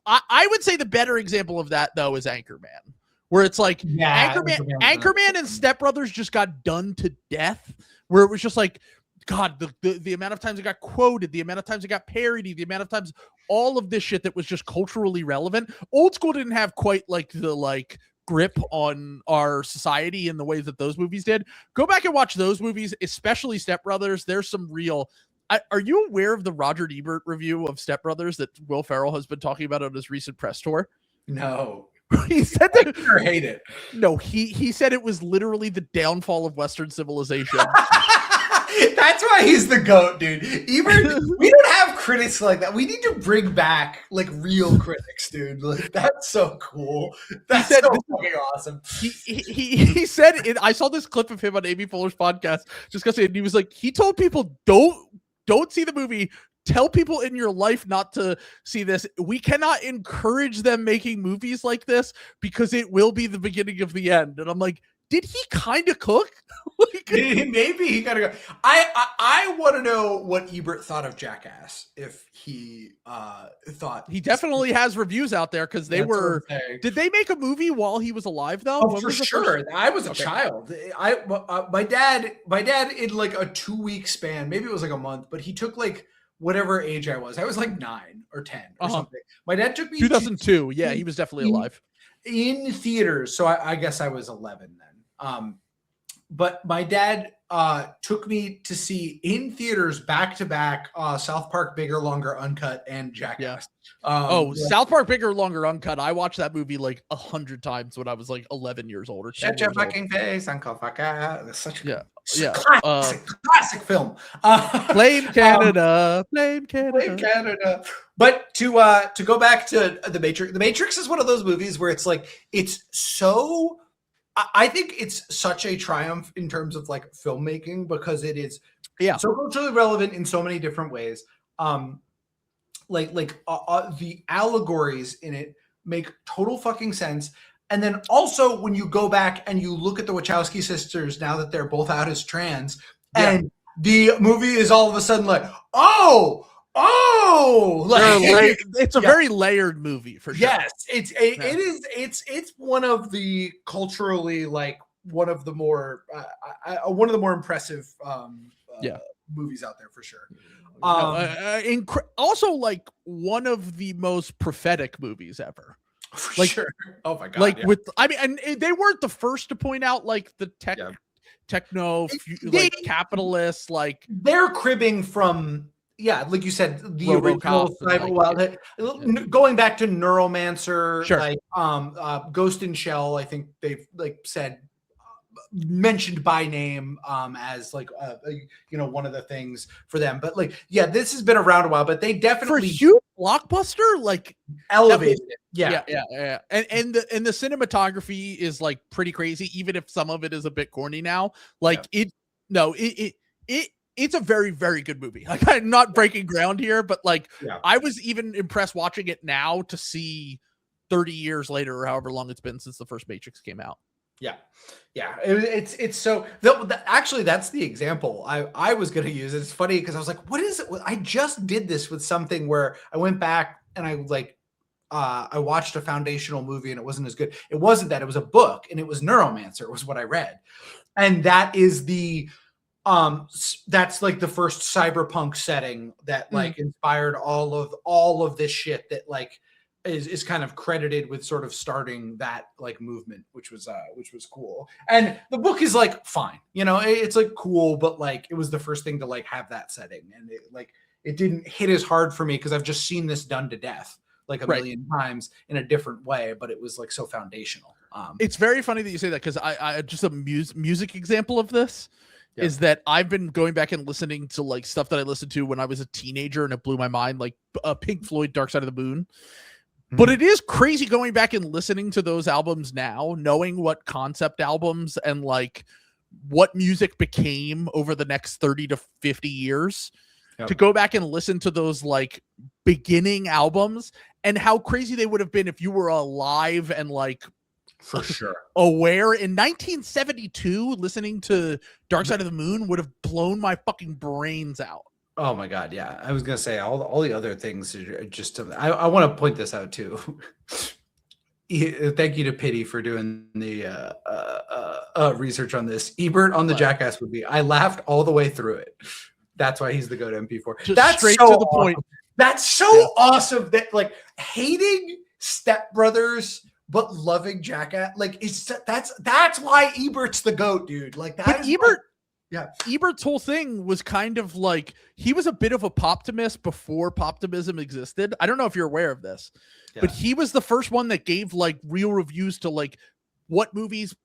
I would say the better example of that though is Anchorman, where it's like Anchorman and Step Brothers just got done to death, where it was just like, God, the amount of times it got quoted, the amount of times it got parodied, the amount of times all of this shit that was just culturally relevant. Old School didn't have quite like the like grip on our society in the ways that those movies did. Go back and watch those movies, especially Step Brothers. There's some real. Are you aware of the Roger Ebert review of Step Brothers that Will Ferrell has been talking about on his recent press tour? No. He said I that. or hate it. No, he said it was literally the downfall of Western civilization. That's why he's the GOAT, dude. Even we don't have critics like that. We need to bring back like real critics, dude. Like, that's so cool. That's so fucking awesome. He said it. I saw this clip of him on Amy Fuller's podcast discussing it, and he was like, he told people don't see the movie. Tell people in your life not to see this. We cannot encourage them making movies like this because it will be the beginning of the end. And I'm like, did he kind of cook? Like, maybe he gotta go. I want to know what Ebert thought of Jackass. If he thought he definitely has reviews out there because they were. Did they make a movie while he was alive though? Oh, for sure. I was a child. My dad in like a 2-week span, maybe it was like a month, but he took like whatever age I was. I was like 9 or 10 or something. My dad took me 2002. Yeah, he was definitely alive in theaters. So I guess I was 11 then. But my dad took me to see in theaters back to back South Park Bigger, Longer, Uncut, and Jackass. South Park Bigger, Longer, Uncut. I watched that movie like 100 times when I was like 11 years old. Or Shut your fucking face, Uncle Fucker. That's such a classic film. Blame Canada, blame Canada. But to go back to The Matrix, The Matrix is one of those movies where it's like it's so. I think it's such a triumph in terms of like filmmaking because it is so culturally relevant in so many different ways. The allegories in it make total fucking sense. And then also when you go back and you look at the Wachowski sisters now that they're both out as trans, and the movie is all of a sudden like, like it's a very layered movie for sure. Yes, it's one of the culturally like one of the more impressive movies out there for sure. Also like one of the most prophetic movies ever. Like, sure. Oh my god. And they weren't the first to point out like the techno capitalists, like they're cribbing from like you said, the original going back to Neuromancer, like Ghost in Shell. I think they've like said mentioned by name as like one of the things for them. But like this has been around a while, but they definitely for huge blockbuster like elevated it. And the cinematography is like pretty crazy, even if some of it is a bit corny now. Like it's a very, very good movie. Like I'm not breaking ground here, but like I was even impressed watching it now to see 30 years later or however long it's been since the first Matrix came out. It's so actually that's the example I was going to use. It's funny because I was like, what is it? I just did this with something where I went back and I like I watched a foundational movie and it wasn't as good. It wasn't that, it was a book and it was Neuromancer was what I read. And that is that's like the first cyberpunk setting that like inspired all of this shit that like is kind of credited with sort of starting that like movement, which was cool. And the book is like fine, it's like cool, but like it was the first thing to like have that setting, and it didn't hit as hard for me because I've just seen this done to death like a million times in a different way, but it was like so foundational. It's very funny that you say that because I just a music example of this. Is that I've been going back and listening to like stuff that I listened to when I was a teenager and it blew my mind, like Pink Floyd, Dark Side of the Moon. But it is crazy going back and listening to those albums now, knowing what concept albums and like what music became over the next 30 to 50 years to go back and listen to those like beginning albums and how crazy they would have been if you were alive and like for sure aware. In 1972, listening to Dark Side of the Moon would have blown my fucking brains out. Oh my god, yeah. I was gonna say all the other things are just. I want to point this out too. Thank you to Pity for doing the research on this. Ebert on the Jackass movie. I laughed all the way through it. That's why he's the GOAT MP4. That's straight so to the point. That's so awesome that like hating Step Brothers but loving Jackass. Like that's why Ebert's the GOAT, dude. Like that. But Ebert. Yeah. Ebert's whole thing was kind of like, he was a bit of a poptimist before poptimism existed. I don't know if you're aware of this, but he was the first one that gave like real reviews to like what movies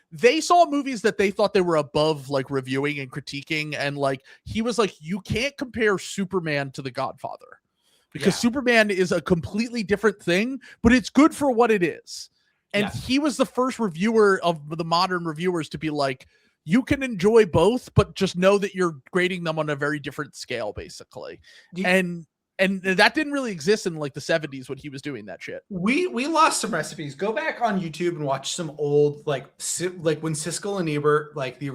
they saw, movies that they thought they were above like reviewing and critiquing. And like, he was like, you can't compare Superman to The Godfather because Superman is a completely different thing, but it's good for what it is. And he was the first reviewer of the modern reviewers to be like, you can enjoy both, but just know that you're grading them on a very different scale, basically. And that didn't really exist in like the 70s when he was doing that shit. We lost some recipes. Go back on YouTube and watch some old like when Siskel and Ebert, like the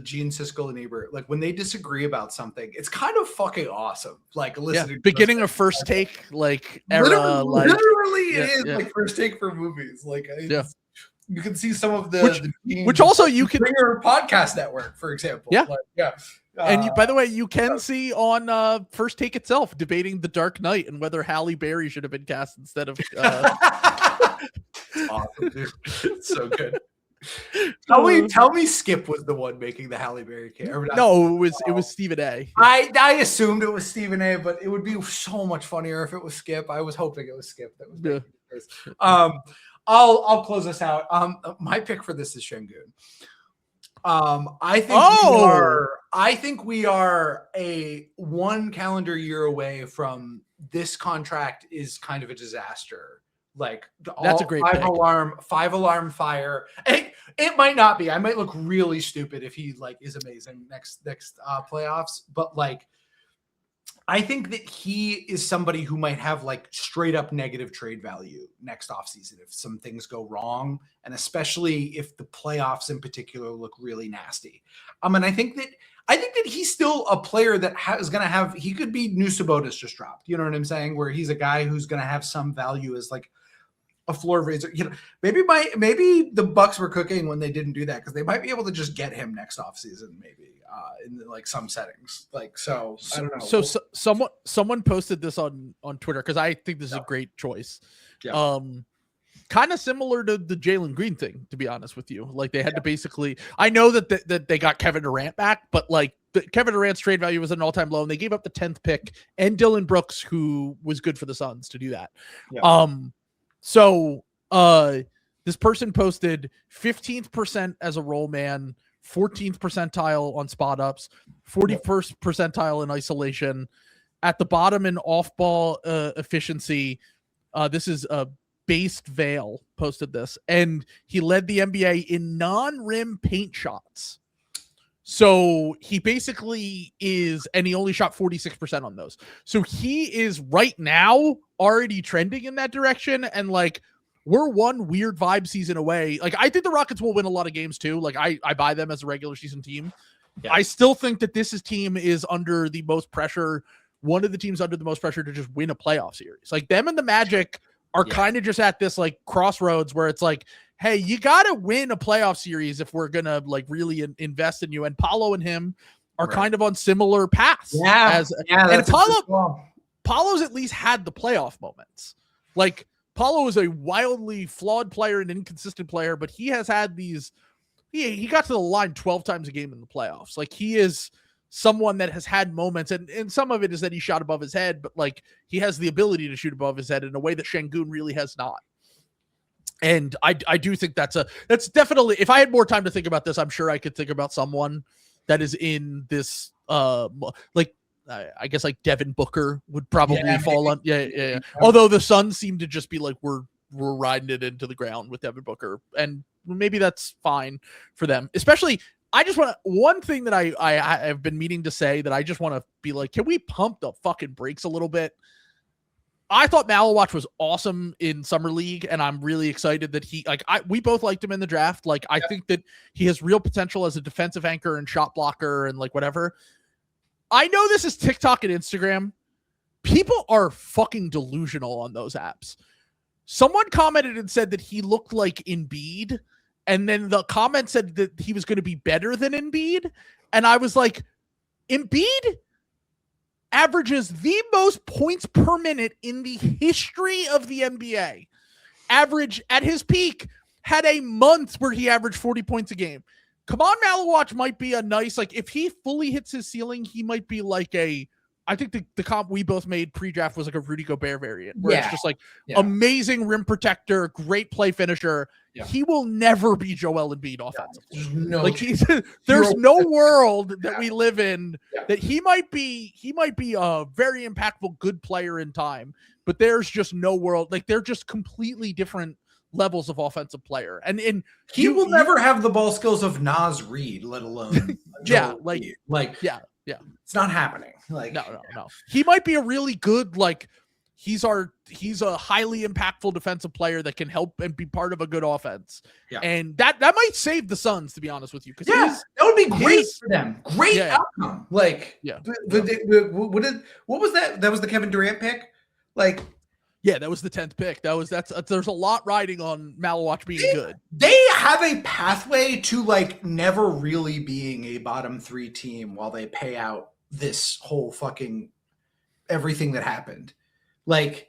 Gene Siskel and Ebert, like when they disagree about something, it's kind of fucking awesome. Like listening, beginning of First Take, like era, literally it is like First Take for movies. Like you can see some of which also you can Springer Podcast Network, for example. And by the way, you can see on First Take itself debating The Dark Knight and whether Halle Berry should have been cast instead of. Awesome, dude. It's so good. Tell me, Skip was the one making the Halle Berry character. No, it was Stephen A. I assumed it was Stephen A, but it would be so much funnier if it was Skip. I was hoping it was Skip that was making this. I'll close this out. My pick for this is Şengün. I think we are a 1 calendar year away from this contract is kind of a disaster. Like that's a great five alarm fire. It might not be. I might look really stupid if he like is amazing next playoffs, but like I think that he is somebody who might have like straight up negative trade value next offseason if some things go wrong, and especially if the playoffs in particular look really nasty. And I think that he's still a player that is going to have, he could be new Sabonis just dropped. You know what I'm saying? Where he's a guy who's going to have some value as like a floor raiser. You know, maybe the Bucks were cooking when they didn't do that because they might be able to just get him next offseason, maybe in like some settings. Like, so I don't know. So someone posted this on Twitter because I think this is a great choice. Yeah. Kind of similar to the Jalen Green thing, to be honest with you. Like they had to basically, I know that they got Kevin Durant back, but like Kevin Durant's trade value was an all-time low, and they gave up the 10th pick and Dylan Brooks, who was good for the Suns, to do that. Yeah. So this person posted 15th as a roll man, 14th percentile on spot ups, 41st percentile in isolation, at the bottom in off-ball efficiency. This is Based Vale posted this, and he led the NBA in non-rim paint shots. So he basically is, and he only shot 46% on those. So he is right now already trending in that direction. And like, we're one weird vibe season away. Like, I think the Rockets will win a lot of games too. Like I buy them as a regular season team. Yeah. I still think that this team is under the most pressure. One of the teams under the most pressure to just win a playoff series. Like them and the Magic are kind of just at this like crossroads where it's like, hey, you got to win a playoff series if we're going to like really invest in you. And Paolo and him are kind of on similar paths. And Paolo's at least had the playoff moments. Like Paolo is a wildly flawed player and inconsistent player, but he has had these, he got to the line 12 times a game in the playoffs. Like he is someone that has had moments, and some of it is that he shot above his head, but like he has the ability to shoot above his head in a way that Şengün really has not. And I do think that's definitely, if I had more time to think about this, I'm sure I could think about someone that is in this, like, I guess like Devin Booker would probably fall on. Yeah. Although the Suns seem to just be like, we're riding it into the ground with Devin Booker, and maybe that's fine for them. Especially, I just want to, one thing that I have been meaning to say that I just want to be like, can we pump the fucking brakes a little bit? I thought Malawatch was awesome in Summer League, and I'm really excited that we both liked him in the draft. Like, I think that he has real potential as a defensive anchor and shot blocker and like whatever. I know this is TikTok and Instagram. People are fucking delusional on those apps. Someone commented and said that he looked like Embiid, and then the comment said that he was going to be better than Embiid. And I was like, Embiid averages the most points per minute in the history of the NBA. Average at his peak had a month where he averaged 40 points a game. Kaman Malawach might be a nice, like, if he fully hits his ceiling, he might be like I think the comp we both made pre-draft was like a Rudy Gobert variant, where it's just like amazing rim protector, great play finisher. Yeah. He will never be Joel Embiid offensively. No, like there's no world that we live in that he might be a very impactful, good player in time, but there's just no world. Like they're just completely different levels of offensive player. And he will never have the ball skills of Naz Reid, let alone it's not happening. Like no. He might be a really good, like he's a highly impactful defensive player that can help and be part of a good offense. Yeah. And that might save the Suns, to be honest with you. Because that would be great for them. Great outcome. Like what was that? That was the Kevin Durant pick? Like that was the 10th pick. There's a lot riding on Malawach being good. They have a pathway to like never really being a bottom 3 team while they pay out this whole fucking everything that happened. Like,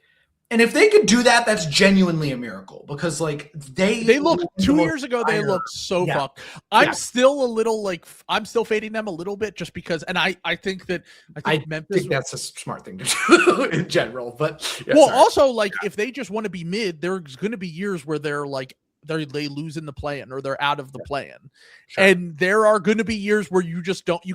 and if they could do that, that's genuinely a miracle because like they look 2 years ago, they looked so fucked. I'm still a little like, I'm still fading them a little bit just because, and I think Memphis, think that's a smart thing to do in general, but also like if they just want to be mid, there's going to be years where they're like, they lose in the play-in or they're out of the play-in. Sure. And there are going to be years where you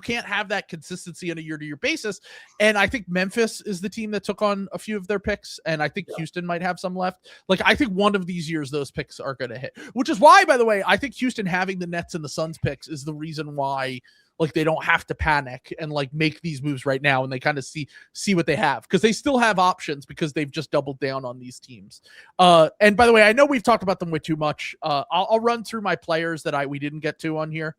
can't have that consistency on a year-to-year basis. And I think Memphis is the team that took on a few of their picks. And I think Houston might have some left. Like, I think one of these years, those picks are going to hit, which is why, by the way, I think Houston having the Nets and the Suns picks is the reason why, like, they don't have to panic and like make these moves right now. And they kind of see what they have because they still have options because they've just doubled down on these teams. And by the way, I know we've talked about them way too much. I'll run through my players that we didn't get to on here.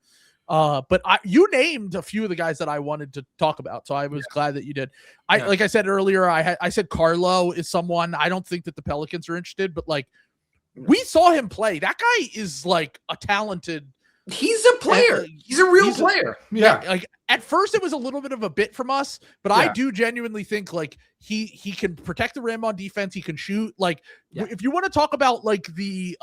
But you named a few of the guys that I wanted to talk about. So I was glad that you did. Like I said earlier, I said Carlo is someone. I don't think that the Pelicans are interested, but like we saw him play. That guy is like a talented. He's a player. He's a real player. Like at first it was a little bit of a bit from us, but I do genuinely think like he can protect the rim on defense. He can shoot. Like if you want to talk about like the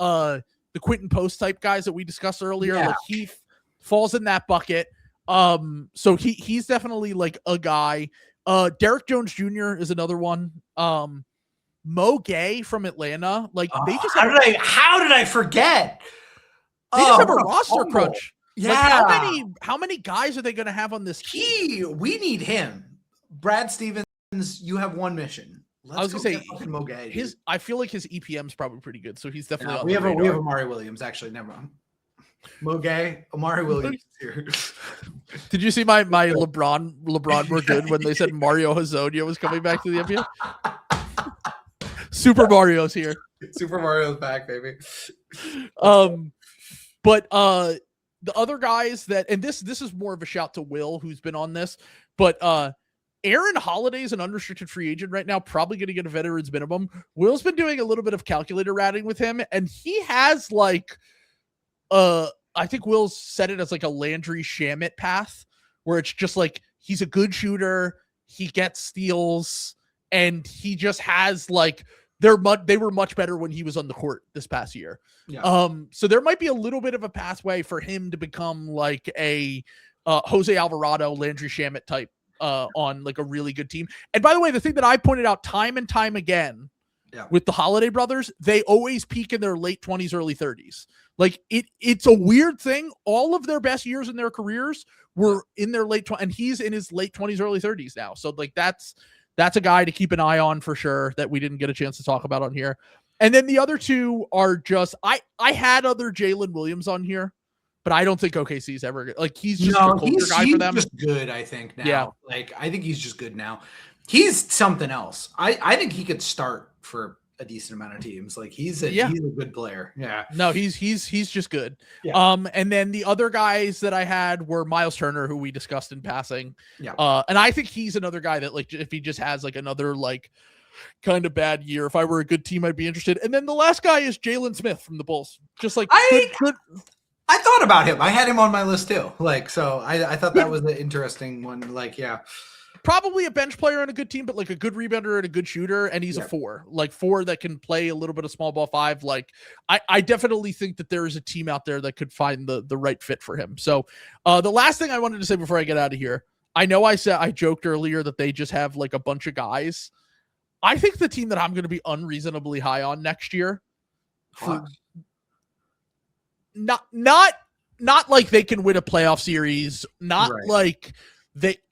Quentin Post type guys that we discussed earlier, like he falls in that bucket. So he's definitely like a guy. Derrick Jones Jr. is another one. Mo Gay from Atlanta. Like they just how did I forget? They just have a roster crunch. Yeah. Like how many guys are they going to have on this team? We need him. Brad Stevens, you have one mission. I was going to say Mo Gay. I feel like his EPM is probably pretty good, so he's definitely on we have Amari Williams, actually. Never mind. Mo Gay, Amari Williams here. Did you see my LeBron were good when they said Mario Hezonja was coming back to the NBA? Super Mario's here. Super Mario's back, baby. But the other guys that, and this is more of a shout to Will, who's been on this, but Aaron Holiday is an unrestricted free agent right now, probably going to get a veteran's minimum. Will's been doing a little bit of calculator ratting with him, and he has like, I think Will said it as like a Landry Shamet path, where it's just like he's a good shooter, he gets steals, and he just has like. They were much better when he was on the court this past year. Yeah. So there might be a little bit of a pathway for him to become like a Jose Alvarado, Landry Shamet type on like a really good team. And by the way, the thing that I pointed out time and time again with the Holiday brothers, they always peak in their late 20s, early 30s. Like it's a weird thing. All of their best years in their careers were in their late 20s, and he's in his late 20s, early 30s now. So like that's a guy to keep an eye on for sure that we didn't get a chance to talk about on here. And then the other two are just, I had other Jalen Williams on here, but I don't think OKC's ever good. Like he's just a culture guy for them. He's just good, I think now. Yeah. Like I think he's just good now. He's something else. I think he could start for a decent amount of teams. Like he's a good player. Yeah. No, he's just good. Yeah. And then the other guys that I had were Miles Turner, who we discussed in passing. Yeah. And I think he's another guy that like if he just has like another like kind of bad year, if I were a good team, I'd be interested. And then the last guy is Jalen Smith from the Bulls. Just like good. I thought about him. I had him on my list too. Like so, I thought that was an interesting one. Like Probably a bench player on a good team, but like a good rebounder and a good shooter, and he's a 4, like 4 that can play a little bit of small ball 5. Like I definitely think that there is a team out there that could find the right fit for him. So the last thing I wanted to say before I get out of here, I know I joked earlier that they just have like a bunch of guys. I think the team that I'm going to be unreasonably high on next year, not like they can win a playoff series, not like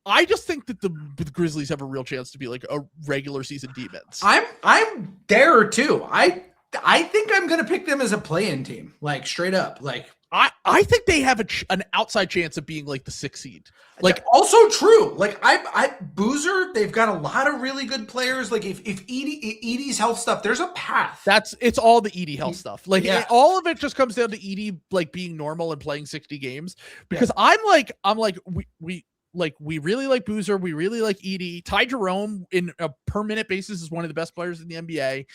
I just think that the Grizzlies have a real chance to be like a regular season demons. I'm there too. I think I'm gonna pick them as a play-in team, like straight up. Like I think they have an outside chance of being like the 6th seed. Like also true. Like I Boozer, they've got a lot of really good players. Like if Edie's health stuff, there's a path. It's all the Edie health stuff. Like all of it just comes down to Edie like being normal and playing 60 games. Because I'm like we really like Boozer. We really like Edie. Ty Jerome in a per minute basis is one of the best players in the NBA.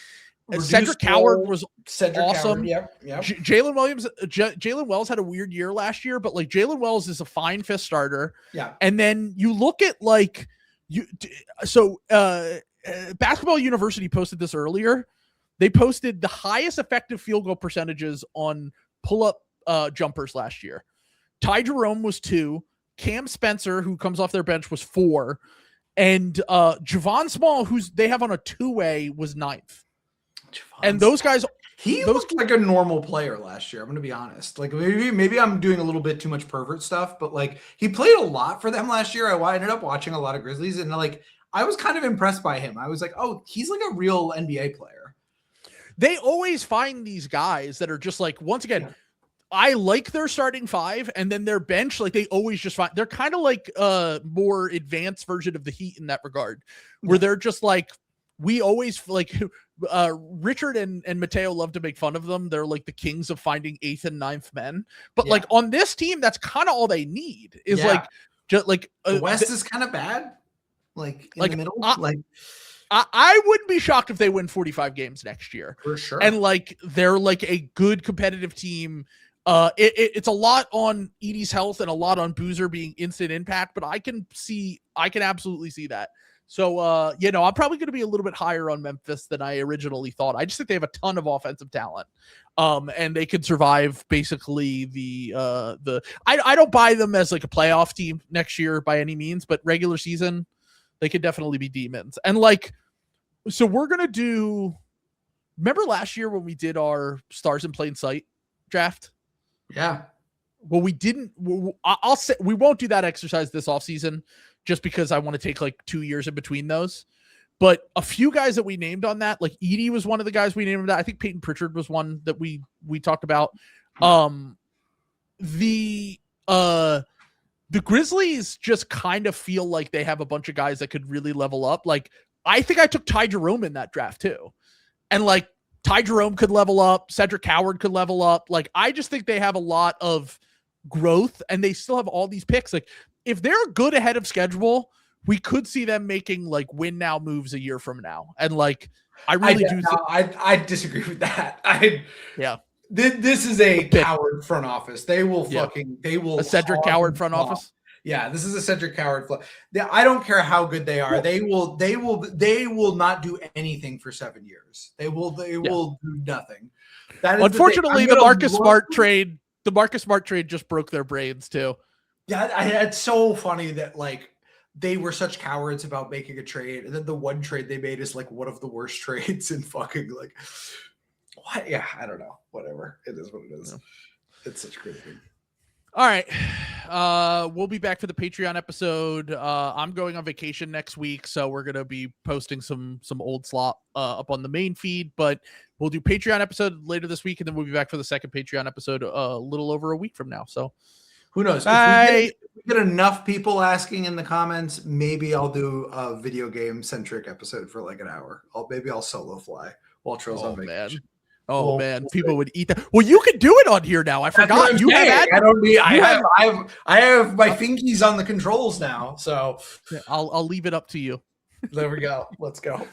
Cedric Howard was awesome. Yep. Jalen Wells had a weird year last year, but like Jalen Wells is a fine 5th starter. Yeah. And then you look at like Basketball University posted this earlier. They posted the highest effective field goal percentages on pull-up jumpers last year. Ty Jerome was 2. Cam Spencer, who comes off their bench, was 4. And Javon Small, who's they have on a 2-way, was 9th. And those guys, he looked like a normal player last year. I'm going to be honest. Like maybe I'm doing a little bit too much pervert stuff, but like he played a lot for them last year. I ended up watching a lot of Grizzlies, and like I was kind of impressed by him. I was like, oh, he's like a real NBA player. They always find these guys that are just like, once again, I like their starting 5, and then their bench, like they always just find they're kind of like a more advanced version of the Heat in that regard, where they're just like, we always like Richard and Mateo love to make fun of them. They're like the kings of finding 8th and 9th men. But like on this team, that's kind of all they need is like, just like the West is kind of bad. Like in the middle, I wouldn't be shocked if they win 45 games next year. For sure. And like, they're like a good competitive team. It's a lot on Edie's health and a lot on Boozer being instant impact, but I can absolutely see that. So, I'm probably going to be a little bit higher on Memphis than I originally thought. I just think they have a ton of offensive talent, and they could survive basically I don't buy them as like a playoff team next year by any means, but regular season, they could definitely be demons. And like, so we're going to remember last year when we did our Stars in Plain Sight draft? Yeah. Well, we didn't, I'll say we won't do that exercise this offseason, just because I want to take like 2 years in between those. But a few guys that we named on that, like Edie was one of the guys we named that. I think Peyton Pritchard was one that we talked about. The Grizzlies just kind of feel like they have a bunch of guys that could really level up. Like, I think I took Ty Jerome in that draft too. And like Ty Jerome could level up. Cedric Howard could level up. Like, I just think they have a lot of growth, and they still have all these picks. Like, if they're good ahead of schedule, we could see them making like win now moves a year from now. And like, I disagree with that. This is a coward front office. They will a Cedric Coward front office. Yeah, this is a Cedric Coward. I don't care how good they are. They will not do anything for 7 years. They will do nothing. That is unfortunately the Marcus Smart trade. The Marcus Smart trade just broke their brains too. Yeah, it's so funny that like they were such cowards about making a trade, and then the one trade they made is like one of the worst trades in fucking like what? Yeah, I don't know. Whatever. It is what it is. Yeah. It's such a great thing. All right. We'll be back for the Patreon episode. I'm going on vacation next week, so we're gonna be posting some old slop up on the main feed, but we'll do Patreon episode later this week, and then we'll be back for the second Patreon episode a little over a week from now. So who knows? If we get enough people asking in the comments, maybe I'll do a video game centric episode for like an hour. Maybe I'll solo fly while Trill's on vacation. Man, people would eat that. Well, you could do it on here now. I forgot. You had. I have my fingies on the controls now, so I'll leave it up to you. There we go. Let's go.